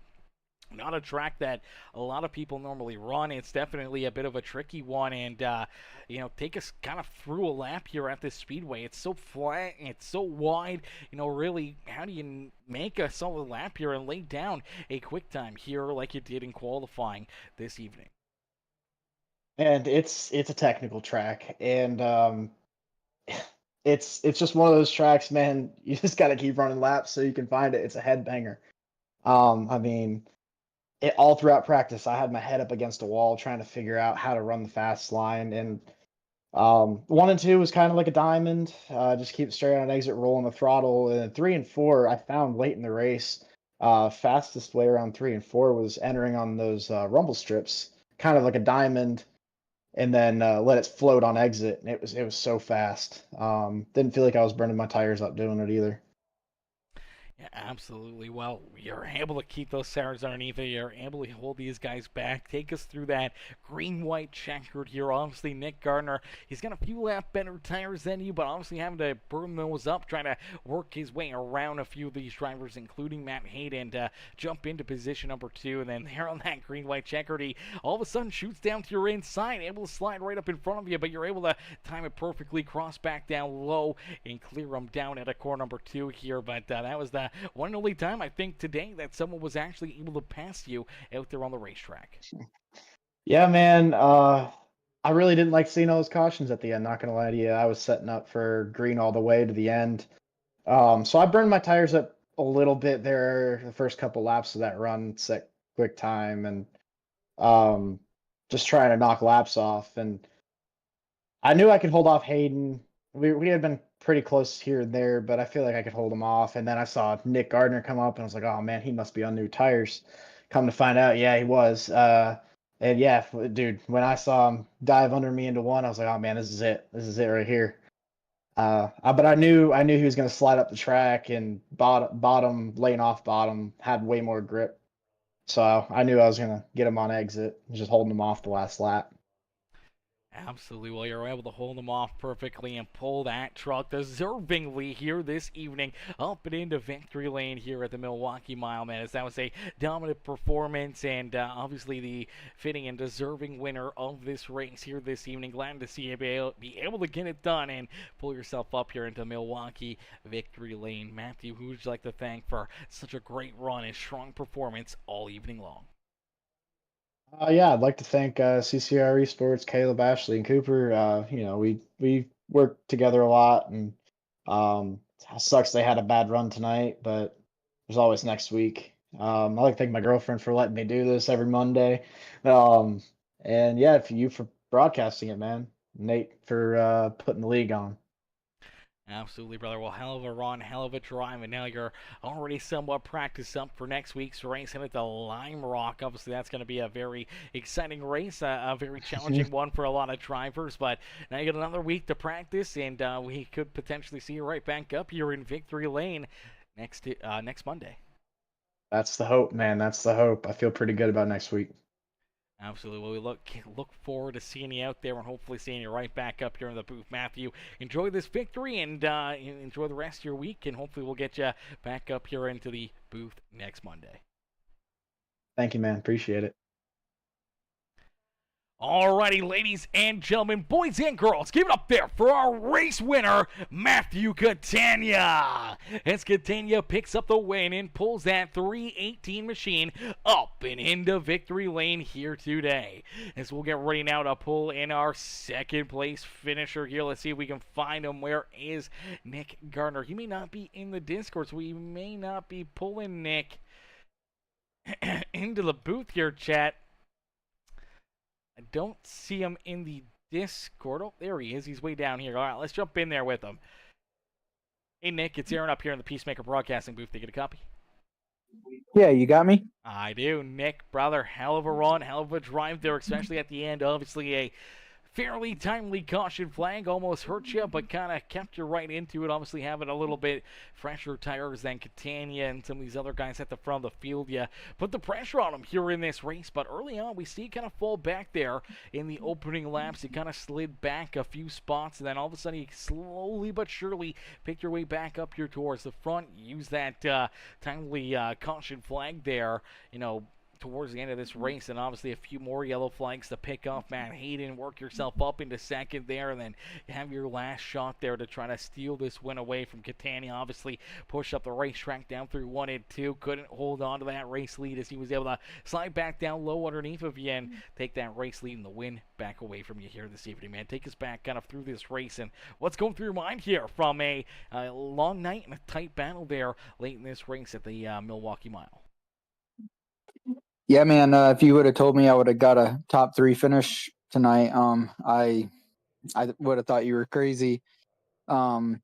Speaker 2: not a track that a lot of people normally run. It's definitely a bit of a tricky one, and take us kind of through a lap here at this speedway. It's so flat, it's so wide. Really, how do you make a solid lap here and lay down a quick time here like you did in qualifying this evening?
Speaker 3: And it's a technical track, and it's just one of those tracks, man. You just got to keep running laps so you can find it. It's a headbanger. I mean, all throughout practice, I had my head up against a wall trying to figure out how to run the fast line. And 1 and 2 was kind of like a diamond. Just keep straight on exit, rolling the throttle. And 3 and 4, I found late in the race. Fastest way around 3 and 4 was entering on those rumble strips, kind of like a diamond, and then let it float on exit. And it was so fast. Didn't feel like I was burning my tires up doing it either.
Speaker 2: Yeah, absolutely. Well, you're able to keep those tires underneath you. You're able to hold these guys back. Take us through that green-white checkered here. Obviously, Nick Gardner, he's got a few lap better tires than you, but obviously having to burn those up, trying to work his way around a few of these drivers, including Matt Hayden, to jump into position number 2. And then there on that green-white checkered, he all of a sudden shoots down to your inside, able to slide right up in front of you, but you're able to time it perfectly, cross back down low, and clear him down at a core number 2 here. But that was the one and only time I think today that someone was actually able to pass you out there on the racetrack.
Speaker 3: Yeah, man. I really didn't like seeing all those cautions at the end. Not gonna lie to you, I was setting up for green all the way to the end. So I burned my tires up a little bit there the first couple laps of that run, set quick time, and just trying to knock laps off. And I knew I could hold off Hayden. We had been pretty close here and there, but I feel like I could hold him off. And then I saw Nick Gardner come up, and I was like, oh man, he must be on new tires. Come to find out, yeah, he was. And yeah, dude, when I saw him dive under me into one, I was like, oh man, this is it. This is it right here. But I knew he was going to slide up the track, and bottom laying off bottom had way more grip. So I knew I was going to get him on exit, just holding him off the last lap.
Speaker 2: Absolutely. Well, you're able to hold them off perfectly and pull that truck deservingly here this evening up and into victory lane here at the Milwaukee Mile, man. As that was a dominant performance and obviously the fitting and deserving winner of this race here this evening. Glad to see you be able to get it done and pull yourself up here into Milwaukee victory lane. Matthew, who would you like to thank for such a great run and strong performance all evening long?
Speaker 3: Yeah, I'd like to thank CCR Esports, Caleb, Ashley, and Cooper. We work together a lot, and it sucks they had a bad run tonight, but there's always next week. I'd like to thank my girlfriend for letting me do this every Monday, and yeah, for you for broadcasting it, man. Nate for putting the league on.
Speaker 2: Absolutely, brother. Well, hell of a run, hell of a drive, and now you're already somewhat practiced up for next week's race headed to Lime Rock. Obviously, that's going to be a very exciting race, a very challenging one for a lot of drivers, but now you got another week to practice, and we could potentially see you right back up here in Victory Lane next Monday.
Speaker 3: That's the hope, man. That's the hope. I feel pretty good about next week.
Speaker 2: Absolutely. Well, we look forward to seeing you out there and hopefully seeing you right back up here in the booth. Matthew, enjoy this victory and enjoy the rest of your week, and hopefully we'll get you back up here into the booth next Monday.
Speaker 3: Thank you, man. Appreciate it.
Speaker 2: Alrighty, ladies and gentlemen, boys and girls, give it up there for our race winner, Matthew Catania. As Catania picks up the win and pulls that 318 machine up and into victory lane here today. As we'll get ready now to pull in our second place finisher here. Let's see if we can find him. Where is Nick Gardner? He may not be in the Discord, so we may not be pulling Nick into the booth here, chat. I don't see him in the Discord. Oh, there he is. He's way down here. All right, let's jump in there with him. Hey, Nick, it's Aaron up here in the Peacemaker Broadcasting booth. They get a copy?
Speaker 4: Yeah, you got me?
Speaker 2: I do. Nick, brother, hell of a run, hell of a drive there, especially at the end. Obviously, a fairly timely caution flag almost hurt you, but kind of kept you right into it. Obviously, having a little bit fresher tires than Catania and some of these other guys at the front of the field. You put the pressure on them here in this race, but early on, we see you kind of fall back there in the opening laps. You kind of slid back a few spots, and then all of a sudden, you slowly but surely picked your way back up here towards the front. Use that timely caution flag there, towards the end of this race, and obviously a few more yellow flags to pick off. Matt Hayden, work yourself up into second there, and then you have your last shot there to try to steal this win away from Catania. Obviously, push up the racetrack down through 1 and 2. Couldn't hold on to that race lead as he was able to slide back down low underneath of you and take that race lead and the win back away from you here this evening, man. Take us back kind of through this race and what's going through your mind here from a long night and a tight battle there late in this race at the Milwaukee Mile.
Speaker 4: Yeah, man. If you would have told me I would have got a top 3 finish tonight, I would have thought you were crazy. Um,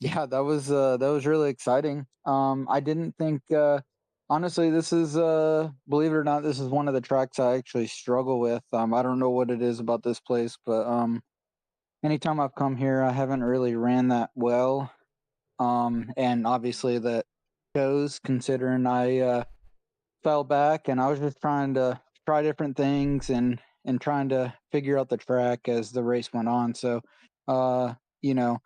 Speaker 4: yeah, that was really exciting. I didn't think, honestly, this is believe it or not, this is one of the tracks I actually struggle with. I don't know what it is about this place, but anytime I've come here, I haven't really ran that well. And obviously that shows considering I fell back and I was just trying to try different things and trying to figure out the track as the race went on. So, uh, you know,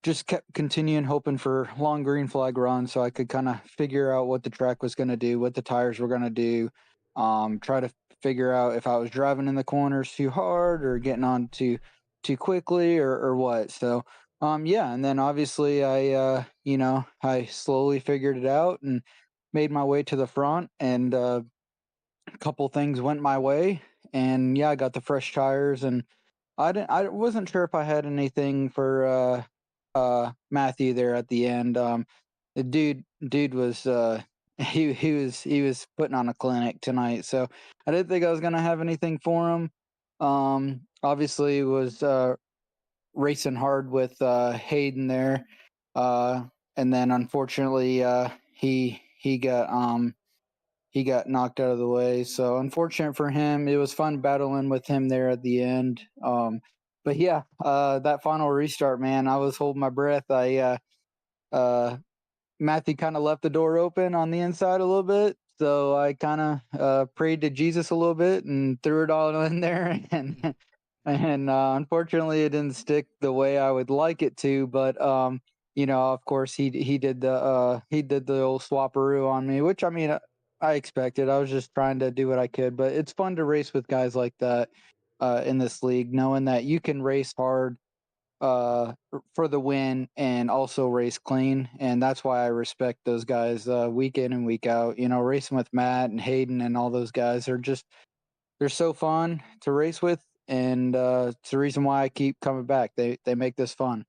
Speaker 4: just kept continuing hoping for long green flag runs so I could kind of figure out what the track was going to do, what the tires were going to do. Try to figure out if I was driving in the corners too hard or getting on too quickly or what. So, yeah, and then obviously I slowly figured it out and made my way to the front, and a couple things went my way, and yeah, I got the fresh tires, and I wasn't sure if I had anything for Matthew there at the end. The dude was he was putting on a clinic tonight, so I didn't think I was gonna have anything for him. Obviously was racing hard with Hayden there, uh, and then unfortunately he got knocked out of the way. So unfortunate for him. It was fun battling with him there at the end. But yeah, that final restart, man, I was holding my breath. Uh, Matthew kind of left the door open on the inside a little bit. So I kind of prayed to Jesus a little bit and threw it all in there. And unfortunately, it didn't stick the way I would like it to. But of course, he did the old swapperoo on me, which I mean, I expected. I was just trying to do what I could. But it's fun to race with guys like that in this league, knowing that you can race hard for the win and also race clean, and that's why I respect those guys week in and week out. Racing with Matt and Hayden and all those guys are just they're so fun to race with, and it's the reason why I keep coming back. They make this fun.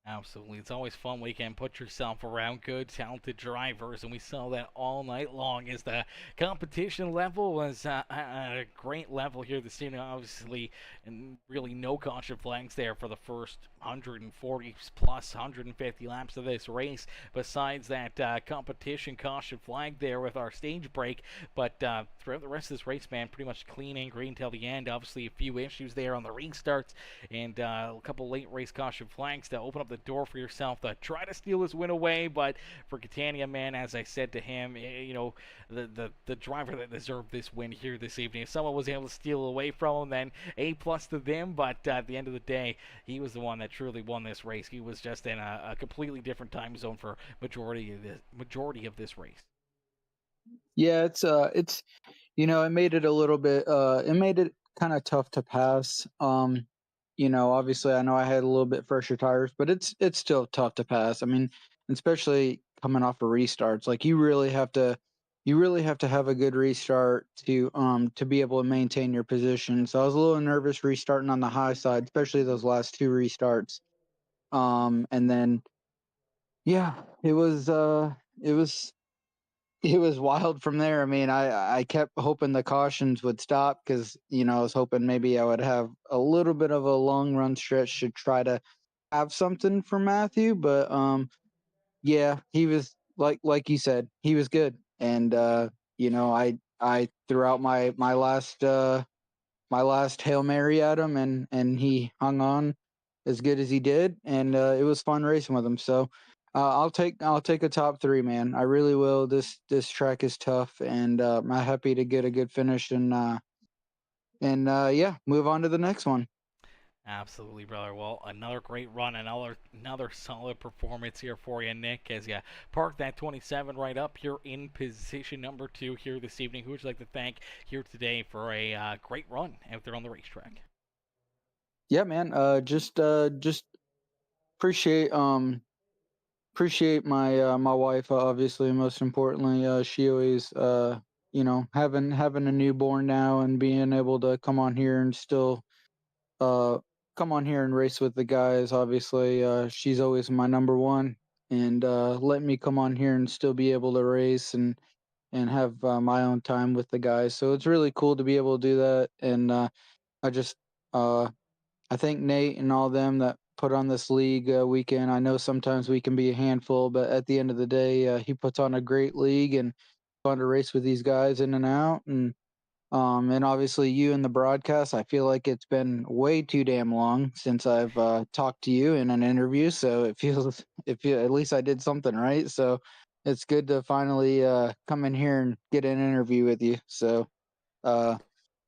Speaker 2: Absolutely. It's always fun when you can put yourself around good, talented drivers, and we saw that all night long as the competition level was at a great level here this evening. Obviously, and really no caution flags there for the first 140 plus 150 laps of this race, besides that competition caution flag there with our stage break. But throughout the rest of this race, man, pretty much clean and green till the end. Obviously, a few issues there on the restarts and a couple late race caution flags to open up the door for yourself to try to steal this win away. But for Catania, man, as I said to him, the driver that deserved this win here this evening, if someone was able to steal away from him, then A plus to them. But at the end of the day, he was the one that truly won this race. He was just in a completely different time zone for majority of this race.
Speaker 4: Yeah, it's it made it a little bit it made it kind of tough to pass. Obviously I know I had a little bit fresher tires, but it's still tough to pass. I mean, especially coming off of restarts. Like you really have to have a good restart to be able to maintain your position. So I was a little nervous restarting on the high side, especially those last 2 restarts. And then yeah, it was wild from there. I mean, I kept hoping the cautions would stop because I was hoping maybe I would have a little bit of a long run stretch to try to have something for Matthew. But yeah, like you said, he was good, and I threw out my last Hail Mary at him, and he hung on as good as he did, and it was fun racing with him. So I'll take a top three, man. I really will. This track is tough, and I'm happy to get a good finish and yeah, move on to the next one.
Speaker 2: Absolutely, brother. Well, another great run, another solid performance here for you, Nick, as you park that 27 right up here in position number 2 here this evening. Who would you like to thank here today for a great run out there on the racetrack?
Speaker 4: Yeah, man. Just appreciate appreciate my wife, obviously, most importantly. She always having a newborn now and being able to come on here and still uh come on here and race with the guys. Obviously, she's always my number one, and let me come on here and still be able to race and have my own time with the guys. So it's really cool to be able to do that. And I just uh I thank Nate and all them that put on this league weekend. I know sometimes we can be a handful, but at the end of the day, he puts on a great league and fun to race with these guys in and out. And obviously you in the broadcast. I feel like it's been way too damn long since I've talked to you in an interview. So at least I did something right. So it's good to finally come in here and get an interview with you. So uh,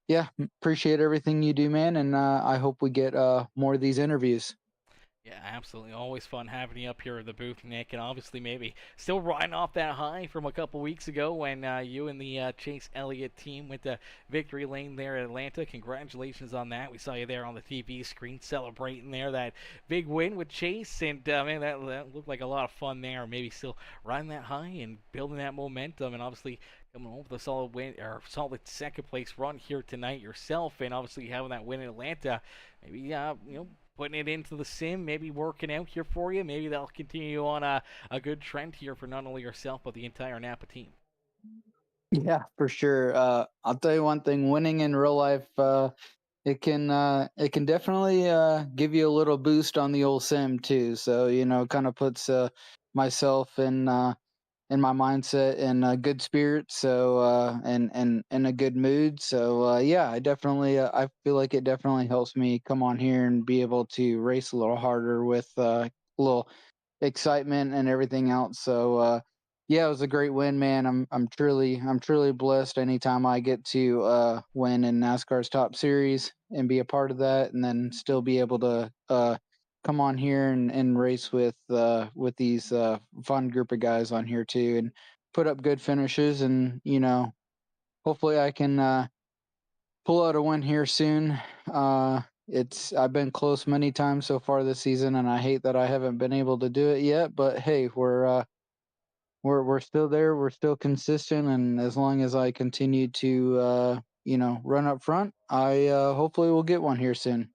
Speaker 4: yeah, appreciate everything you do, man, and I hope we get more of these interviews.
Speaker 2: Yeah, absolutely. Always fun having you up here at the booth, Nick. And obviously, maybe still riding off that high from a couple weeks ago when you and the Chase Elliott team went to victory lane there at Atlanta. Congratulations on that. We saw you there on the TV screen celebrating there that big win with Chase. And man, that looked like a lot of fun there. Maybe still riding that high and building that momentum. And obviously, coming home with a solid win or solid second place run here tonight yourself. And obviously, having that win in Atlanta, maybe putting it into the sim, maybe working out here for you. Maybe that'll continue on a good trend here for not only yourself, but the entire Napa team.
Speaker 4: Yeah, for sure. I'll tell you one thing: winning in real life, it can definitely give you a little boost on the old sim too. So kind of puts myself in my mindset in a good spirit. So and in a good mood. So yeah, I feel like it definitely helps me come on here and be able to race a little harder with a little excitement and everything else. So yeah, it was a great win, man. I'm truly blessed anytime I get to win in NASCAR's Top Series and be a part of that, and then still be able to come on here and race with these fun group of guys on here too, and put up good finishes. And hopefully I can pull out a win here soon. It's I've been close many times so far this season, and I hate that I haven't been able to do it yet. But hey, we're still there. We're still consistent, and as long as I continue to run up front, I hopefully will get one here soon.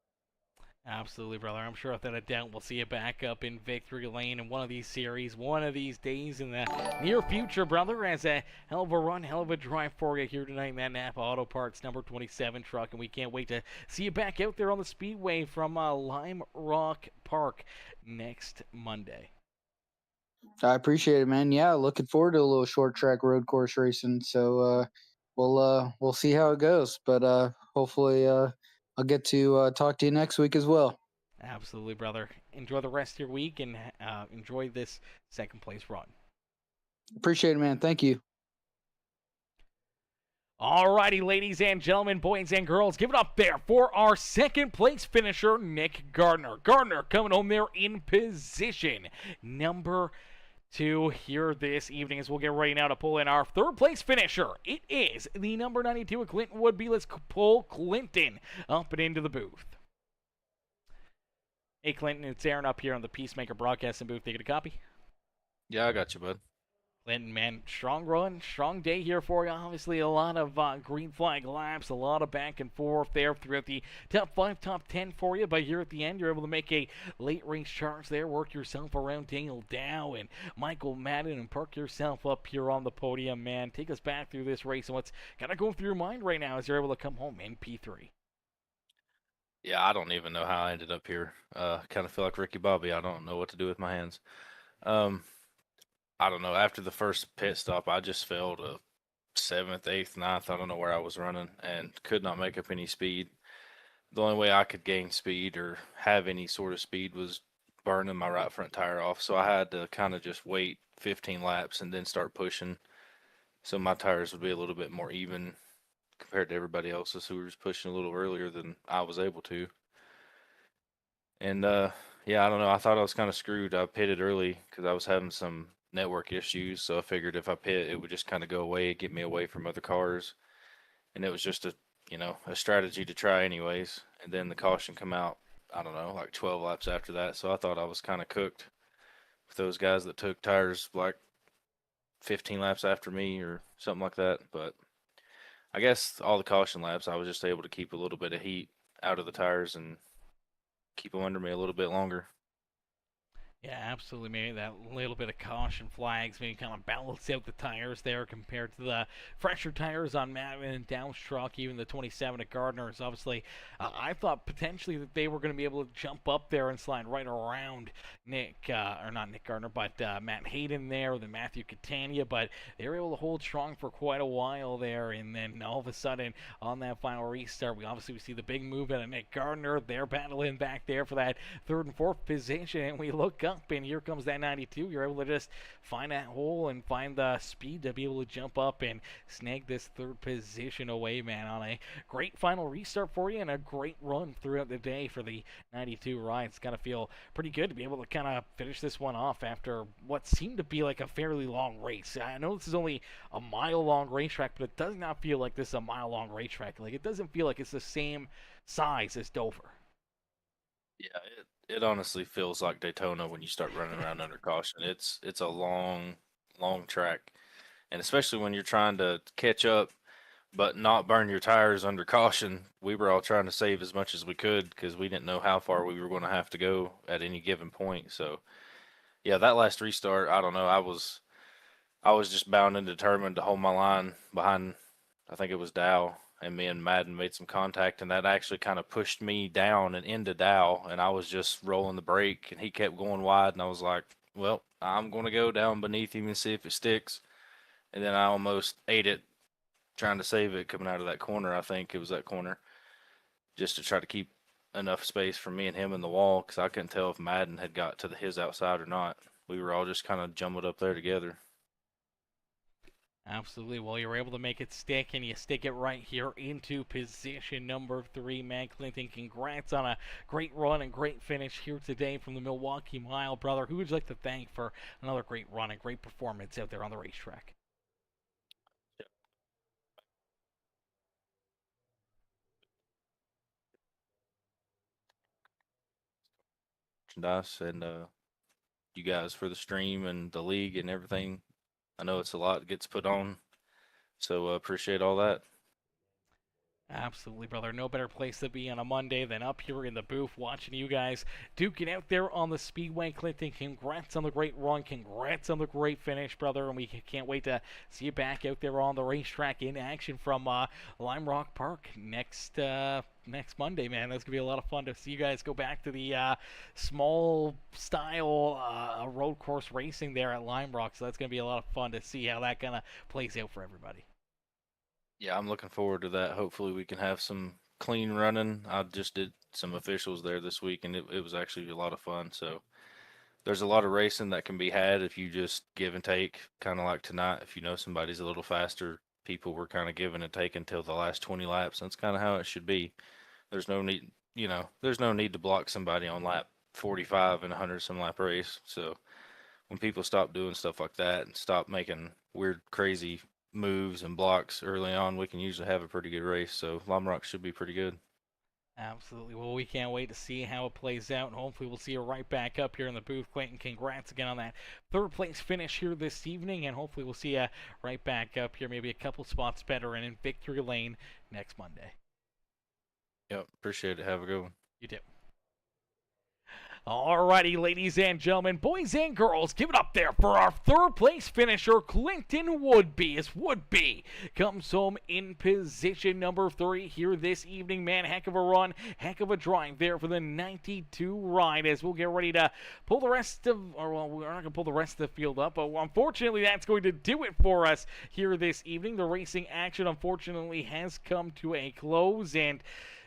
Speaker 2: Absolutely, brother. I'm sure without a doubt we'll see you back up in victory lane in one of these series, one of these days in the near future, brother. As a hell of a run, hell of a drive for you here tonight in that Napa Auto Parts number 27 truck, and we can't wait to see you back out there on the speedway from Lime Rock Park next Monday.
Speaker 4: I appreciate it, man. Yeah, looking forward to a little short track road course racing. So we'll see how it goes. But hopefully I'll get to talk to you next week as well.
Speaker 2: Absolutely, brother. Enjoy the rest of your week and enjoy this second place run.
Speaker 4: Appreciate it, man. Thank you.
Speaker 2: Alrighty, ladies and gentlemen, boys and girls, give it up there for our second place finisher, Nick Gardner. Gardner coming home there in position number 2 here this evening as we'll get ready now to pull in our third place finisher. It is the number 92 of Clinton Woodby. Let's pull Clinton up and into the booth. Hey, Clinton, it's Aaron up here on the Peacemaker Broadcasting booth. Take it a copy.
Speaker 5: Yeah, I got you, bud.
Speaker 2: Clinton, man, strong run, strong day here for you. Obviously, a lot of green flag laps, a lot of back and forth there throughout the top 5, top 10 for you. But here at the end, you're able to make a late race charge there, work yourself around Daniel Dow and Michael Madden, and park yourself up here on the podium, man. Take us back through this race and what's kind of going through your mind right now as you're able to come home in P3.
Speaker 5: Yeah, I don't even know how I ended up here. Kind of feel like Ricky Bobby. I don't know what to do with my hands. I don't know. After the first pit stop, I just fell to seventh, eighth, ninth. I don't know where I was running and could not make up any speed. The only way I could gain speed or have any sort of speed was burning my right front tire off. So I had to kind of just wait 15 laps and then start pushing. So my tires would be a little bit more even compared to everybody else's who was pushing a little earlier than I was able to. And yeah, I don't know. I thought I was kind of screwed. I pitted early because I was having some network issues. So I figured if I pit, it would just kind of go away, get me away from other cars. And it was just a strategy to try anyways. And then the caution come out, I don't know, like 12 laps after that. So I thought I was kind of cooked with those guys that took tires like 15 laps after me or something like that. But I guess all the caution laps, I was just able to keep a little bit of heat out of the tires and keep them under me a little bit longer.
Speaker 2: Yeah, absolutely. Maybe that little bit of caution flags maybe kind of balance out the tires there compared to the fresher tires on Madden and Dow's truck, even the 27 at Gardner's. Obviously, I thought potentially that they were going to be able to jump up there and slide right around or not Nick Gardner, but Matt Hayden there, then Matthew Catania, but they were able to hold strong for quite a while there, and then all of a sudden on that final restart, we see the big move out of Nick Gardner. They're battling back there for that third and fourth position, and we look up and here comes that 92. You're able to just find that hole and find the speed to be able to jump up and snag this third position away, man, on a great final restart for you and a great run throughout the day for the 92 ride. It's gotta feel pretty good to be able to kind of finish this one off after what seemed to be like a fairly long race. I know this is only a mile-long racetrack, but it does not feel like this is a mile-long racetrack. Like, it doesn't feel like it's the same size as Dover.
Speaker 5: Yeah, it honestly feels like Daytona when you start running around under caution. It's a long track, and especially when you're trying to catch up but not burn your tires under caution. We were all trying to save as much as we could because we didn't know how far we were going to have to go at any given point. So yeah, that last restart, I don't know. I was just bound and determined to hold my line behind. I think it was Dow, and me and Madden made some contact, and that actually kind of pushed me down and into Dow, and I was just rolling the brake, and he kept going wide, and I was like, well, I'm going to go down beneath him and see if it sticks. And then I almost ate it trying to save it coming out of that corner. I think it was that corner, just to try to keep enough space for me and him in the wall because I couldn't tell if Madden had got to his outside or not. We were all just kind of jumbled up there together.
Speaker 2: Absolutely. Well, you're able to make it stick, and you stick it right here into position number 3, man. Clinton, congrats on a great run and great finish here today from the Milwaukee Mile, brother. Who would you like to thank for another great run and great performance out there on the racetrack?
Speaker 5: Merchandise and you guys for the stream and the league and everything. I know it's a lot that gets put on, so appreciate all that.
Speaker 2: Absolutely, brother. No better place to be on a Monday than up here in the booth watching you guys duking out there on the Speedway. Clinton, congrats on the great run. Congrats on the great finish, brother. And we can't wait to see you back out there on the racetrack in action from Lime Rock Park next Monday, man. That's going to be a lot of fun to see you guys go back to the small style road course racing there at Lime Rock. So that's going to be a lot of fun to see how that kind of plays out for everybody.
Speaker 5: Yeah, I'm looking forward to that. Hopefully, we can have some clean running. I just did some officials there this week, and it was actually a lot of fun. So, there's a lot of racing that can be had if you just give and take, kind of like tonight. If you know somebody's a little faster, people were kind of giving and taking until the last 20 laps. That's kind of how it should be. There's no need, there's no need to block somebody on lap 45 in a 100 some lap race. So, when people stop doing stuff like that and stop making weird, crazy moves and blocks early on, we can usually have a pretty good race. So Lime Rock should be pretty good.
Speaker 2: Absolutely. Well, we can't wait to see how it plays out, and hopefully we'll see you right back up here in the booth. Clayton, congrats again on that third place finish here this evening, and hopefully we'll see you right back up here, maybe a couple spots better and in victory lane next Monday.
Speaker 5: Yep, appreciate it. Have a good one.
Speaker 2: You do. Alrighty, ladies and gentlemen, boys and girls, give it up there for our third place finisher, Clinton Woodby. As Woodby comes home in position number 3 here this evening. Man, heck of a run, heck of a drive there for the 92 ride, as we'll get ready to pull the rest of, or well, we're not going to pull the rest of the field up, but unfortunately that's going to do it for us here this evening. The racing action, unfortunately, has come to a close, and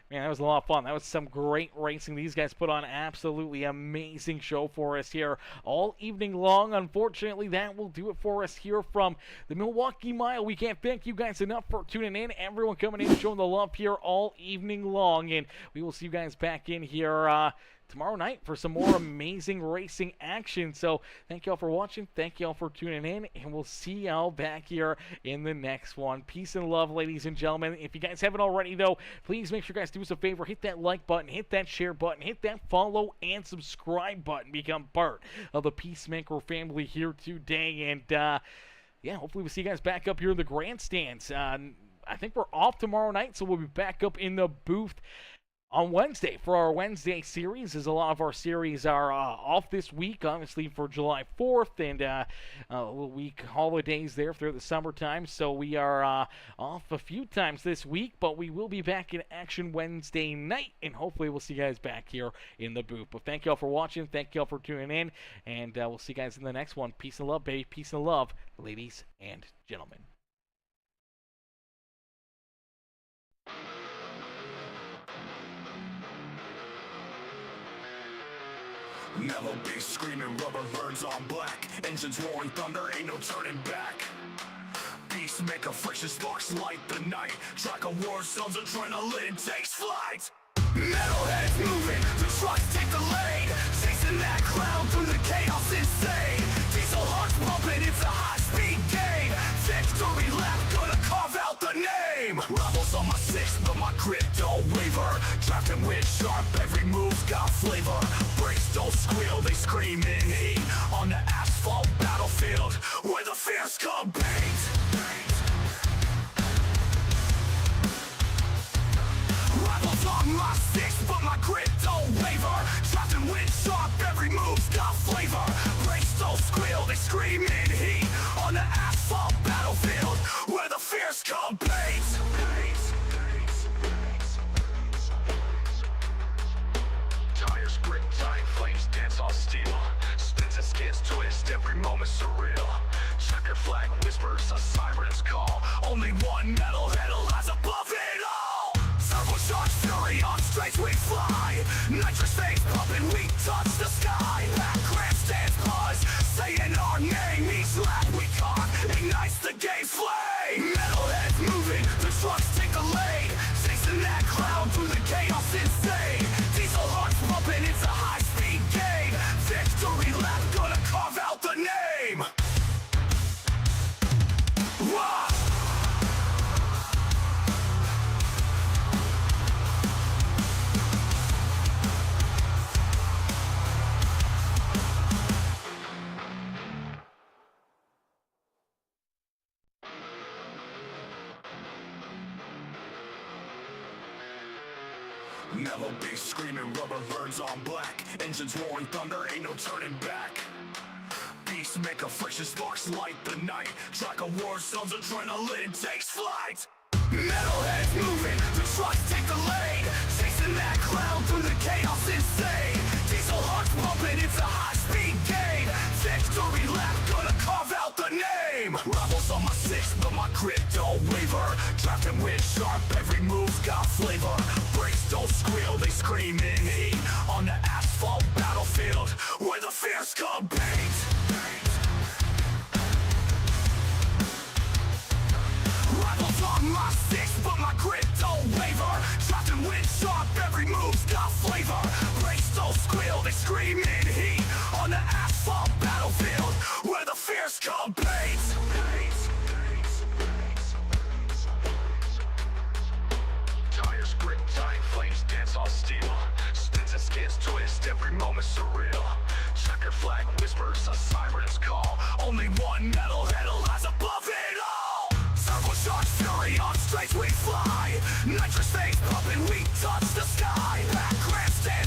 Speaker 2: man, that was a lot of fun. That was some great racing. These guys put on an absolutely amazing show for us here all evening long. Unfortunately, that will do it for us here from the Milwaukee Mile. We can't thank you guys enough for tuning in. Everyone coming in, showing the love here all evening long. And we will see you guys back in here tomorrow night for some more amazing racing action. So thank y'all for watching, thank y'all for tuning in, and we'll see y'all back here in the next one. Peace and love, ladies and gentlemen. If you guys haven't already, though, please make sure you guys do us a favor, hit that like button, hit that share button, hit that follow and subscribe button, become part of the Peacemaker family here today. And yeah, hopefully we'll see you guys back up here in the grandstands. I think we're off tomorrow night, so we'll be back up in the booth on Wednesday for our Wednesday series, as a lot of our series are off this week, obviously for July 4th and a little week holidays there through the summertime. So we are off a few times this week, but we will be back in action Wednesday night, and hopefully we'll see you guys back here in the booth. But thank y'all for watching, thank y'all for tuning in, and we'll see you guys in the next one. Peace and love, baby. Peace and love, ladies and gentlemen.
Speaker 1: Mellow bass screaming, rubber birds on black. Engines roaring thunder, ain't no turning back. Peacemaker, friction sparks light the night. Track of war sounds, adrenaline takes flight. Metalheads moving, the trucks take the lead. Chasing that cloud through the chaos insane. Diesel hearts pumping, it's a high-speed game. Victory lap, gonna carve out the name. Rebels on my six, but my grit don't waver. Drafting with sharp, every move's got flavor. Brakes don't squeal, they scream in heat. On the asphalt battlefield, where the fierce compete. Rebels on my six, but my grit don't waver. Drafting with sharp, every move's got flavor. Brakes don't squeal, they scream in heat. On the asphalt battlefield, where the fierce compete. Tires grip tight, flames dance on steel. Spins and skins twist, every moment surreal. Checker flag whispers a siren's call. Only one metalhead lies above it all. Turbocharged fury on straights we fly. Nitrous veins pumping, we touch the sky. Back grandstands buzz, saying our name. Each lap we caught ignites the game's flame. Metalheads moving, the trucks take the lead. Chasing that cloud through the chaos insane. Diesel hearts pumping, it's a high-speed game. Victory lap, gonna carve out the name. Whoa! Mellow bass screaming, rubber birds on black. Engines roaring thunder, ain't no turning back. Peacemaker, friction sparks light the night. Track of war sounds, adrenaline takes flight. Metalheads moving, the trucks take the lead. Chasing that cloud through the chaos insane. Diesel hearts pumping, it's a high-speed game. Victory lap, gonna carve out the name. Rebels on my six, but my grit don't waver. Drafting with sharp, every move's got flavor. Brakes don't squeal, they scream in heat. On the asphalt battlefield, where the fierce compete. Rebels on my six, but my grit don't waver. Drafting with sharp, every move's got flavor. Brakes don't squeal, they scream in heat. On the asphalt battlefield, where the fierce compete. Tires grip tight, flames dance on steel. Spins and skins twist, every moment surreal. Checker flag whispers a siren's call. Only one metalhead lies above it all. Turbocharged fury on straights we fly. Nitrous veins pumping, we touch the sky. Back grandstand